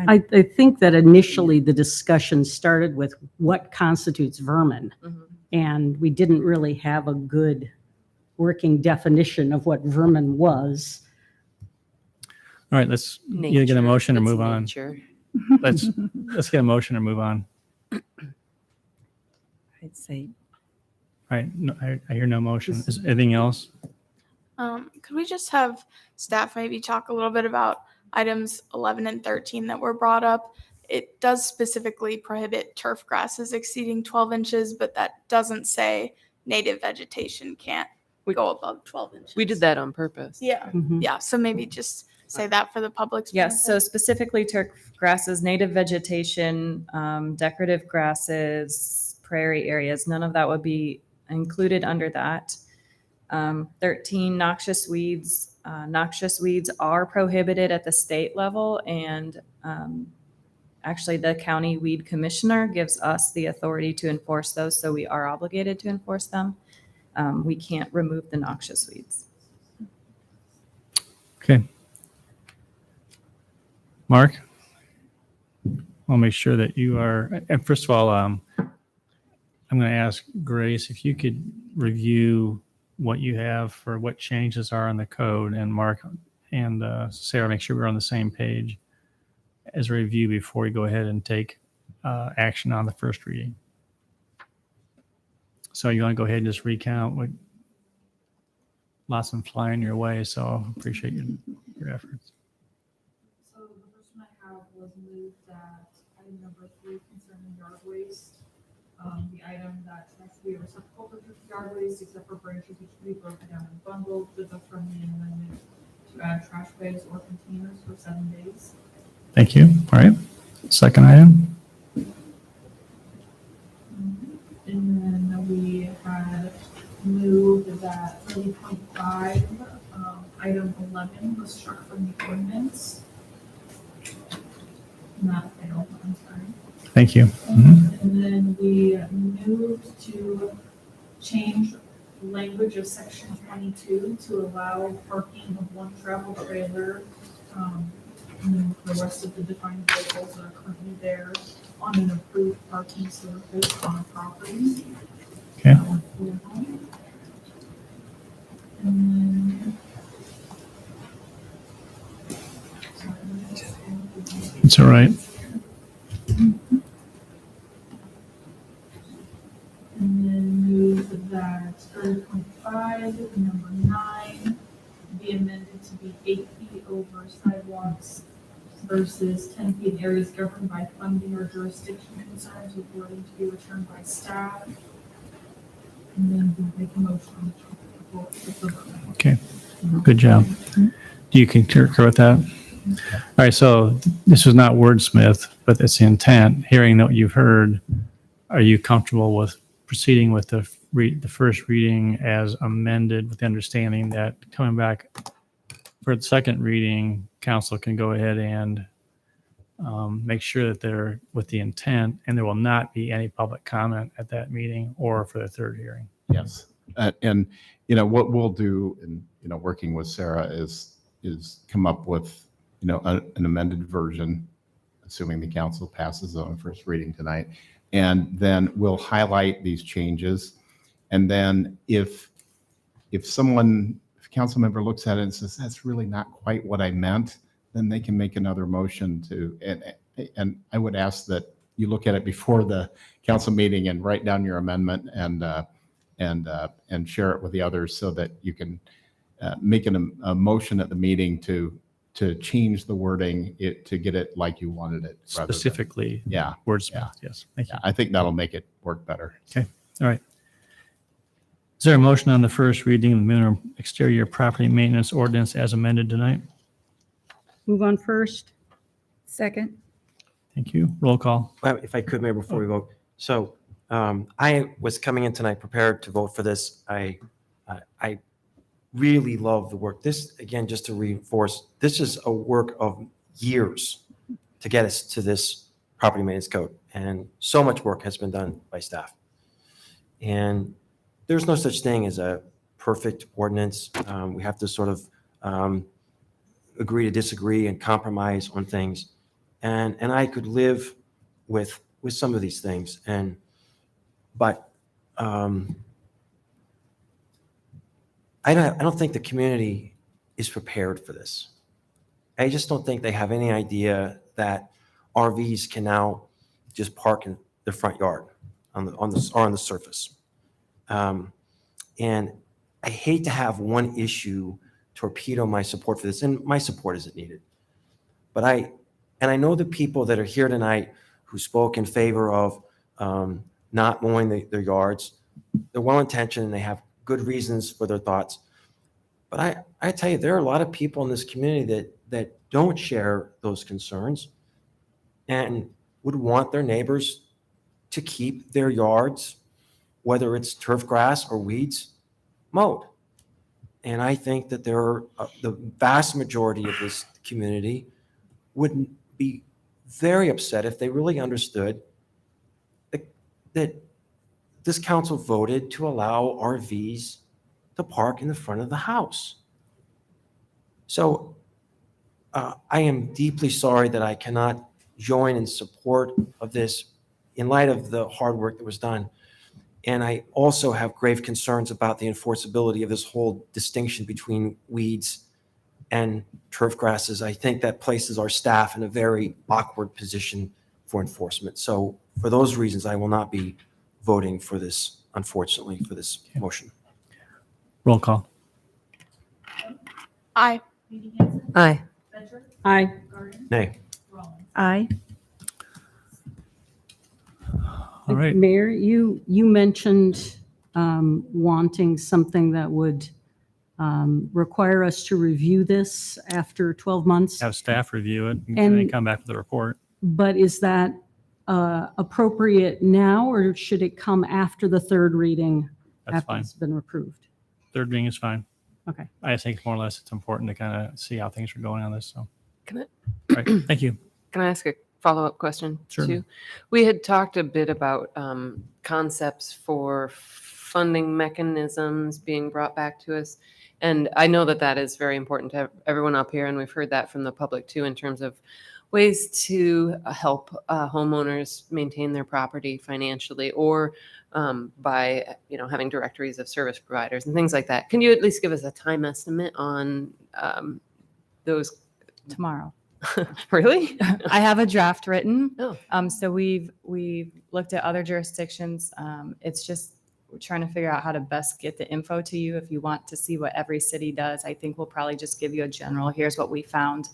I think that initially the discussion started with what constitutes vermin. And we didn't really have a good working definition of what vermin was. All right, let's either get a motion or move on. Nature. Let's get a motion or move on. I'd say. All right, no, I hear no motion. Is anything else? Could we just have staff maybe talk a little bit about items 11 and 13 that were brought up? It does specifically prohibit turf grasses exceeding 12 inches, but that doesn't say native vegetation can't go above 12 inches. We did that on purpose. Yeah. Yeah. So maybe just say that for the public's Yes, so benefit. specifically turf grasses, native vegetation, decorative grasses, prairie areas, none of that would be included under that. 13, noxious weeds. Noxious weeds are prohibited at the state level, and actually the county weed commissioner gives us the authority to enforce those, so we are obligated to enforce them. We can't remove the noxious weeds. Okay. Mark, I'll make sure that you are, and first of all, I'm going to ask Grace if you could review what you have for what changes are in the code, and Mark and Sarah, make sure we're on the same page as a review before we go ahead and take action on the first reading. So you want to go ahead and just recount what, lots of them flying your way, so appreciate your efforts. So the first one I have was moved that item number 3 concerning yard waste. The item that has to be a receptacle for yard waste except for branches which can be broken down and bundled, with a friendly amendment to add trash bags or containers for 7 days. Thank you. All right. Second item. And then we had moved that 30.5, item 11 was struck from the ordinance. Not failed, I'm sorry. Thank you. And then we moved to change language of section 22 to allow parking of one travel trailer, and then the rest of the defined vehicles that are currently there on an approved parking surface on a property. Okay. And then, It's all right. And then move that 30.5 versus 10 feet in areas governed by funding or jurisdiction concerns with wording to be returned by staff. And then we'll make a motion. Okay, good job. Do you concur with that? All right, so this was not wordsmith, but it's the intent. Hearing what you've heard, are you comfortable with proceeding with the first reading as amended with the understanding that coming back for the second reading, council can go ahead and make sure that they're with the intent and there will not be any public comment at that meeting or for the third hearing? Yes. And, you know, what we'll do in, you know, working with Sarah is come up with, you know, an amended version, assuming the council passes on first reading tonight. And then we'll highlight these changes. And then if a council member looks at it and says, that's really not quite what I meant, then they can make another motion to, and I would ask that you look at it before the council meeting and write down your amendment and share it with the others so that you can make a motion at the meeting to change the wording to get it like you wanted it. Specifically, yeah, wordsmith. Yes, thank you. I think that'll make it work better. Okay, all right. Is there a motion on the first reading of the minimum exterior property maintenance ordinance as amended tonight? Move on first. Second. Thank you. Roll call. If I could, Mayor, before we vote. So I was coming in tonight prepared to vote for this. I really love the work. This, again, just to reinforce, this is a work of years to get us to this property maintenance code. And so much work has been done by staff. And there's no such thing as a perfect ordinance. We have to sort of agree to disagree and compromise on things. And I could live with some of these things. But I don't think the community is prepared for this. I just don't think they have any idea that RVs can now just park in the front yard on the surface. And I hate to have one issue torpedo my support for this, and my support isn't needed. But I know the people that are here tonight who spoke in favor of not mowing their yards. They're well-intentioned and they have good reasons for their thoughts. But I tell you, there are a lot of people in this community that don't share those concerns and would want their neighbors to keep their yards, whether it's turf grass or weeds, mowed. And I think that the vast majority of this community would be very upset if they really understood that this council voted to allow RVs to park in the front of the house. So I am deeply sorry that I cannot join in support of this in light of the hard work that was done. And I also have grave concerns about the enforceability of this whole distinction between weeds and turf grasses. I think that places our staff in a very awkward position for enforcement. So for those reasons, I will not be voting for this, unfortunately, for this motion. Roll call. Aye. Aye. Aye. Nay. Aye. All right. Mayor, you mentioned wanting something that would require us to review this after 12 months. Have staff review it and And- come back with a report. But is that appropriate now, or should it come after the third reading? That's After fine. it's been approved? Third reading is fine. Okay. I think more or less it's important to kind of see how things are going on this. So, Can I, all right. Thank you. can I ask a follow-up question Sure. too? We had talked a bit about concepts for funding mechanisms being brought back to us. And I know that that is very important to everyone up here, and we've heard that from the public too, in terms of ways to help homeowners maintain their property financially, or by having directories of service providers and things like that. Can you at least give us a time estimate on those? Tomorrow. Really? I have a draft written. Oh. So we've looked at other jurisdictions. It's just we're trying to figure out how to best get the info to you. If you want to see what every city does, I think we'll probably just give you a general, here's what we found.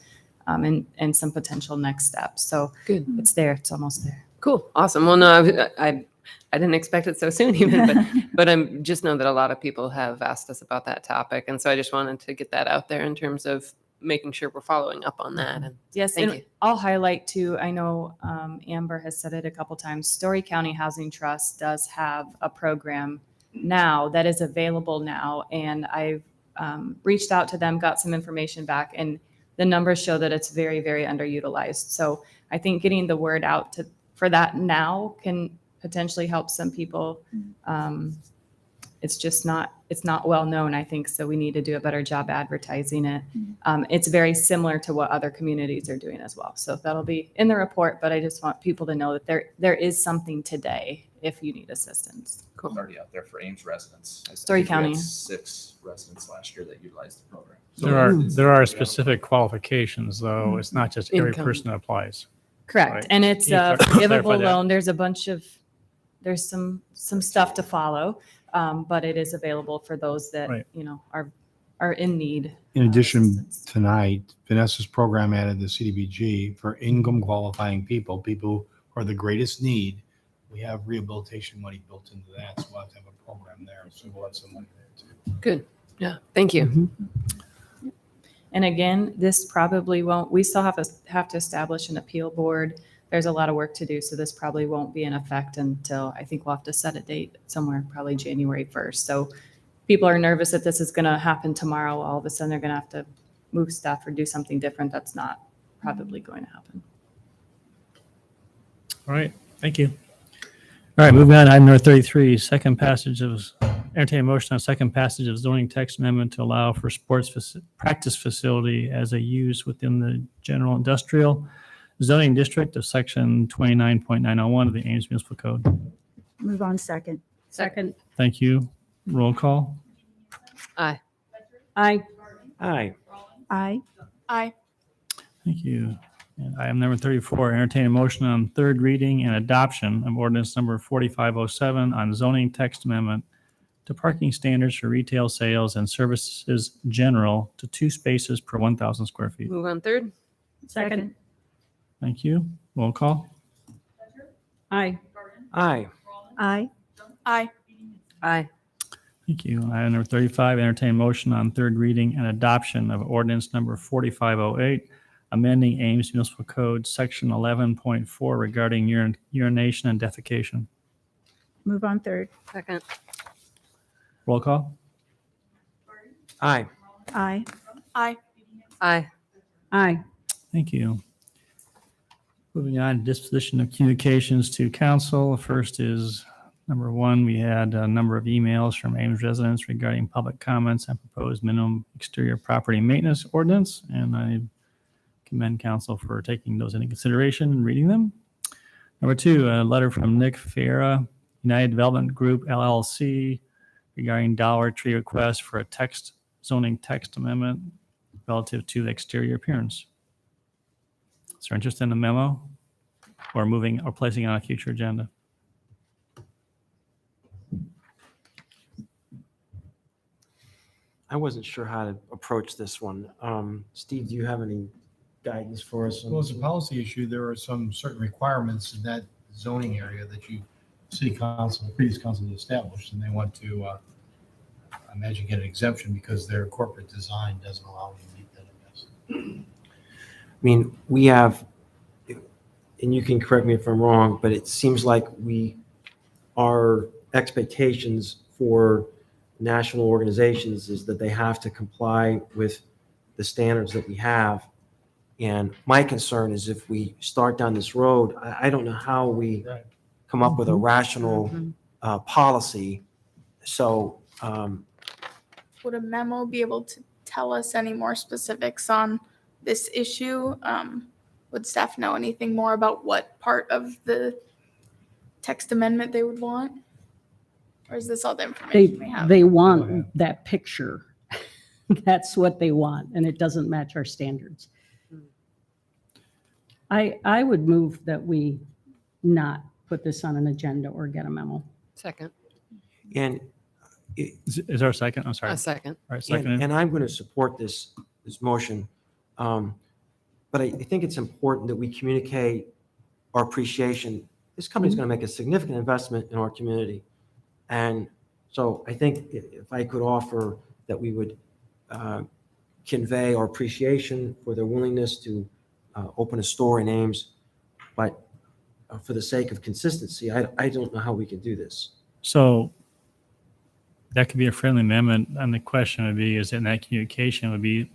and some potential next steps. So Good. it's there. It's almost there. Cool. Awesome. Well, no, I didn't expect it so soon even, but I'm just know that a lot of people have asked us about that topic. And so I just wanted to get that out there in terms of making sure we're following up on that. And Yes, thank and you. I'll highlight too, I know Amber has said it a couple times, Story County Housing Trust does have a program now that is available now. And I've reached out to them, got some information back, and the numbers show that it's very, very underutilized. So I think getting the word out for that now can potentially help some people. It's just it's not well known, I think, so we need to do a better job advertising it. It's very similar to what other communities are doing as well. So that'll be in the report, but I just want people to know that there is something today if you need assistance. Cool. It's already out there for Ames residents. Story think we had County. 6 residents last year that utilized the program. There are specific qualifications, though. It's not just every Income. person that applies. Correct. Right. And it's Can you a clarify forgivable that? loan. There's some stuff to follow, but it is available for those that, Right. are in need. In addition, tonight, Vanessa's program added the CDBG for income qualifying people who are the greatest need. We have rehabilitation money built into that, so we'll have to have a program there. So we'll have some money there too. Good. Yeah. Thank you. And again, this probably won't, we still have to establish an appeal board. There's a lot of work to do, so this probably won't be in effect until, I think we'll have to set a date somewhere, probably January 1st. So people are nervous that this is going to happen tomorrow. All of a sudden, they're going to have to move stuff or do something different. That's not probably going to happen. All right, thank you. All right, moving on, item number 33, second passage of, entertain a motion on second passage of zoning text amendment to allow for sports practice facility as a use within the general industrial zoning district of section 29.901 of the Ames Municipal Code. Move on second. Second. Thank you. Roll call. Aye. Aye. Aye. Aye. Aye. Thank you. And item number 34, entertain a motion on third reading and adoption of ordinance number 4507 on zoning text amendment to parking standards for retail sales and services general to 2 spaces per 1,000 square feet. Move on third. Second. Thank you. Roll call. Aye. Aye. Aye. Aye. Aye. Thank you. Item number 35, entertain motion on third reading and adoption of ordinance number 4508, amending Ames Municipal Code, section 11.4 regarding urination and defecation. Move on third. Second. Roll call. Aye. Aye. Aye. Aye. Aye. Thank you. Moving on, disposition of communications to council. First is number 1, we had a number of emails from Ames residents regarding public comments and proposed minimum exterior property maintenance ordinance, and I commend council for taking those into consideration and reading them. Number 2, a letter from Nick Fiera, United Development Group LLC, regarding Dollar Tree request for a zoning text amendment relative to the exterior appearance. Is there interest in the memo or moving or placing on a future agenda? I wasn't sure how to approach this one. Steve, do you have any guidance for us? Well, it's a policy issue. There are some certain requirements in that zoning area that city council, previous council established, and they want to, I imagine, get an exemption because their corporate design doesn't allow them to meet that, I guess. I mean, we have, and you can correct me if I'm wrong, but it seems like our expectations for national organizations is that they have to comply with the standards that we have. And my concern is if we start down this road, I don't know how we come up with a rational policy. So, Would a memo be able to tell us any more specifics on this issue? Would staff know anything more about what part of the text amendment they would want? Or is this all the information we have? They want that picture. That's what they want, and it doesn't match our standards. I would move that we not put this on an agenda or get a memo. Second. and Is there a second? I'm sorry. A second. All right, second. and I'm going to support this motion. But but I think it's important that we communicate our appreciation. This company's going to make a significant investment in our community. And so I think if I could offer that we would convey our appreciation for their willingness to open a store in Ames, but for the sake of consistency, I don't know how we can do this. So that could be a friendly amendment, and the question would be, is in that communication would be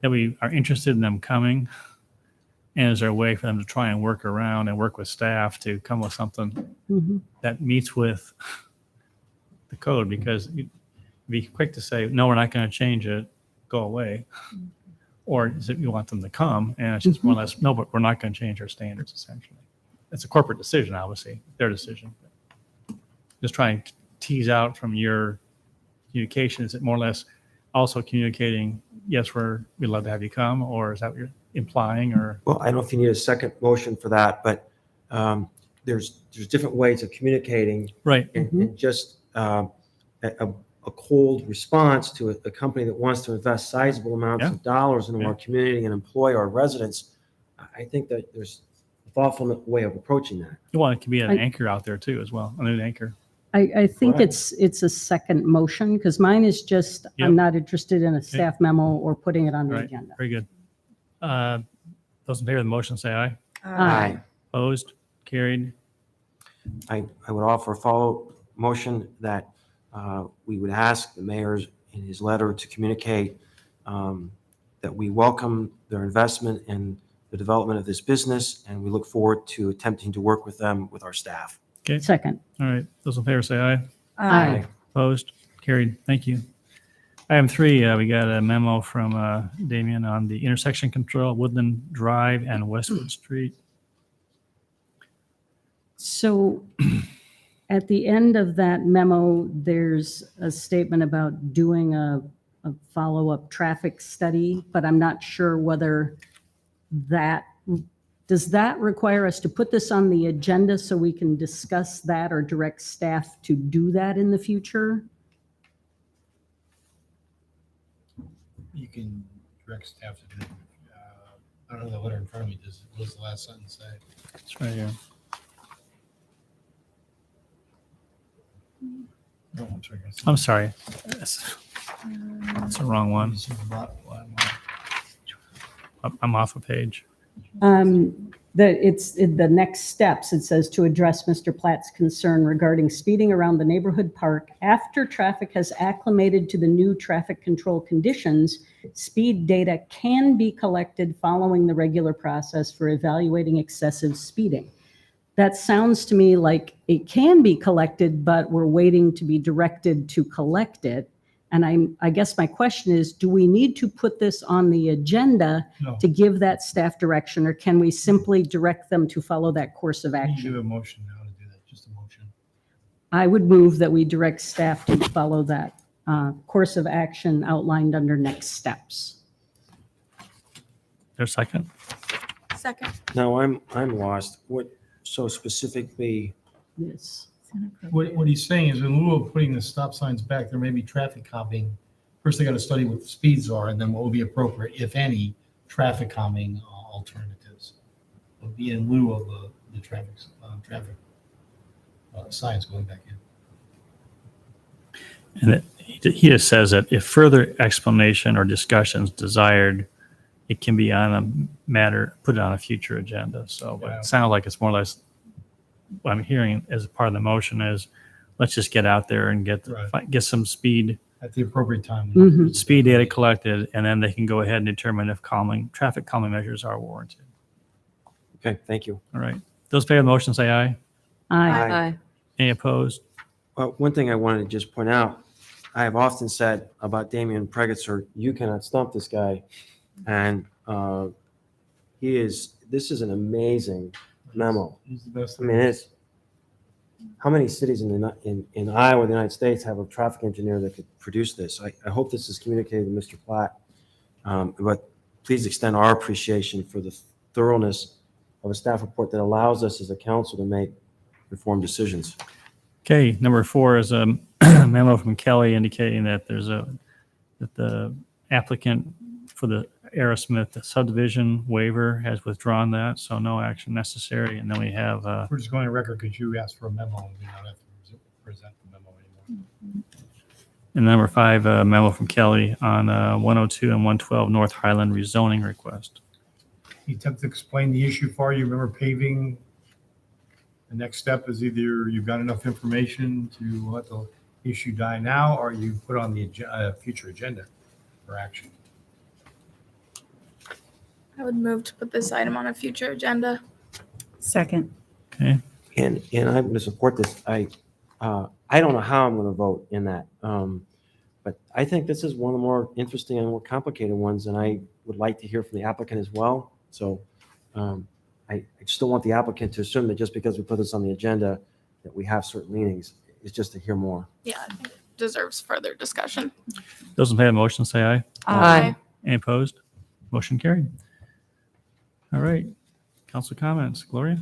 that we are interested in them coming, and is there a way for them to try and work around and work with staff to come with something that meets with the code? Because you'd be quick to say, no, we're not going to change it, go away. Or is it you want them to come, and it's just more or less, no, but we're not going to change our standards, essentially. It's a corporate decision, obviously, their decision. Just trying to tease out from your communication, is it more or less also communicating, yes, we'd love to have you come, or is that what you're implying? Or Well, I don't know if you need a second motion for that, but there's different ways of communicating. Right. And just a cold response to a company that wants to invest sizable amounts of dollars into our community and employ our residents, I think that there's a thoughtful way of approaching that. well, it could be an anchor out there too, as well, a new anchor. I think Correct. it's a second motion, because mine is just, I'm not interested in a staff memo or putting it on the Right. agenda. Very good. Those in favor of the motion say aye. Aye. Opposed? Carried. I would offer a follow motion that we would ask the mayor in his letter to communicate that we welcome their investment in the development of this business, and we look forward to attempting to work with them, with our staff. Okay. Second. All right. Those in favor say aye. Aye. Opposed? Carried. Thank you. Item 3, we got a memo from Damien on the intersection control, Woodland Drive and Westwood Street. So at the end of that memo, there's a statement about doing a follow-up traffic study, but I'm not sure whether does that require us to put this on the agenda so we can discuss that or direct staff to do that in the future? You can direct staff to do it. I don't know the letter in front of me. What does the last sentence say? It's right here. No, I'm sorry. I'm sorry. That's the wrong one. I'm off a page. It's in the next steps. It says to address Mr. Platt's concern regarding speeding around the neighborhood park after traffic has acclimated to the new traffic control conditions. Speed data can be collected following the regular process for evaluating excessive speeding. That sounds to me like it can be collected, but we're waiting to be directed to collect it. And I guess my question is, do we need to put this on the agenda No. to give that staff direction, or can we simply direct them to follow that course of You action? do a motion now to do that, just a motion. I would move that we direct staff to follow that course of action outlined under next steps. There's a second. Second. Now, I'm lost. What, so specifically, Yes. What he's saying is in lieu of putting the stop signs back, there may be traffic calming. First, they got to study what the speeds are, and then what will be appropriate, if any, traffic calming alternatives. Will be in lieu of the traffic signs going back in. And he just says that if further explanation or discussions desired, it can be on a matter, put it on a future agenda. So but it sounds like it's more or less what I'm hearing as part of the motion is let's just get out there and get some speed At the appropriate time. speed data collected, and then they can go ahead and determine if traffic calming measures are warranted. okay, thank you. All right. Those in favor of the motion say aye. Aye. Aye. Any opposed? Well, one thing I wanted to just point out, I have often said about Damian Pregetzer, you cannot stump this guy. And this is an amazing memo. He's the best. I mean, how many cities in Iowa, the United States, have a traffic engineer that could produce this? I hope this is communicated to Mr. Platt. But please extend our appreciation for the thoroughness of a staff report that allows us as a council to make informed decisions. Okay, number 4 is a memo from Kelly indicating that that the applicant for the Aerosmith subdivision waiver has withdrawn that, so no action necessary. And then we have We're just going to record because you asked for a memo and we don't have to present the memo anymore. and number 5 memo from Kelly on 102 and 112 North Highland rezoning request. He attempted to explain the issue for you. Remember paving? The next step is either you've got enough information to let the issue die now, or you put on the future agenda for action. I would move to put this item on a future agenda. Second. Okay. And I'm going to support this. I don't know how I'm going to vote in that. But I think this is one of the more interesting and more complicated ones, and I would like to hear from the applicant as well. So I still want the applicant to assume that just because we put this on the agenda, that we have certain meetings. It's just to hear more. Yeah, I think it deserves further discussion. Those in favor of the motion say aye. Aye. Any opposed? Motion carried. All right. Council comments. Gloria?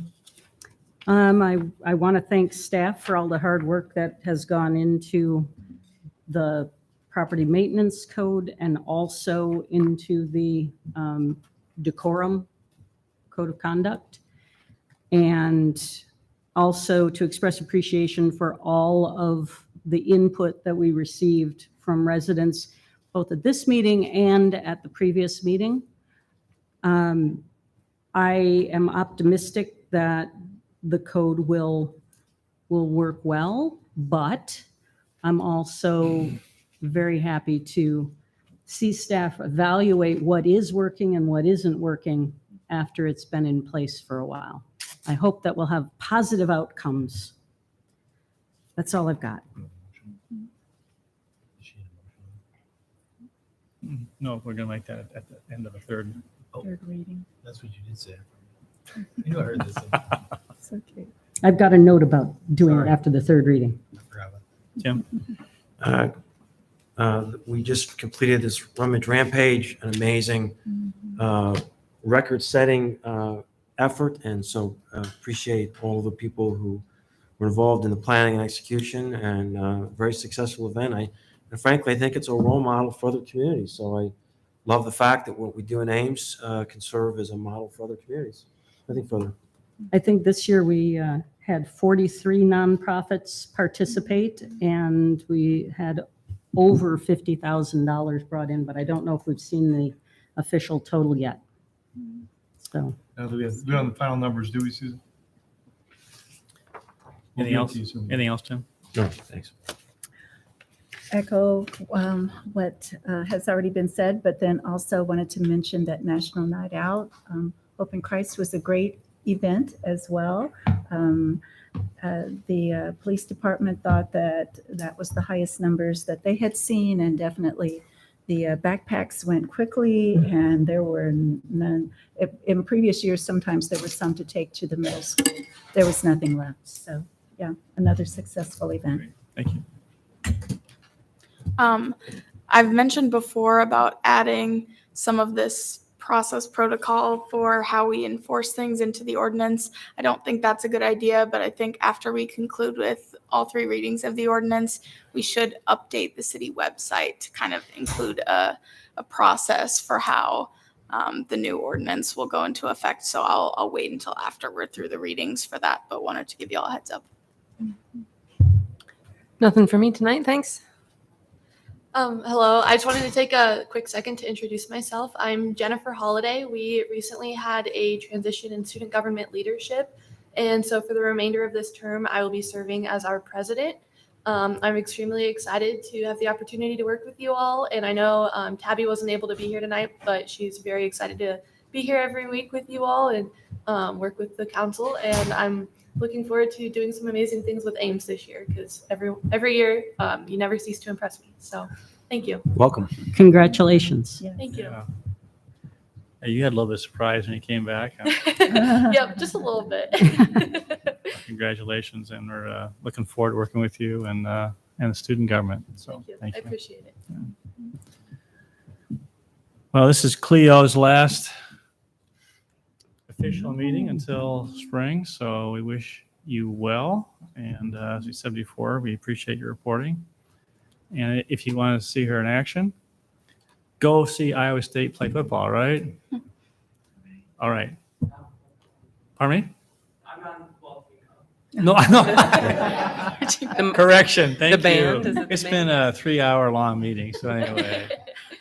I want to thank staff for all the hard work that has gone into the property maintenance code and also into the decorum code of conduct. And also to express appreciation for all of the input that we received from residents, both at this meeting and at the previous meeting. I am optimistic that the code will work well, but I'm also very happy to see staff evaluate what is working and what isn't working after it's been in place for a while. I hope that we'll have positive outcomes. That's all I've got. No, we're going to make that at the end of the third. Third reading. That's what you did say. You know I heard this. It's okay. I've got a note about doing Sorry. it after the third reading. Tim? We just completed this rummage rampage, an amazing record-setting effort, and so appreciate all the people who were involved in the planning and execution, and a very successful event. And frankly, I think it's a role model for other communities. So I love the fact that what we do in Ames can serve as a model for other communities. I think further. I think this year we had 43 nonprofits participate, and we had over $50,000 brought in, but I don't know if we've seen the official total yet. So. Now that we have on the final numbers, do we, Susan? Anything else? Anything else, Tim? No, thanks. Echo what has already been said, but then also wanted to mention that National Night Out, Hope in Christ, was a great event as well. The police department thought that that was the highest numbers that they had seen, and definitely the backpacks went quickly, and there were none. In previous years, sometimes there was some to take to the middle school. There was nothing left. So yeah, another successful event. Thank you. I've mentioned before about adding some of this process protocol for how we enforce things into the ordinance. I don't think that's a good idea, but I think after we conclude with all 3 readings of the ordinance, we should update the city website to kind of include a process for how the new ordinance will go into effect. So I'll wait until after we're through the readings for that, but wanted to give you all a heads up. Nothing for me tonight, thanks. Hello, I just wanted to take a quick second to introduce myself. I'm Jennifer Holiday. We recently had a transition in student government leadership, and so for the remainder of this term, I will be serving as our president. I'm extremely excited to have the opportunity to work with you all, and I know Tabby wasn't able to be here tonight, but she's very excited to be here every week with you all and work with the council, and I'm looking forward to doing some amazing things with Ames this year, because every year you never cease to impress me. So thank you. Welcome. Congratulations. Thank you. Yeah. Hey, you had a little bit of surprise when you came back. Huh? Yep, just a little bit. Congratulations, and we're looking forward to working with you and the student government. So Thank you. I appreciate it. Well, this is Cleo's last official meeting until spring, so we wish you well. And as we said before, we appreciate your reporting. And if you want to see her in action, go see Iowa State play football, right? All right. Pardon me? No, no. Correction. Thank The band, you. is it the It's band? been a 3-hour-long meeting. So anyway,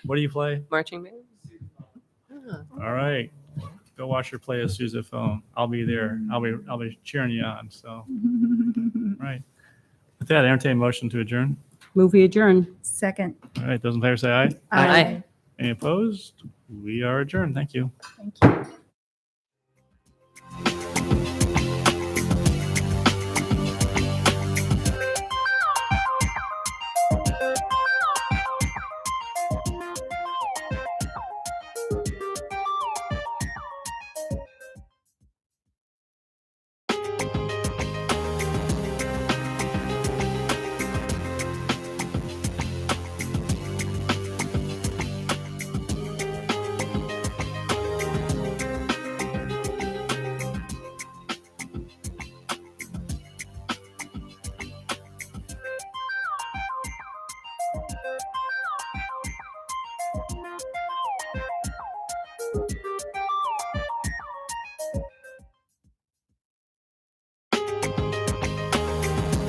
what do you play? Marching band? Ah. All right. Go watch her play a sousaphone. I'll be there. I'll be cheering you on. So, all right. With that, I entertain a motion to adjourn. Movie adjourn. Second. All right. Those in favor say aye. Aye. Any opposed? We are adjourned. Thank you. Thank you.